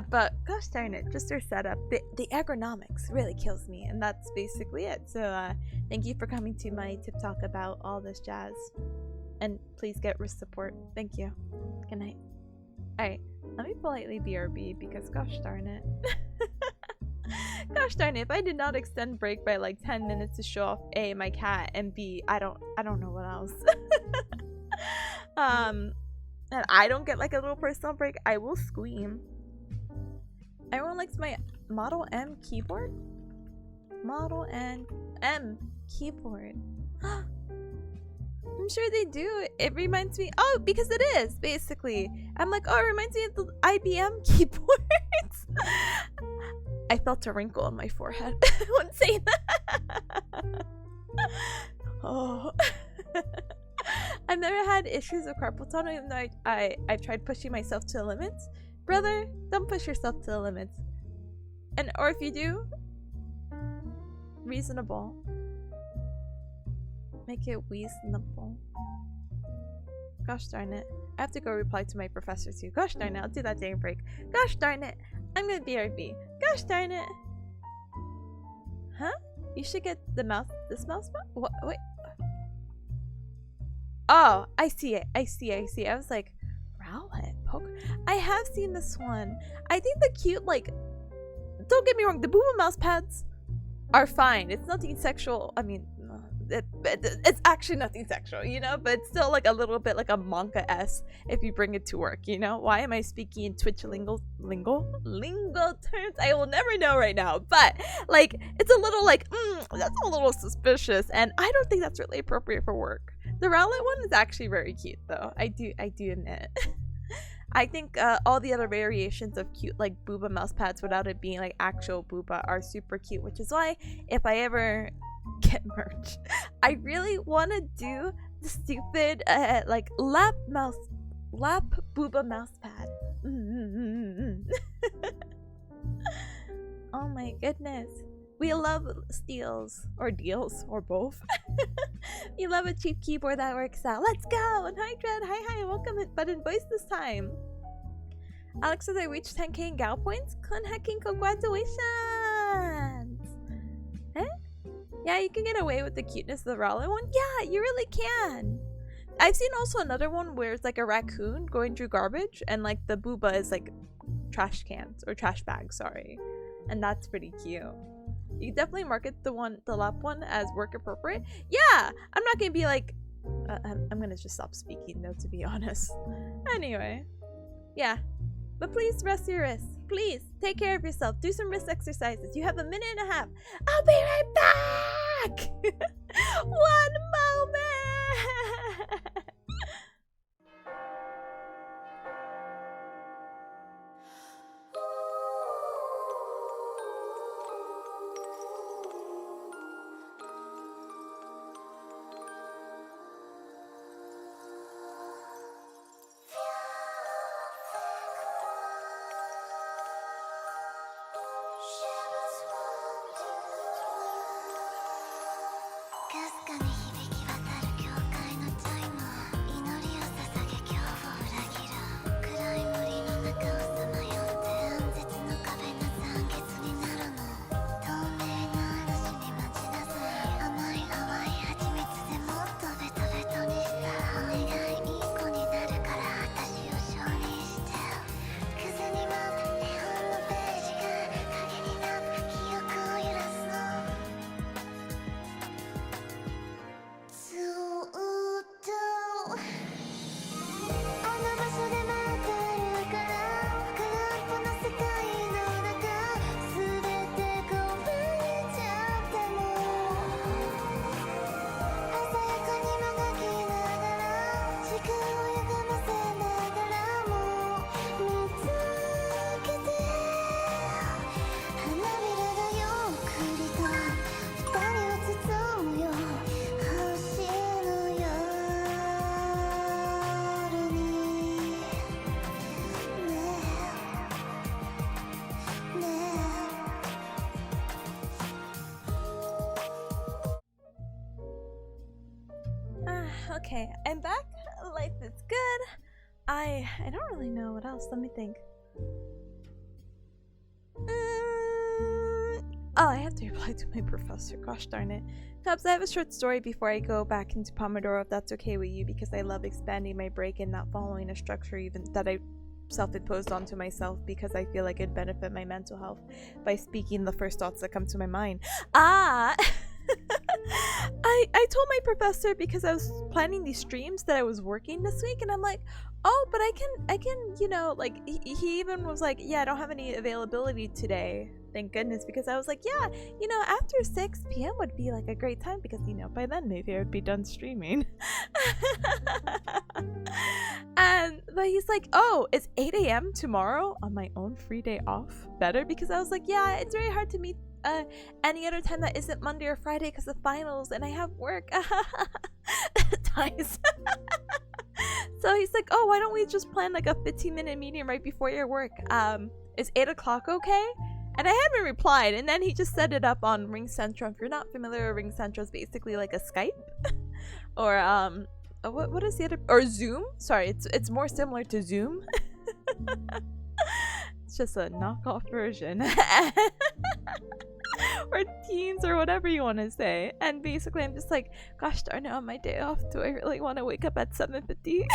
But gosh darn it, just their setup. The ergonomics really kills me, and that's basically it. So thank you for coming to my tip talk about all this jazz. And please get wrist support. Thank you. Good night. Alright, let me politely BRB because gosh darn it. Gosh darn it, if I did not extend break by like 10 minutes to show off A, my cat, and B, I don't know what else. And I don't get like a little personal break, I will scream. Everyone likes my Model M keyboard? Model M keyboard. I'm sure they do. It reminds me, oh, because it is, basically. I'm like, oh, it reminds me of the IBM keyboards. I felt a wrinkle on my forehead when saying that. Oh. I've never had issues with carpal tunnel, even though I've tried pushing myself to the limits. Brother, don't push yourself to the limits. And or if you do, reasonable. Make it reasonable. Gosh darn it. I have to go reply to my professor too. Gosh darn it, I'll do that during break. Gosh darn it, I'm gonna BRB. Gosh darn it. Huh? You should get the mouse, this mouse? What? Wait. Oh, I see it. I see. I was like, Rowlet, poker. I have seen this one. I think the cute, like, don't get me wrong, the Booba mouse pads are fine. It's nothing sexual. I mean, it's actually nothing sexual, you know, but it's still like a little bit like a manga-esque if you bring it to work, you know. Why am I speaking in Twitch lingo terms? I will never know right now, but like it's a little like that's a little suspicious, and I don't think that's really appropriate for work. The Rowlet one is actually very cute though. I do admit. I think all the other variations of cute like Booba mouse pads without it being like actual Booba are super cute, which is why if I ever get merch, I really want to do the stupid like lap Booba mouse pad. Oh my goodness, we love steals or deals or both. We love a cheap keyboard that works out. Let's go. And hi Dread, hi, welcome but in voice this time. Alex says I reached 10k in Gal points. Con hacking, congratulations. Eh? Yeah, you can get away with the cuteness of the Rowlet one. Yeah, you really can. I've seen also another one where it's like a raccoon going through garbage and like the Booba is like trash cans or trash bags, sorry. And that's pretty cute. You can definitely market the lap one as work appropriate. Yeah, I'm not gonna be like I'm gonna just stop speaking though, to be honest. Anyway, yeah, but please rest your wrists. Please take care of yourself. Do some wrist exercises. You have a minute and a half. I'll be right back. One moment. Okay, I'm back. Life is good. I don't really know what else. Let me think. Oh, I have to reply to my professor. Gosh darn it. Cubs, I have a short story before I go back into Pomodoro, if that's okay with you, because I love expanding my break and not following a structure even that I self-imposed onto myself, because I feel like it'd benefit my mental health by speaking the first thoughts that come to my mind. I told my professor, because I was planning these streams, that I was working this week, and I'm like, oh, but I can, you know, like, he even was like, yeah, I don't have any availability today. Thank goodness, because I was like, yeah, you know, after 6 p.m. would be like a great time, because, you know, by then maybe I would be done streaming. But he's like, oh, is 8 a.m. tomorrow on my own free day off better? Because I was like, yeah, it's very hard to meet any other time that isn't Monday or Friday because of finals and I have work. Nice. So he's like, oh, why don't we just plan like a 15-minute meeting right before your work? Is 8 o'clock okay? And I haven't replied, and then he just set it up on Ring Central. If you're not familiar, Ring Central is basically like a Skype or what is the other, or Zoom? Sorry, it's more similar to Zoom. It's just a knockoff version. Or Teams, or whatever you want to say. And basically I'm just like, gosh darn it, on my day off, do I really want to wake up at 7:50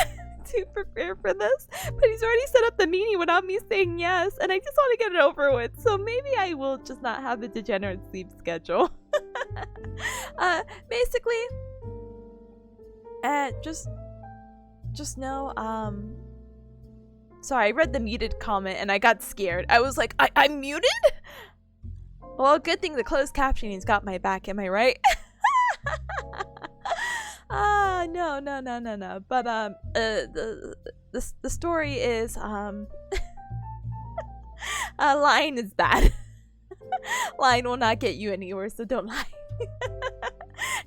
to prepare for this? But he's already set up the meeting without me saying yes, and I just want to get it over with. So maybe I will just not have a degenerate sleep schedule. Basically, just know, sorry, I read the muted comment and I got scared. I was like, I'm muted? Well, good thing the closed captioning's got my back, am I right? No. But the story is lying is bad. Lying will not get you anywhere, so don't lie.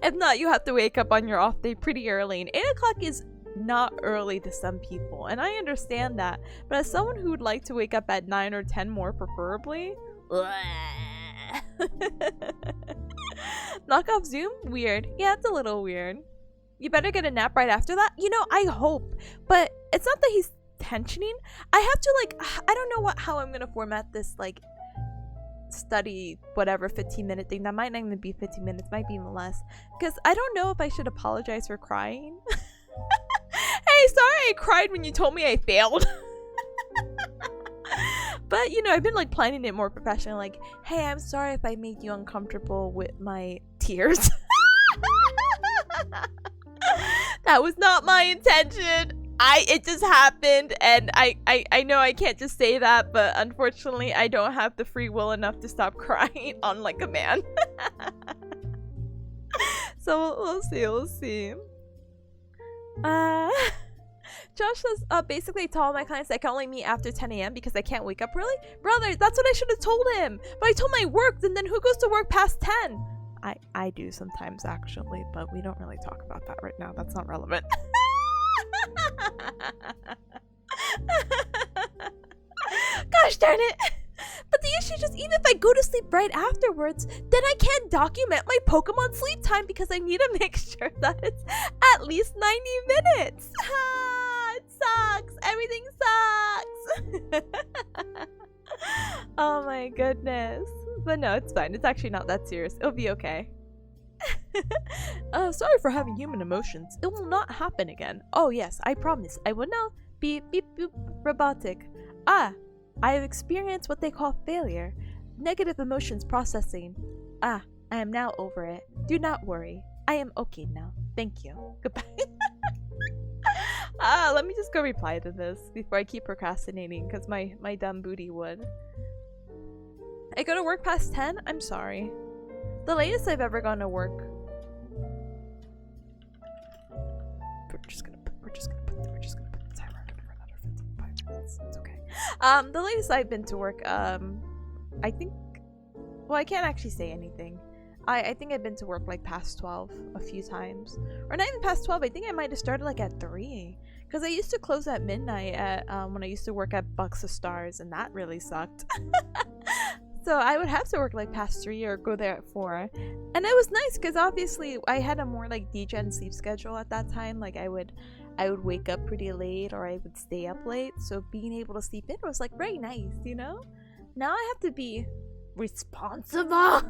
If not, you have to wake up on your off day pretty early, and 8 o'clock is not early to some people, and I understand that. But as someone who would like to wake up at 9 or 10 more preferably, knock off Zoom? Weird. Yeah, it's a little weird. You better get a nap right after that. You know, I hope. But it's not that he's tensioning. I have to, like, I don't know how I'm gonna format this, like, study whatever 15-minute thing. That might not even be 15 minutes, might be even less. Because I don't know if I should apologize for crying. Hey, sorry I cried when you told me I failed. But, you know, I've been, like, planning it more professionally. Like, hey, I'm sorry if I made you uncomfortable with my tears. That was not my intention. It just happened. And I know I can't just say that. But, unfortunately, I don't have the free will enough to stop crying on, like, a man. So, we'll see. Josh says, basically to all my clients I can only meet after 10 a.m. because I can't wake up early. Brother, that's what I should have told him. But I told my work, and then who goes to work past 10? I do sometimes, actually, but we don't really talk about that right now. That's not relevant. Gosh darn it. But the issue is just, even if I go to sleep right afterwards, then I can't document my Pokemon sleep time because I need to make sure that it's at least 90 minutes. It sucks. Everything sucks. Oh my goodness. But no, it's fine. It's actually not that serious. It'll be okay. Sorry for having human emotions. It will not happen again. Oh yes, I promise. I will now be beep boop robotic. I have experienced what they call failure. Negative emotions processing. I am now over it. Do not worry. I am okay now. Thank you. Goodbye. Let me just go reply to this before I keep procrastinating, because my dumb booty would. I go to work past 10? I'm sorry. The latest I've ever gone to work. We're just gonna put the timer on for another 55 minutes. It's okay. The latest I've been to work, I think, well, I can't actually say anything. I think I've been to work like past 12 a few times. Or not even past 12, I think I might have started like at 3. Because I used to close at midnight at when I used to work at Bucks of Stars, and that really sucked. So I would have to work like past 3 or go there at 4. And it was nice because obviously I had a more like degen sleep schedule at that time. Like I would wake up pretty late or I would stay up late. So being able to sleep in was like very nice, you know? Now I have to be responsible.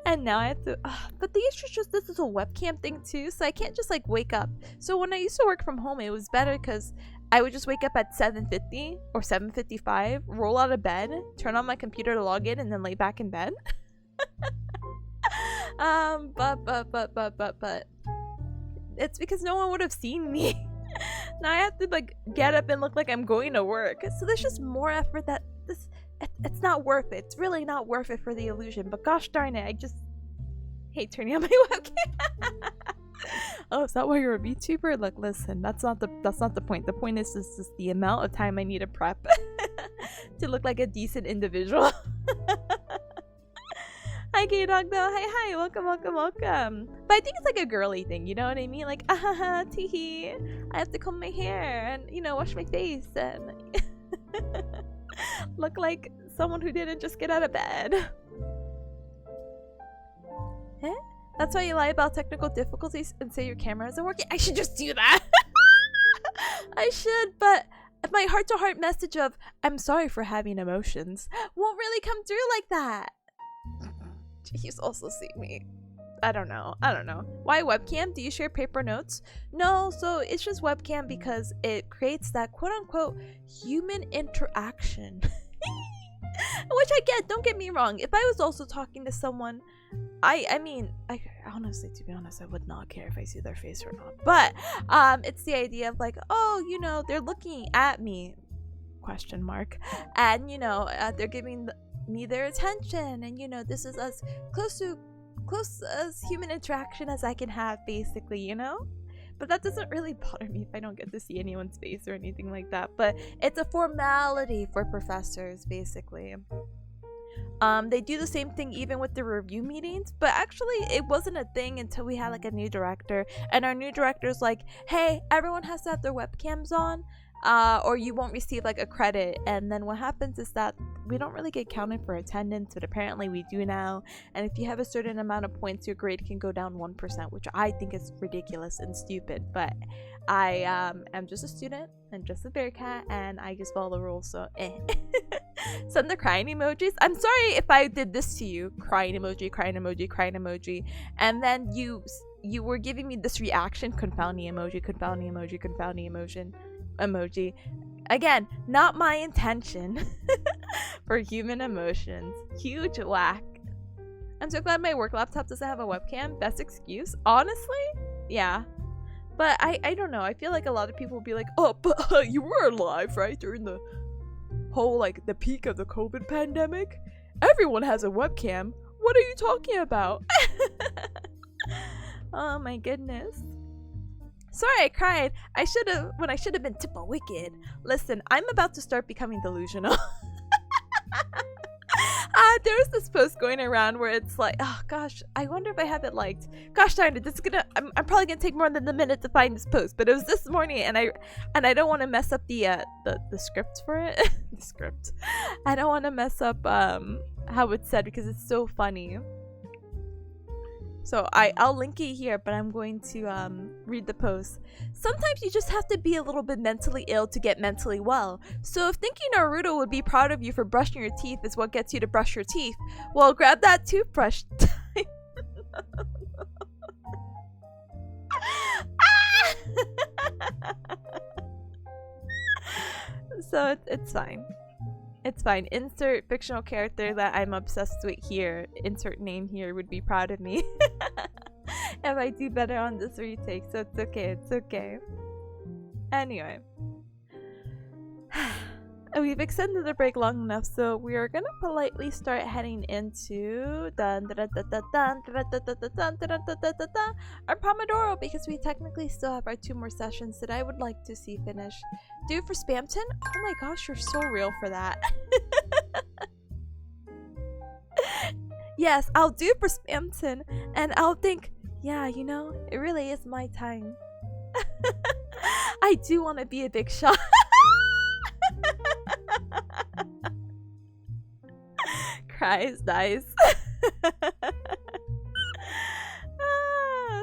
And now I have to, but the issue is just this is a webcam thing too, so I can't just like wake up. So when I used to work from home, it was better because I would just wake up at 7:50 or 7:55, roll out of bed, turn on my computer to log in, and then lay back in bed. But it's because no one would have seen me. Now I have to like get up and look like I'm going to work. So there's just more effort that it's not worth it. It's really not worth it for the illusion. But gosh darn it, I just hate turning on my webcam. Oh, is that why you're a VTuber? Look, listen, that's not the point. The point is just the amount of time I need to prep to look like a decent individual. Hi, Gay Dog, though. Hi, welcome. But I think it's like a girly thing, you know what I mean? Like, teehee, I have to comb my hair and, you know, wash my face and look like someone who didn't just get out of bed. Eh? That's why you lie about technical difficulties and say your camera isn't working? I should just do that. I should, but my heart-to-heart message of, I'm sorry for having emotions, won't really come through like that. He's also seen me. I don't know. Why webcam? Do you share paper notes? No, so it's just webcam because it creates that quote-unquote human interaction. Which I get, don't get me wrong. If I was also talking to someone, I mean, I honestly, to be honest, I would not care if I see their face or not. But it's the idea of like, oh, you know, they're looking at me, ? And, you know, they're giving me their attention, and, you know, this is as close as human interaction as I can have, basically, you know? But that doesn't really bother me if I don't get to see anyone's face or anything like that. But it's a formality for professors, basically. They do the same thing even with the review meetings, but actually it wasn't a thing until we had like a new director, and our new director's like, hey, everyone has to have their webcams on, or you won't receive like a credit. And then what happens is that we don't really get counted for attendance, but apparently we do now. And if you have a certain amount of points, your grade can go down 1%, which I think is ridiculous and stupid. But I am just a student and just a bearcat, and I just follow the rules. So send the crying emojis. I'm sorry if I did this to you. Crying emoji, and then you were giving me this reaction, confounding emoji. Again, not my intention for human emotions. Huge whack. I'm so glad my work laptop doesn't have a webcam. Best excuse, honestly. Yeah, but I don't know. I feel like a lot of people will be like, oh, but you were alive, right, during the whole, like, the peak of the COVID pandemic? Everyone has a webcam. What are you talking about? Oh my goodness. Sorry, I cried. I should have been Tippa Wicked. Listen, I'm about to start becoming delusional. There was this post going around where it's like, oh gosh, I wonder if I have it liked. Gosh darn it, I'm probably gonna take more than a minute to find this post, but it was this morning, and I don't want to mess up the script for it. The script. I don't want to mess up how it's said because it's so funny. So I'll link it here, but I'm going to read the post. Sometimes you just have to be a little bit mentally ill to get mentally well. So if thinking Naruto would be proud of you for brushing your teeth is what gets you to brush your teeth, well, grab that toothbrush. So it's fine. It's fine. Insert fictional character that I'm obsessed with here. Insert name here would be proud of me if I do better on this retake. So it's okay. It's okay. Anyway. We've extended the break long enough, so we are gonna politely start heading into our Pomodoro, because we technically still have our 2 more sessions that I would like to see finished. Do for Spamton? Oh my gosh, you're so real for that. Yes, I'll do for Spamton, and I'll think, yeah, you know, it really is my time. I do want to be a big shot. Surprise, nice.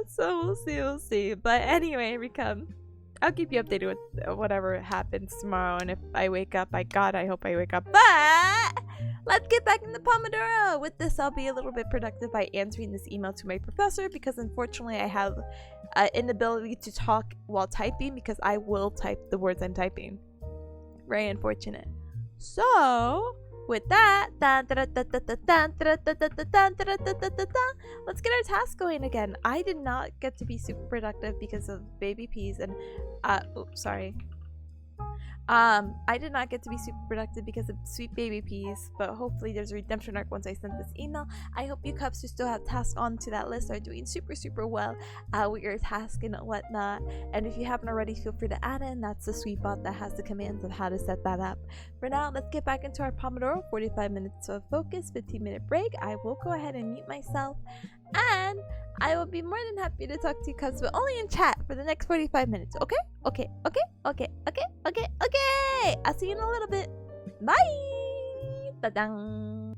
So we'll see. But anyway, Rika, I'll keep you updated with whatever happens tomorrow. And if I wake up, I hope I wake up. But let's get back in the Pomodoro. With this, I'll be a little bit productive by answering this email to my professor, because unfortunately I have an inability to talk while typing, because I will type the words I'm typing. Very unfortunate. So with that, let's get our task going again. I did not get to be super productive because of baby peas and oops, sorry. I did not get to be super productive because of sweet baby peas, but hopefully there's a redemption arc once I send this email. I hope you cubs who still have tasks onto that list are doing super well with your task and whatnot. And if you haven't already, feel free to add in. That's the sweet bot that has the commands of how to set that up. For now, let's get back into our Pomodoro. 45 minutes of focus, 15-minute break. I will go ahead and mute myself, and I will be more than happy to talk to you cubs, but only in chat for the next 45 minutes, okay? Okay. I'll see you in a little bit. Bye! Ta-dang!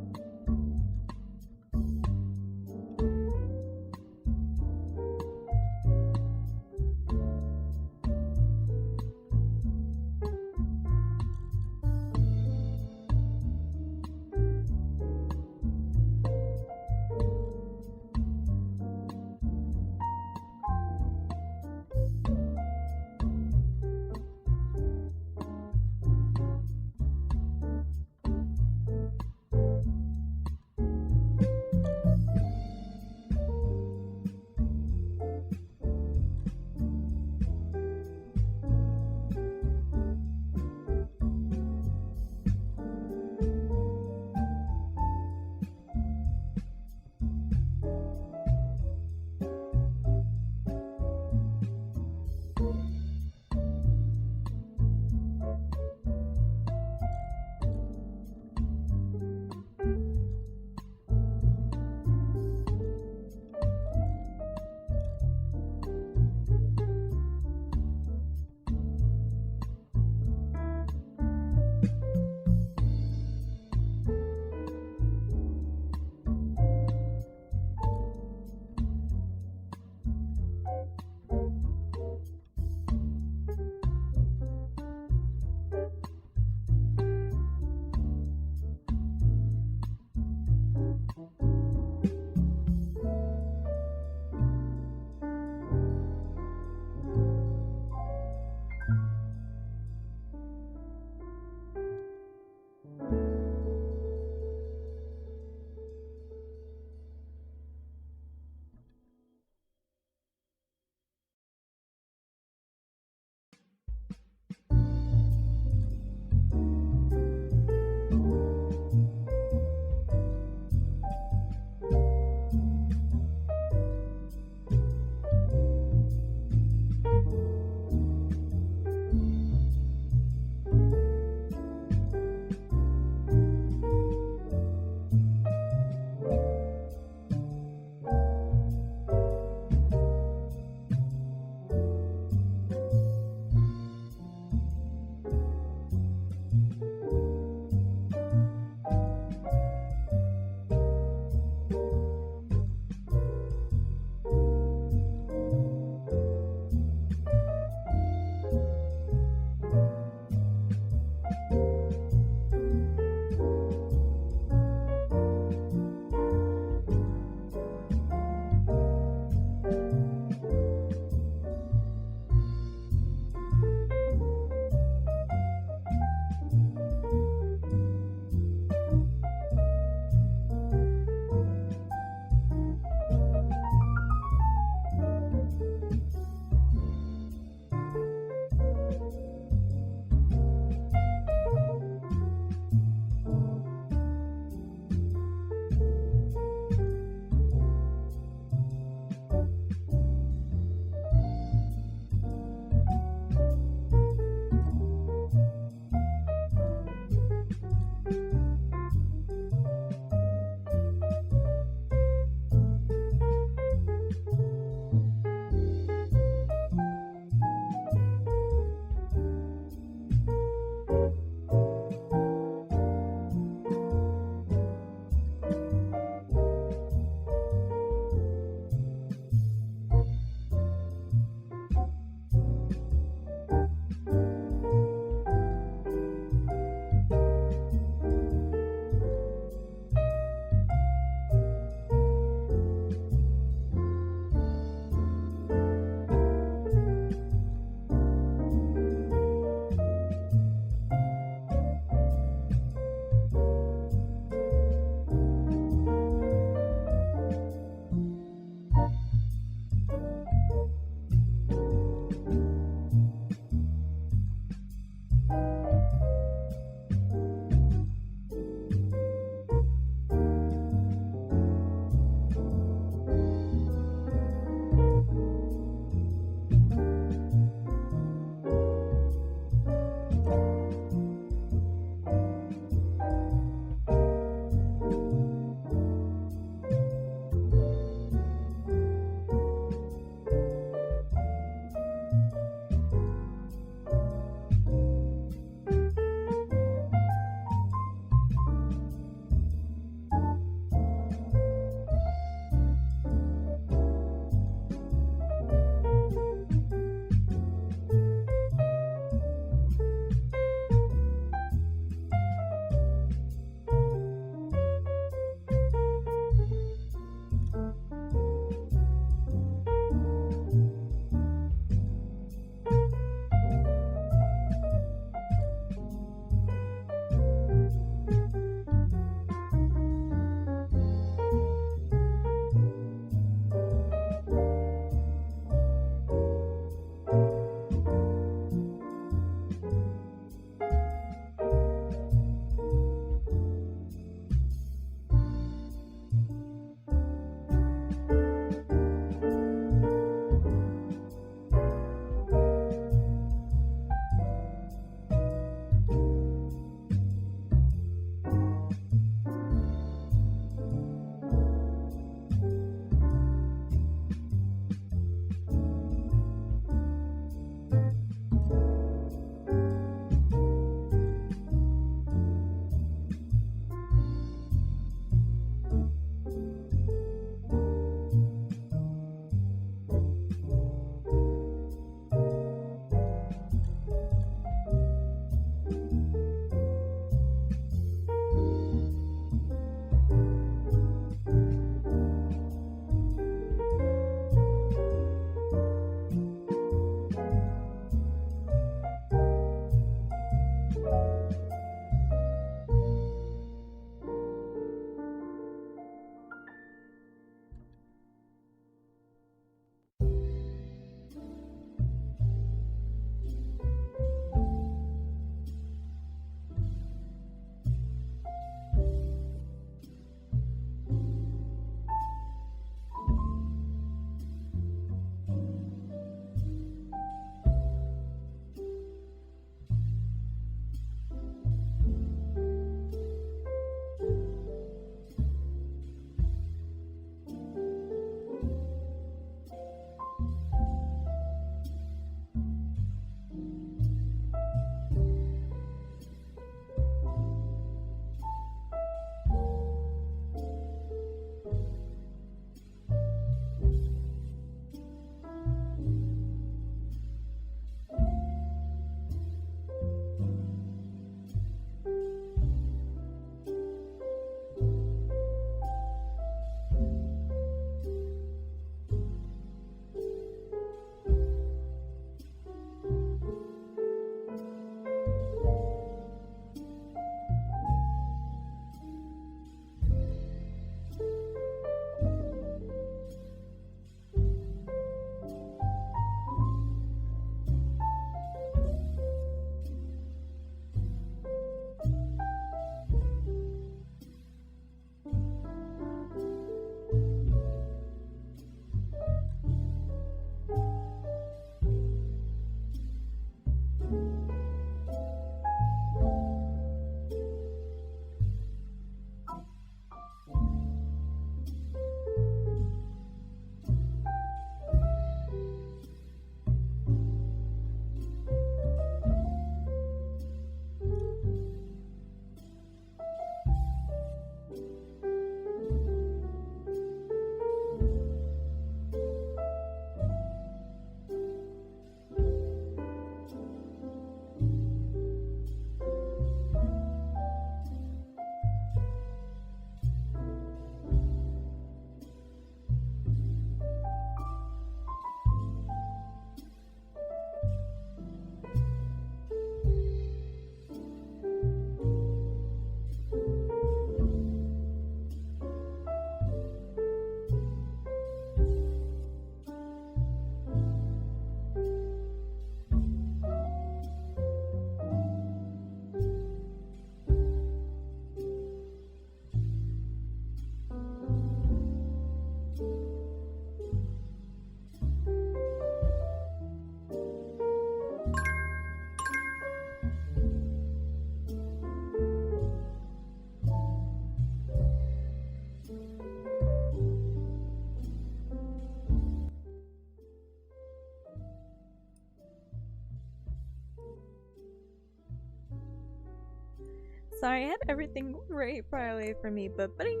Sorry, I had everything right far away from me, but bring.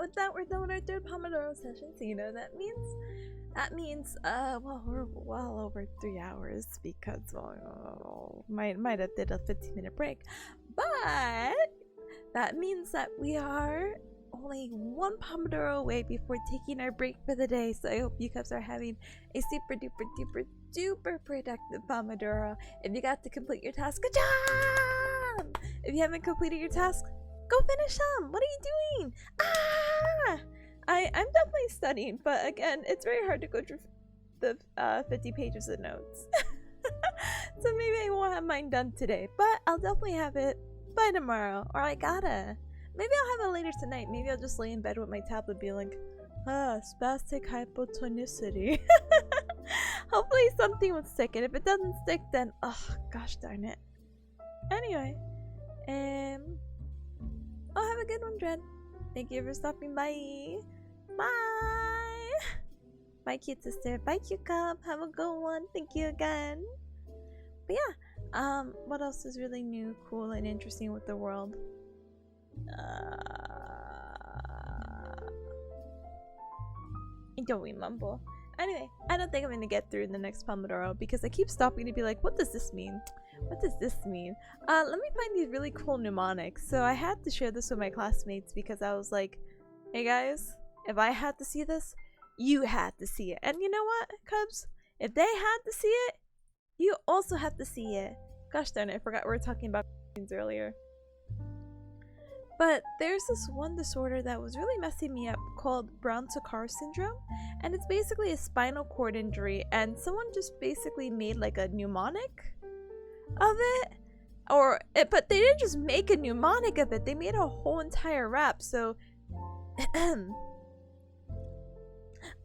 With that, we're done with our third Pomodoro session, so you know that means well, we're well over 3 hours because might have did a 15-minute break, but that means that we are only one Pomodoro away before taking our break for the day. So I hope you guys are having a super duper productive Pomodoro. If you got to complete your task, good job! If you haven't completed your task, go finish them. What are you doing? I'm definitely studying, but again, it's very hard to go through the 50 pages of notes. So maybe I won't have mine done today, but I'll definitely have it by tomorrow, or I gotta. Maybe I'll have it later tonight. Maybe I'll just lay in bed with my tablet being like, spastic hypotonicity. Hopefully something will stick, and if it doesn't stick, then gosh darn it. Anyway, have a good one, Dread. Thank you for stopping by. Bye. Bye, cute sister. Bye, cute cub. Have a good one. Thank you again. But yeah, what else is really new, cool, and interesting with the world? Don't we mumble? Anyway, I don't think I'm gonna get through the next Pomodoro because I keep stopping to be like, what does this mean? What does this mean? Let me find these really cool mnemonics. So I had to share this with my classmates because I was like, hey guys, if I had to see this, you had to see it. And you know what, Cubs? If they had to see it, you also have to see it. Gosh darn it, I forgot we were talking about things earlier. But there's this one disorder that was really messing me up called Brown-Séquard syndrome, and it's basically a spinal cord injury, and someone just basically made like a mnemonic of it, but they didn't just make a mnemonic of it, they made a whole entire rap. So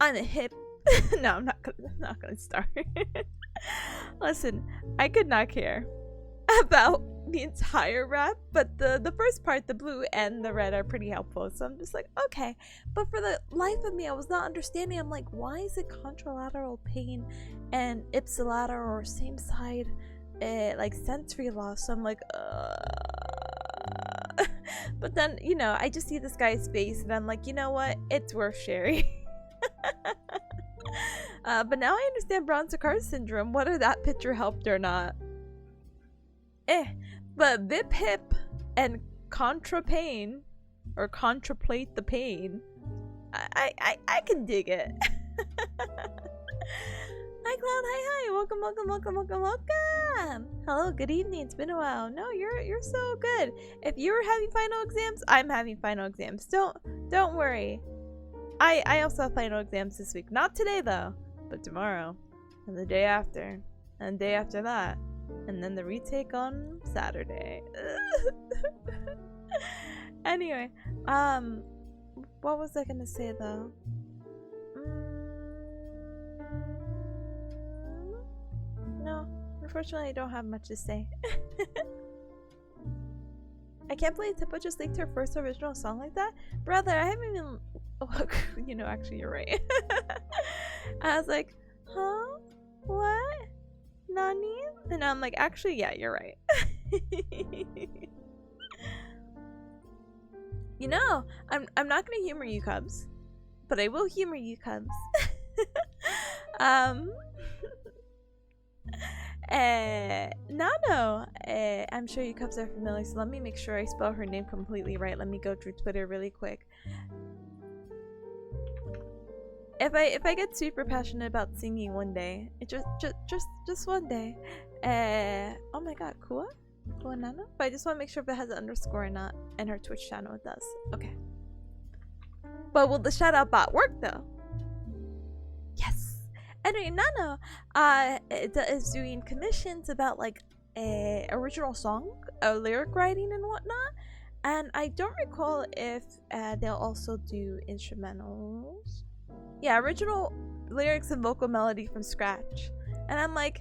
on a hip no, I'm not gonna start. Listen, I could not care about the entire rap, but the first part, the blue and the red, are pretty helpful, so I'm just like, okay. But for the life of me, I was not understanding. I'm like, why is it contralateral pain and ipsilateral or same side like sensory loss? So I'm like, but then, you know, I just see this guy's face and I'm like, you know what, it's worth sharing. But now I understand Brown-Séquard syndrome, whether that picture helped or not. But Vip Hip and Contra Pain, or Contemplate the Pain, I can dig it. Hi Cloud, hi, welcome. Hello, good evening, it's been a while. No, you're so good. If you're having final exams, I'm having final exams. Don't worry. I also have final exams this week. Not today though, but tomorrow, and the day after, and the day after that. And then the retake on Saturday. Anyway, what was I gonna say though? No, unfortunately I don't have much to say. I can't believe Tippa just leaked her first original song like that. Brother, I haven't even look, you know, actually you're right. I was like, huh? What? Nani? And I'm like, actually, yeah, you're right. You know, I'm not gonna humor you, Cubs, but I will humor you, Cubs. Nano. I'm sure you Cubs are familiar, so let me make sure I spell her name completely right. Let me go through Twitter really quick. If I get super passionate about singing one day, just one day, oh my god, Kua Nana? But I just want to make sure if it has an underscore or not, and her Twitch channel it does. Okay. But will the shout out bot work though? Yes. Anyway, Nano is doing commissions about like a original song, lyric writing and whatnot, and I don't recall if they'll also do instrumentals. Yeah, original lyrics and vocal melody from scratch. And I'm like,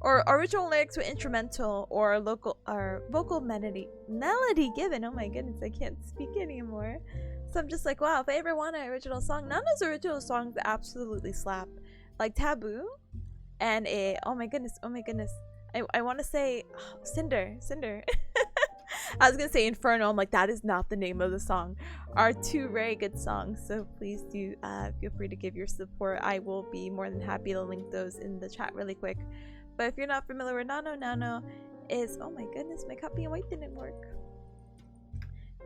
or original lyrics with instrumental or local or vocal melody given. Oh my goodness, I can't speak anymore. So I'm just like, wow, if I ever want an original song, Nana's original songs absolutely slap. Like Taboo and oh my goodness, I want to say Cinder. I was gonna say Inferno. I'm like, that is not the name of the song. Are two very good songs, so please do feel free to give your support. I will be more than happy to link those in the chat really quick. But if you're not familiar with Nano is, oh my goodness, my copy and white didn't work.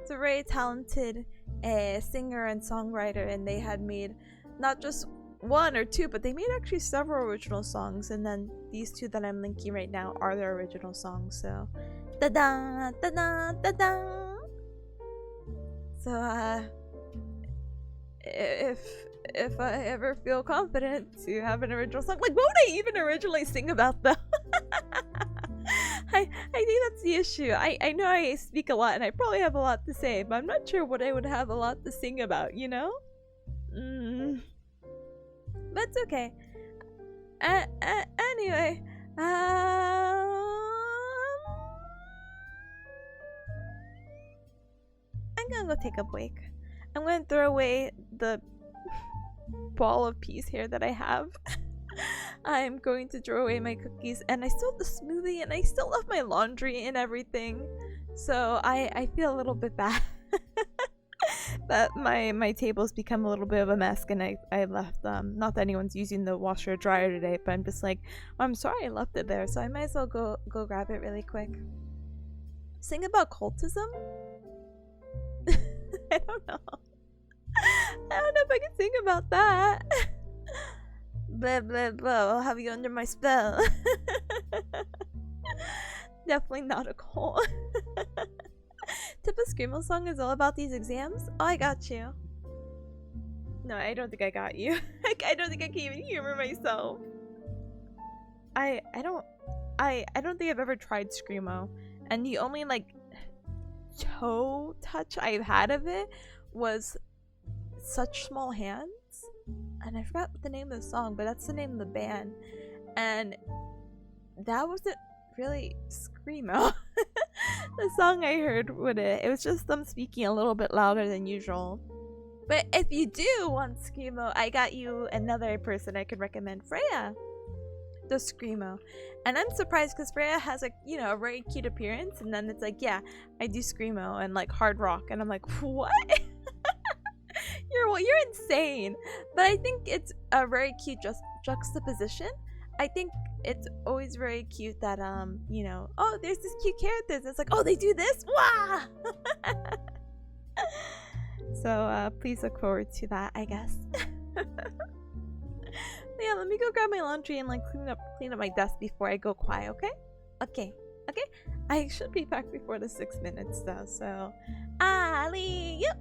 It's a very talented singer and songwriter, and they had made not just one or two, but they made actually several original songs, and then these two that I'm linking right now are their original songs. So da-da, da-da, da-da. So if I ever feel confident to have an original song, like what would I even originally sing about though? I think that's the issue. I know I speak a lot and I probably have a lot to say, but I'm not sure what I would have a lot to sing about, you know? But it's okay. Anyway, I'm gonna go take a break. I'm gonna throw away the ball of peas here that I have. I'm going to throw away my cookies, and I still have the smoothie, and I still left my laundry and everything. So I feel a little bit bad that my table's become a little bit of a mess, and I left not that anyone's using the washer or dryer today, but I'm just like, well, I'm sorry I left it there, so I might as well go grab it really quick. Sing about cultism? I don't know. I don't know if I can sing about that. Blah blah blah, I'll have you under my spell. Definitely not a cult. Tippa Screamo song is all about these exams? Oh, I got you. No, I don't think I got you. I don't think I can even humor myself. I don't think I've ever tried Screamo, and the only like toe touch I've had of it was Such Small Hands, and I forgot the name of the song, but that's the name of the band, and that wasn't really Screamo. The song I heard with it was just them speaking a little bit louder than usual. But if you do want Screamo, I got you another person I could recommend, Freya does Screamo. And I'm surprised because Freya has like, you know, a very cute appearance, and then it's like, yeah, I do Screamo and like hard rock, and I'm like, what? You're insane. But I think it's a very cute juxtaposition. I think it's always very cute that you know, oh, there's this cute characters, it's like, oh, they do this, wow. So please look forward to that, I guess. Yeah, let me go grab my laundry and like clean up my desk before I go quiet. Okay. I should be back before the 6 minutes though, so Ali, yep.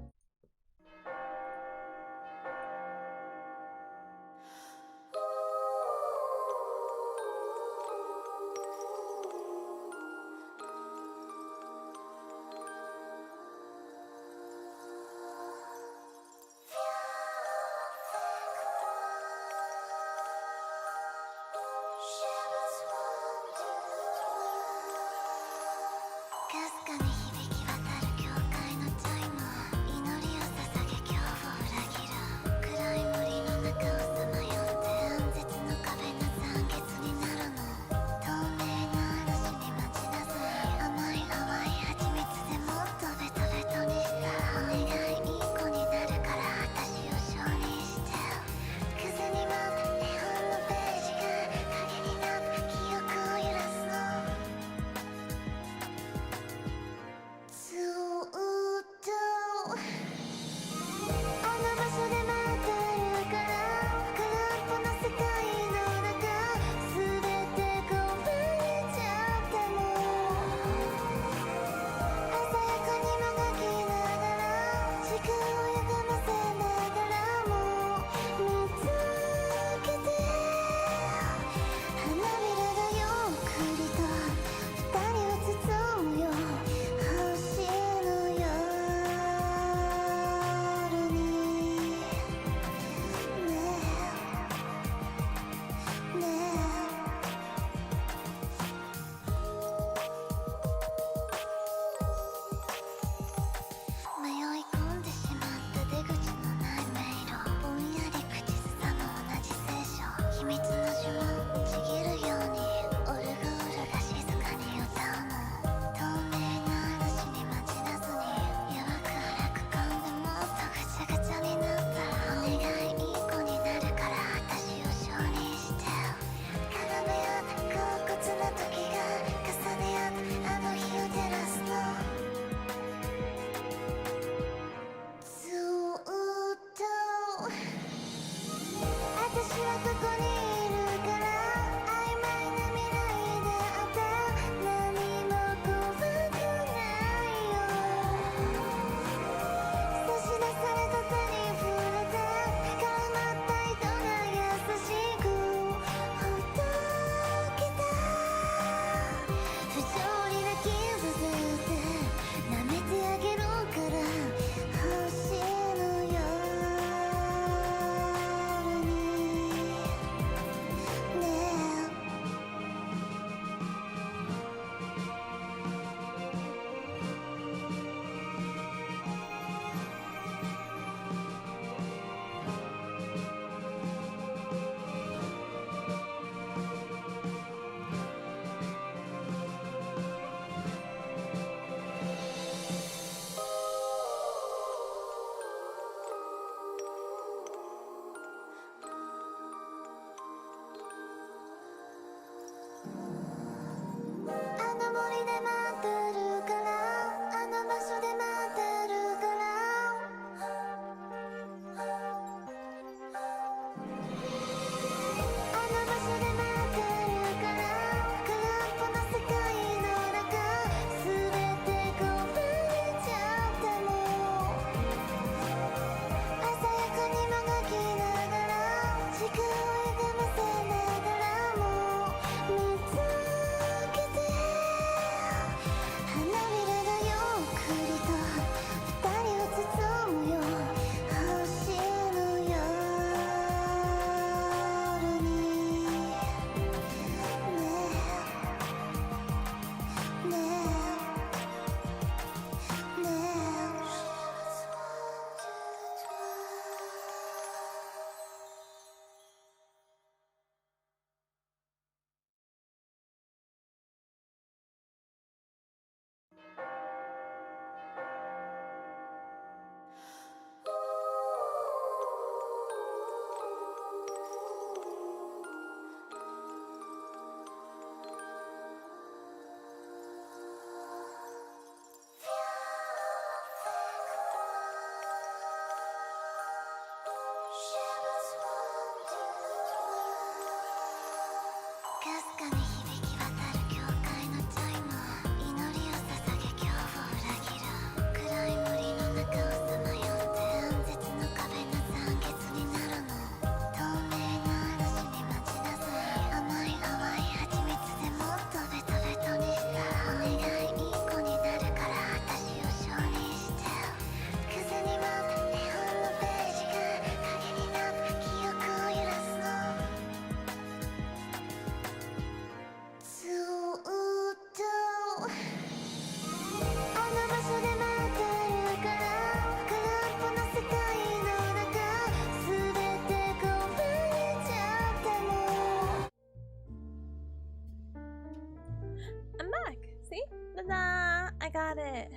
Nah, I got it.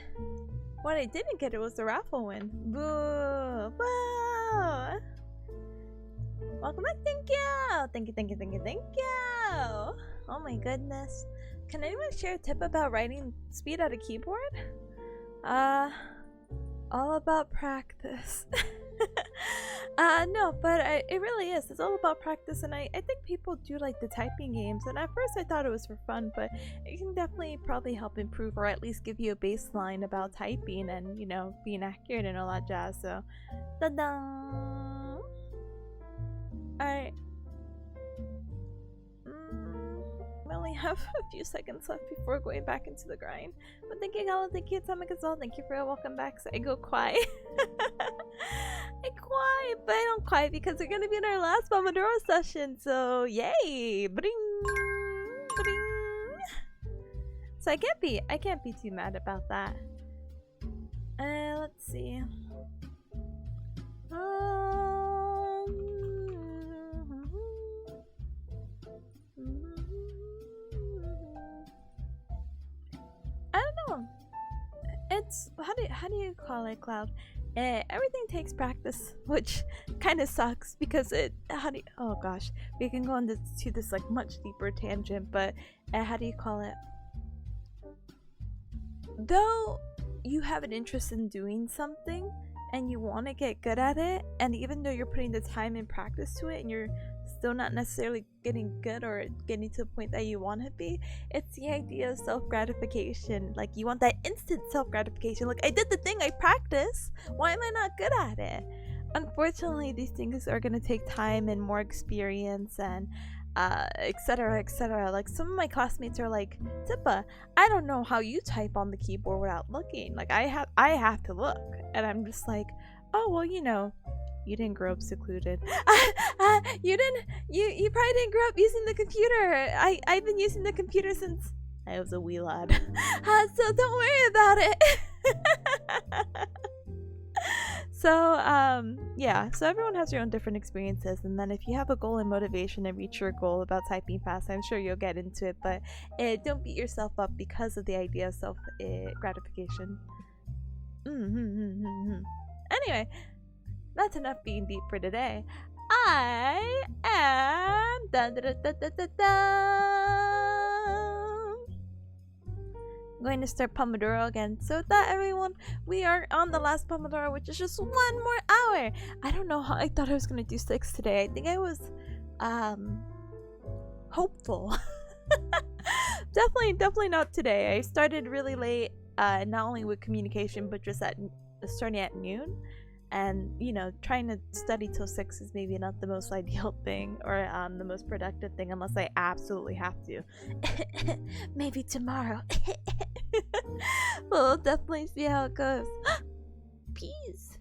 What I didn't get it was the raffle win. Boo! Boo! Welcome back, thank you! Thank you, thank you, thank you, thank you! Oh my goodness. Can anyone share a tip about writing speed at a keyboard? All about practice. No, but it really is. It's all about practice, and I think people do like the typing games, and at first I thought it was for fun, but it can definitely probably help improve, or at least give you a baseline about typing and, you know, being accurate and all that jazz, so ta-da! Alright. We only have a few seconds left before going back into the grind. But thank you, Gala, thank you, Atomic as well. Thank you for your welcome back. So I go quiet. I quiet, but I don't quiet because we're gonna be in our last Pomodoro session. So yay! Bring, bring. So I can't be too mad about that. Let's see. I don't know. It's how do you call it, Cloud? Everything takes practice, which kind of sucks because oh gosh, we can go into this like much deeper tangent, but how do you call it? Though you have an interest in doing something and you want to get good at it, and even though you're putting the time and practice to it and you're still not necessarily getting good or getting to the point that you want to be, it's the idea of self-gratification. Like, you want that instant self-gratification, like, I did the thing, I practiced, why am I not good at it? Unfortunately, these things are going to take time and more experience and etc, etc. Like, some of my classmates are like, Tippa, I don't know how you type on the keyboard without looking. Like, I have to look. And I'm just like, oh, well, you know, you didn't grow up secluded. You probably didn't grow up using the computer. I've been using the computer since I was a wee lad. So don't worry about it. So yeah, so everyone has their own different experiences, and then if you have a goal and motivation and reach your goal about typing fast, I'm sure you'll get into it, but don't beat yourself up because of the idea of self gratification. Anyway, that's enough being deep for today. I am going to start Pomodoro again. So with that, everyone, we are on the last Pomodoro, which is just 1 more hour. I don't know how I thought I was gonna do 6 today. I think I was hopeful. definitely not today. I started really late, not only with communication but just starting at noon. And, you know, trying to study till 6 is maybe not the most ideal thing, or the most productive thing, unless I absolutely have to. Maybe tomorrow. We'll definitely see how it goes. Peace,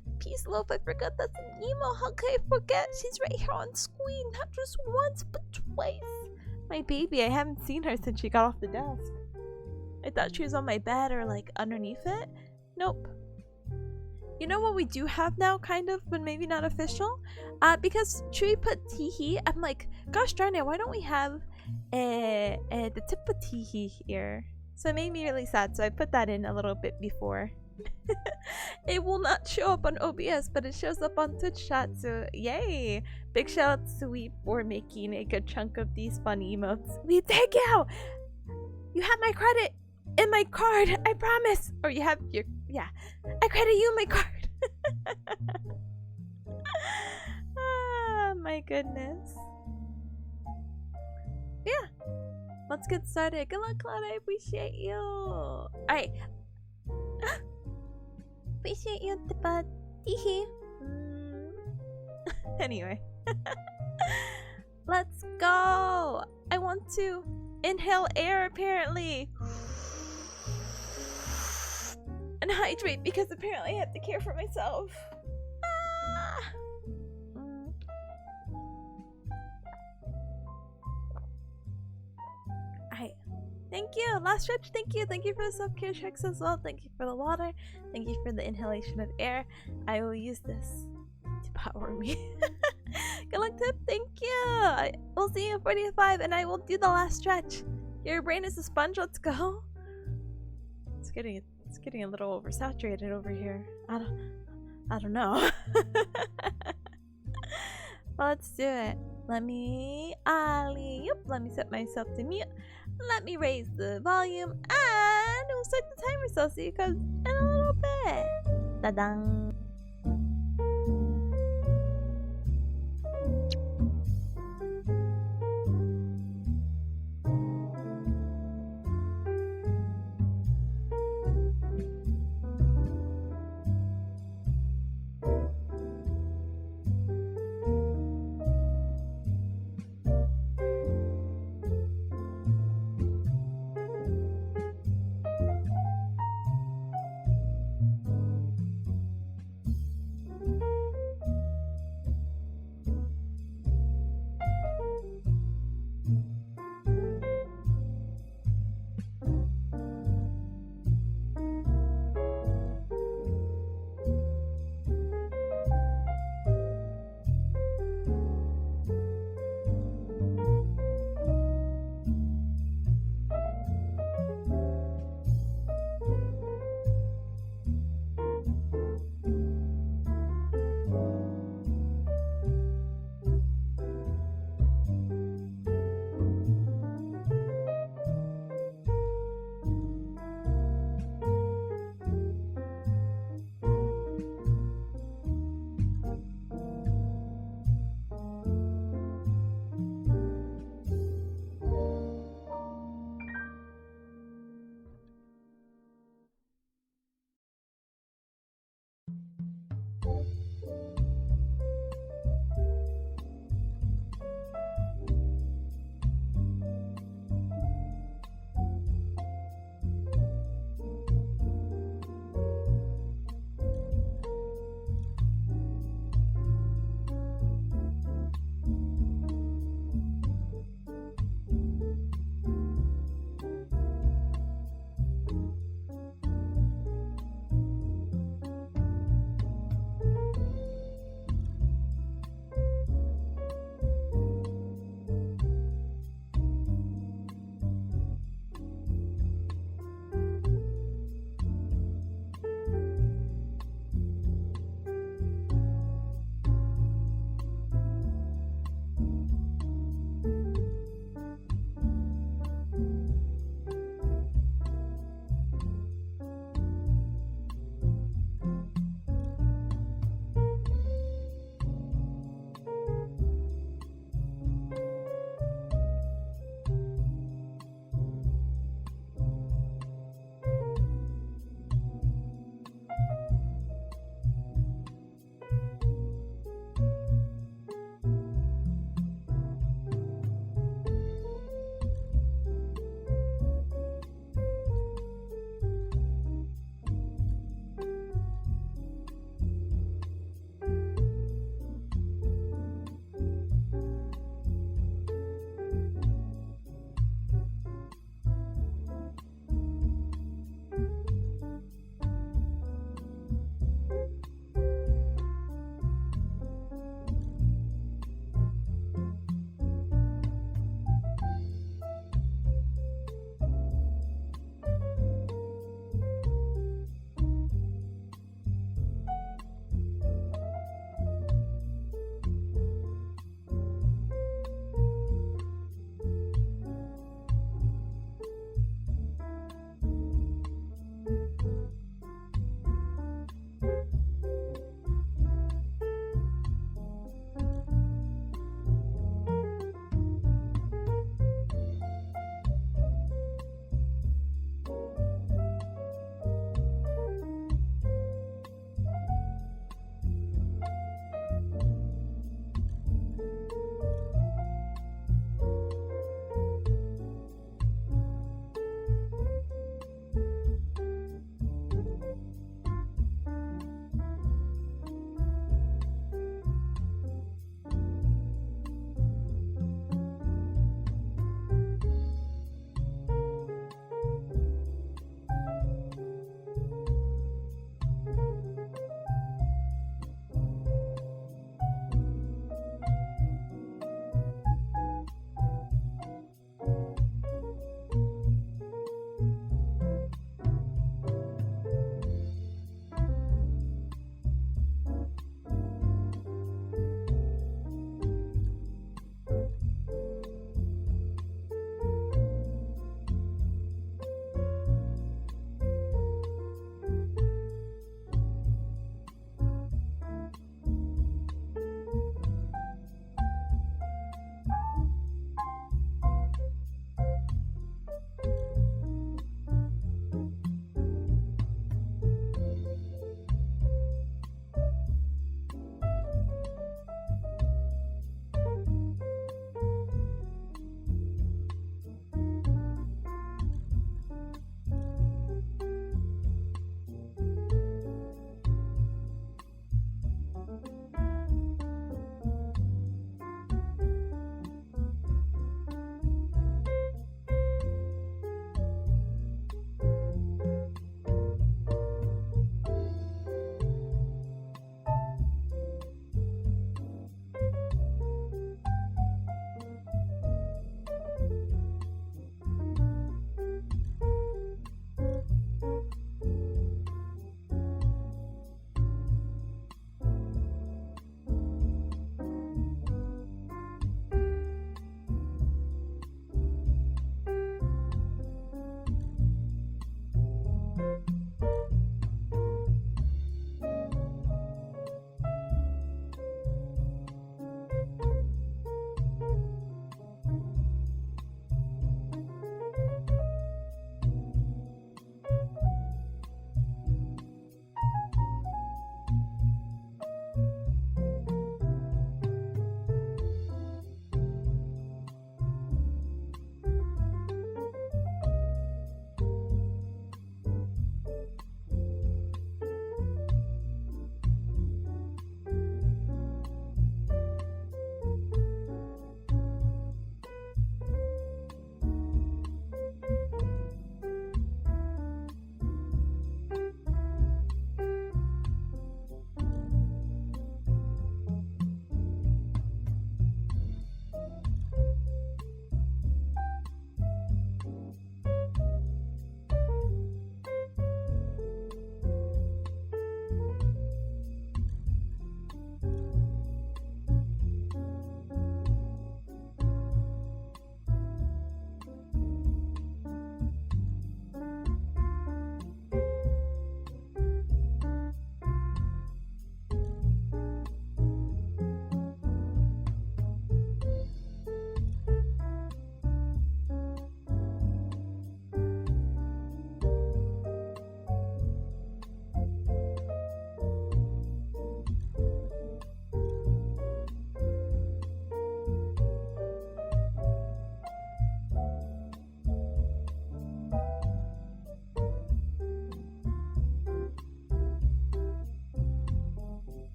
Loaf. I forgot that's an emo. How could I forget? She's right here on screen. Not just once, but twice. My baby. I haven't seen her since she got off the desk. I thought she was on my bed or, like, underneath it. Nope. You know what we do have now, kind of, but maybe not official? Because Chewy put teehee, I'm like, gosh darn it, why don't we have the tip of teehee here? So it made me really sad, so I put that in a little bit before. It will not show up on OBS, but it shows up on Twitch chat, so yay! Big shout out to Weep for making a good chunk of these fun emotes. Weep, thank you! You have my credit in my card, I promise! Or you have your, yeah, I credit you my card! Ah, my goodness. Yeah, let's get started. Good luck, Cloud, I appreciate you! Alright. Appreciate you, Tippa. Teehee. Anyway. Let's go! I want to inhale air, apparently. And hydrate, because apparently I have to care for myself. Alright. Thank you! Last stretch, thank you! Thank you for the self-care checks as well. Thank you for the water. Thank you for the inhalation of air. I will use this to power me. Good luck, Tip! Thank you! We'll see you in 45, and I will do the last stretch. Your brain is a sponge, let's go. It's getting a little oversaturated over here. I don't know. Well, let's do it. Let me let me set myself to mute. Let me raise the volume and we'll start the timer, so I'll see you guys in a little bit. Da-dang.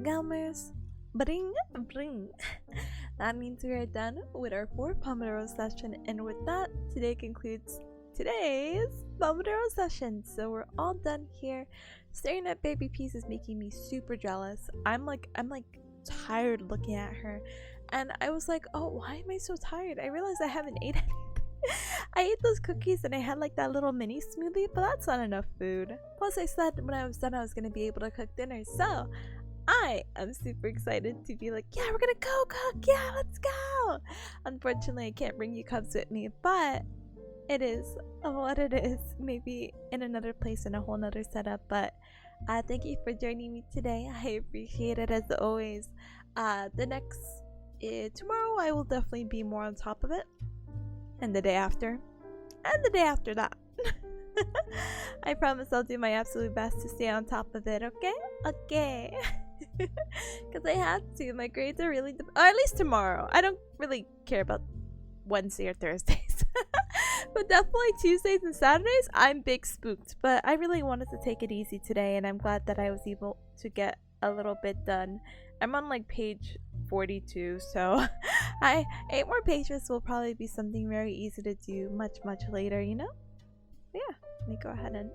Galmers? Bring, bring. That means we are done with our 4 Pomodoro session, and with that, today concludes today's Pomodoro session. So we're all done here. Staring at baby Peas is making me super jealous. I'm like tired looking at her, and I was like, oh, why am I so tired? I realized I haven't ate anything. I ate those cookies and I had like that little mini smoothie, but that's not enough food. Plus I said when I was done I was gonna be able to cook dinner, so I am super excited to be like, yeah, we're gonna go cook, yeah, let's go. Unfortunately, I can't bring you cubs with me, but it is what it is. Maybe in another place, in a whole nother setup. But thank you for joining me today. I appreciate it as always. The next tomorrow I will definitely be more on top of it, and the day after, and the day after that. I promise I'll do my absolute best to stay on top of it. Okay. Because I have to. My grades are really or at least tomorrow. I don't really care about Wednesday or Thursdays. But definitely Tuesdays and Saturdays I'm big spooked. But I really wanted to take it easy today, and I'm glad that I was able to get a little bit done. I'm on like page 42, so 8 more pages will probably be something very easy to do much later, you know? But yeah, let me go ahead and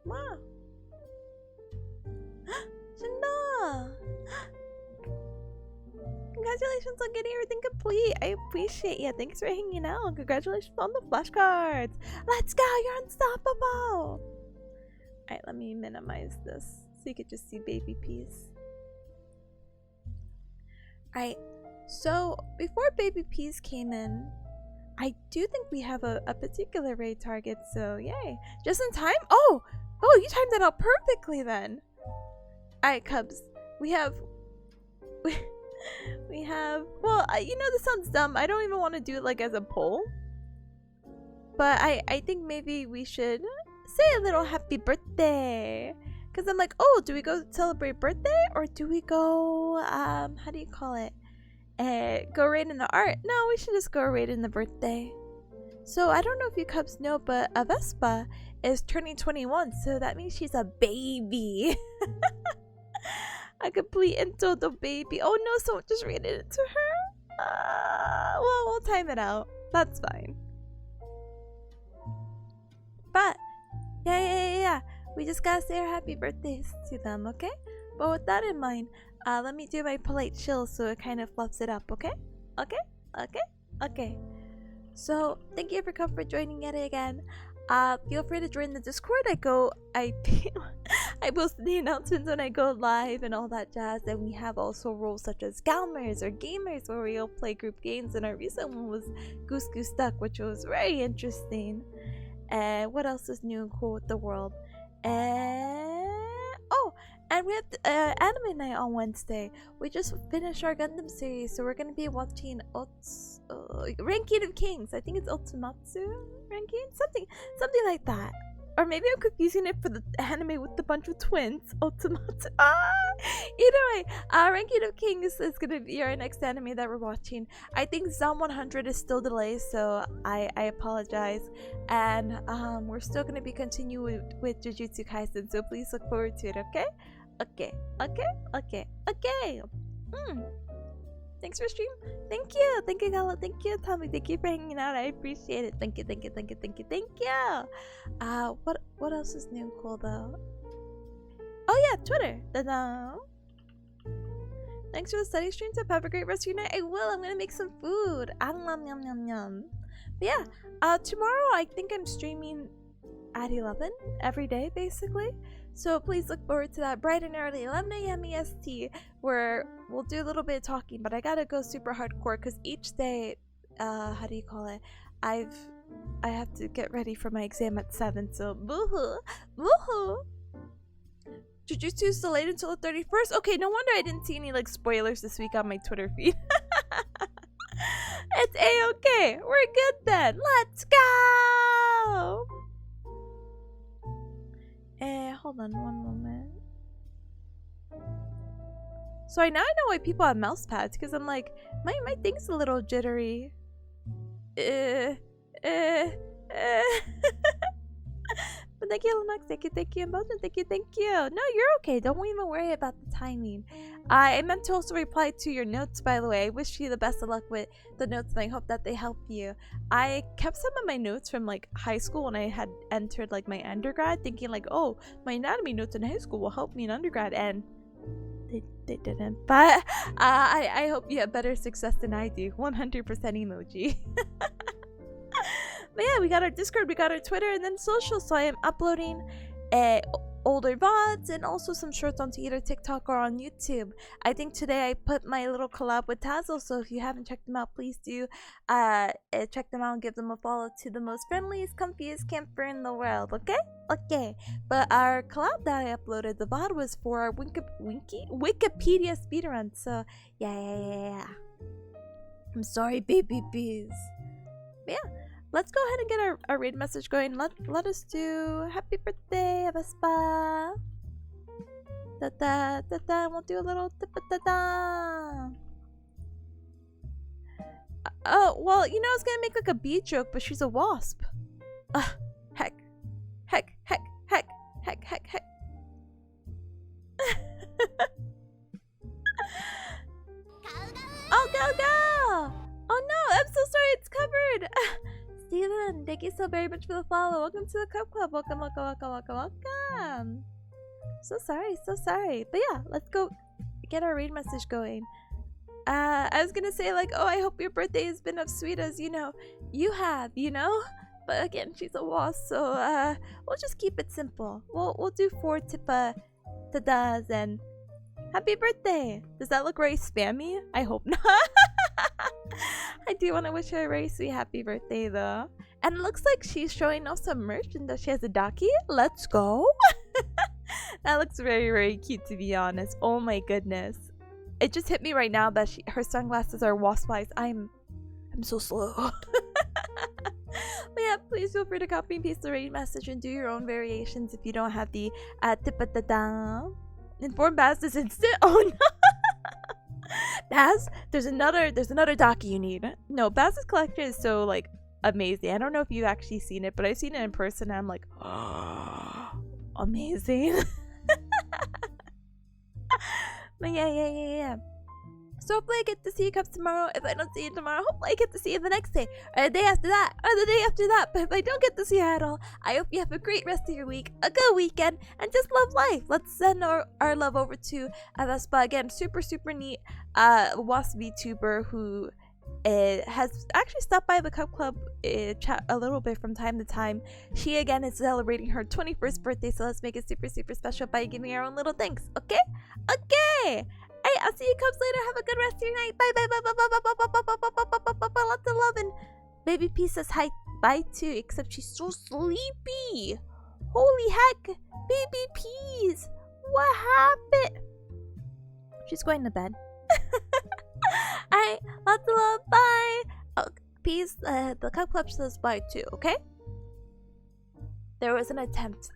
wow. Shanda! Congratulations on getting everything complete. I appreciate you. Thanks for hanging out. Congratulations on the flashcards. Let's go. You're unstoppable. Alright, let me minimize this so you could just see baby Peas. Alright, so before baby Peas came in, I do think we have a particular raid target, so yay. Just in time? Oh, you timed that out perfectly then. Alright, Cubs. We have, well, you know, this sounds dumb. I don't even want to do it like as a poll. But I think maybe we should say a little happy birthday. Because I'm like, oh, do we go celebrate birthday? Or do we go, how do you call it? Go raid in the art? No, we should just go raid in the birthday. So I don't know if you Cubs know, but Vespa is turning 21. So that means she's a baby. A complete and total baby. Oh no, someone just raided it to her. Well, we'll time it out. That's fine. But, yeah. We just gotta say our happy birthdays to them, okay? But with that in mind, let me do my polite chill so it kind of fluffs it up, okay? Okay. So, thank you everyone for joining yet again. Feel free to join the Discord. I post the announcements when I go live and all that jazz. And we have also roles such as Galmers or Gamers where we all play group games. And our recent one was Goose Goose Duck, which was very interesting. And what else is new and cool with the world? And we have anime night on Wednesday. We just finished our Gundam series, so we're gonna be watching Ranking of Kings. I think it's Ultimatsu Ranking, something like that. Or maybe I'm confusing it for the anime with the bunch of twins. Ultimatsu. Either way, Ranking of Kings is gonna be our next anime that we're watching. I think Zom 100 is still delayed, so I apologize. And we're still gonna be continuing with Jujutsu Kaisen, so please look forward to it. Okay. Thanks for stream. Thank you, Gala. Thank you, Tommy. Thank you for hanging out. I appreciate it. Thank you. What else is new and cool though? Oh yeah, Twitter. Ta-da! Thanks for the study stream tip. Have a great rest of your night. I will. I'm gonna make some food. Yum. But yeah, tomorrow I think I'm streaming at 11 every day, basically. So please look forward to that bright and early 11 a.m. EST, where we'll do a little bit of talking, but I gotta go super hardcore because each day, how do you call it? I have to get ready for my exam at 7, so boo-hoo. Jujutsu is delayed until the 31st? Okay, no wonder I didn't see any like spoilers this week on my Twitter feed. It's a-okay. We're good then. Let's go! Hold on one moment. So now I know why people have mouse pads, because I'm like, my thing's a little jittery. But thank you, Lennox. Thank you, Emotion. Thank you. No, you're okay. Don't even worry about the timing. I meant to also reply to your notes, by the way. I wish you the best of luck with the notes, and I hope that they help you. I kept some of my notes from like high school when I had entered like my undergrad, thinking like, oh, my anatomy notes in high school will help me in undergrad, and they didn't. But I hope you have better success than I do. 100% emoji. But yeah, we got our Discord, we got our Twitter, and then social. So I am uploading older VODs and also some shorts onto either TikTok or on YouTube. I think today I put my little collab with Tazzle, so if you haven't checked them out, please do check them out and give them a follow to the most friendliest, comfiest camper in the world, okay? Okay. But our collab that I uploaded, the VOD, was for our Wikipedia speedrun, so yeah. I'm sorry, baby bees. But yeah. Let's go ahead and get our raid message going. Let us do happy birthday, Vespa. Da da da da. We'll do a little da da da. Oh well, you know I was gonna make like a bee joke, but she's a wasp. Heck. Oh go! Oh no, I'm so sorry. It's covered. Steven, thank you so very much for the follow. Welcome to the Cup Club. Welcome. So sorry. But yeah, let's go get our raid message going. I was gonna say like, oh, I hope your birthday has been as sweet as, you have, But again, she's a wasp, so we'll just keep it simple. We'll do 4 tadas and happy birthday. Does that look very spammy? I hope not. I do want to wish her a very sweet happy birthday though. And it looks like she's showing off some merch and that she has a daki. Let's go. That looks very, very cute, to be honest. Oh my goodness. It just hit me right now that her sunglasses are wasp eyes. I'm so slow. But yeah, please feel free to copy and paste the raid message and do your own variations if you don't have the tipa-da-da. Inform Baz this instant. Oh no. Baz, there's another docu you need. No, Baz's collection is so like amazing. I don't know if you've actually seen it, but I've seen it in person and I'm like, oh, amazing. But yeah. So hopefully I get to see you Cups tomorrow. If I don't see you tomorrow, hopefully I get to see you the next day, or the day after that, or the day after that. But if I don't get to see you at all, I hope you have a great rest of your week, a good weekend, and just love life. Let's send our love over to Vespa. Again, super neat wasp VTuber who has actually stopped by the Cup Club chat a little bit from time to time. She again is celebrating her 21st birthday, so let's make it super special by giving her own little thanks. Okay. Hey, I'll see you Cubs later. Have a good rest of your night. Bye. Lots of love. And Baby P says hi. Bye too, except she's so sleepy. Holy heck. Baby Peas. What happened? She's going to bed. Alright, lots of love. Bye. Oh, Peas, the Cup Club says bye too, okay? There was an attempt.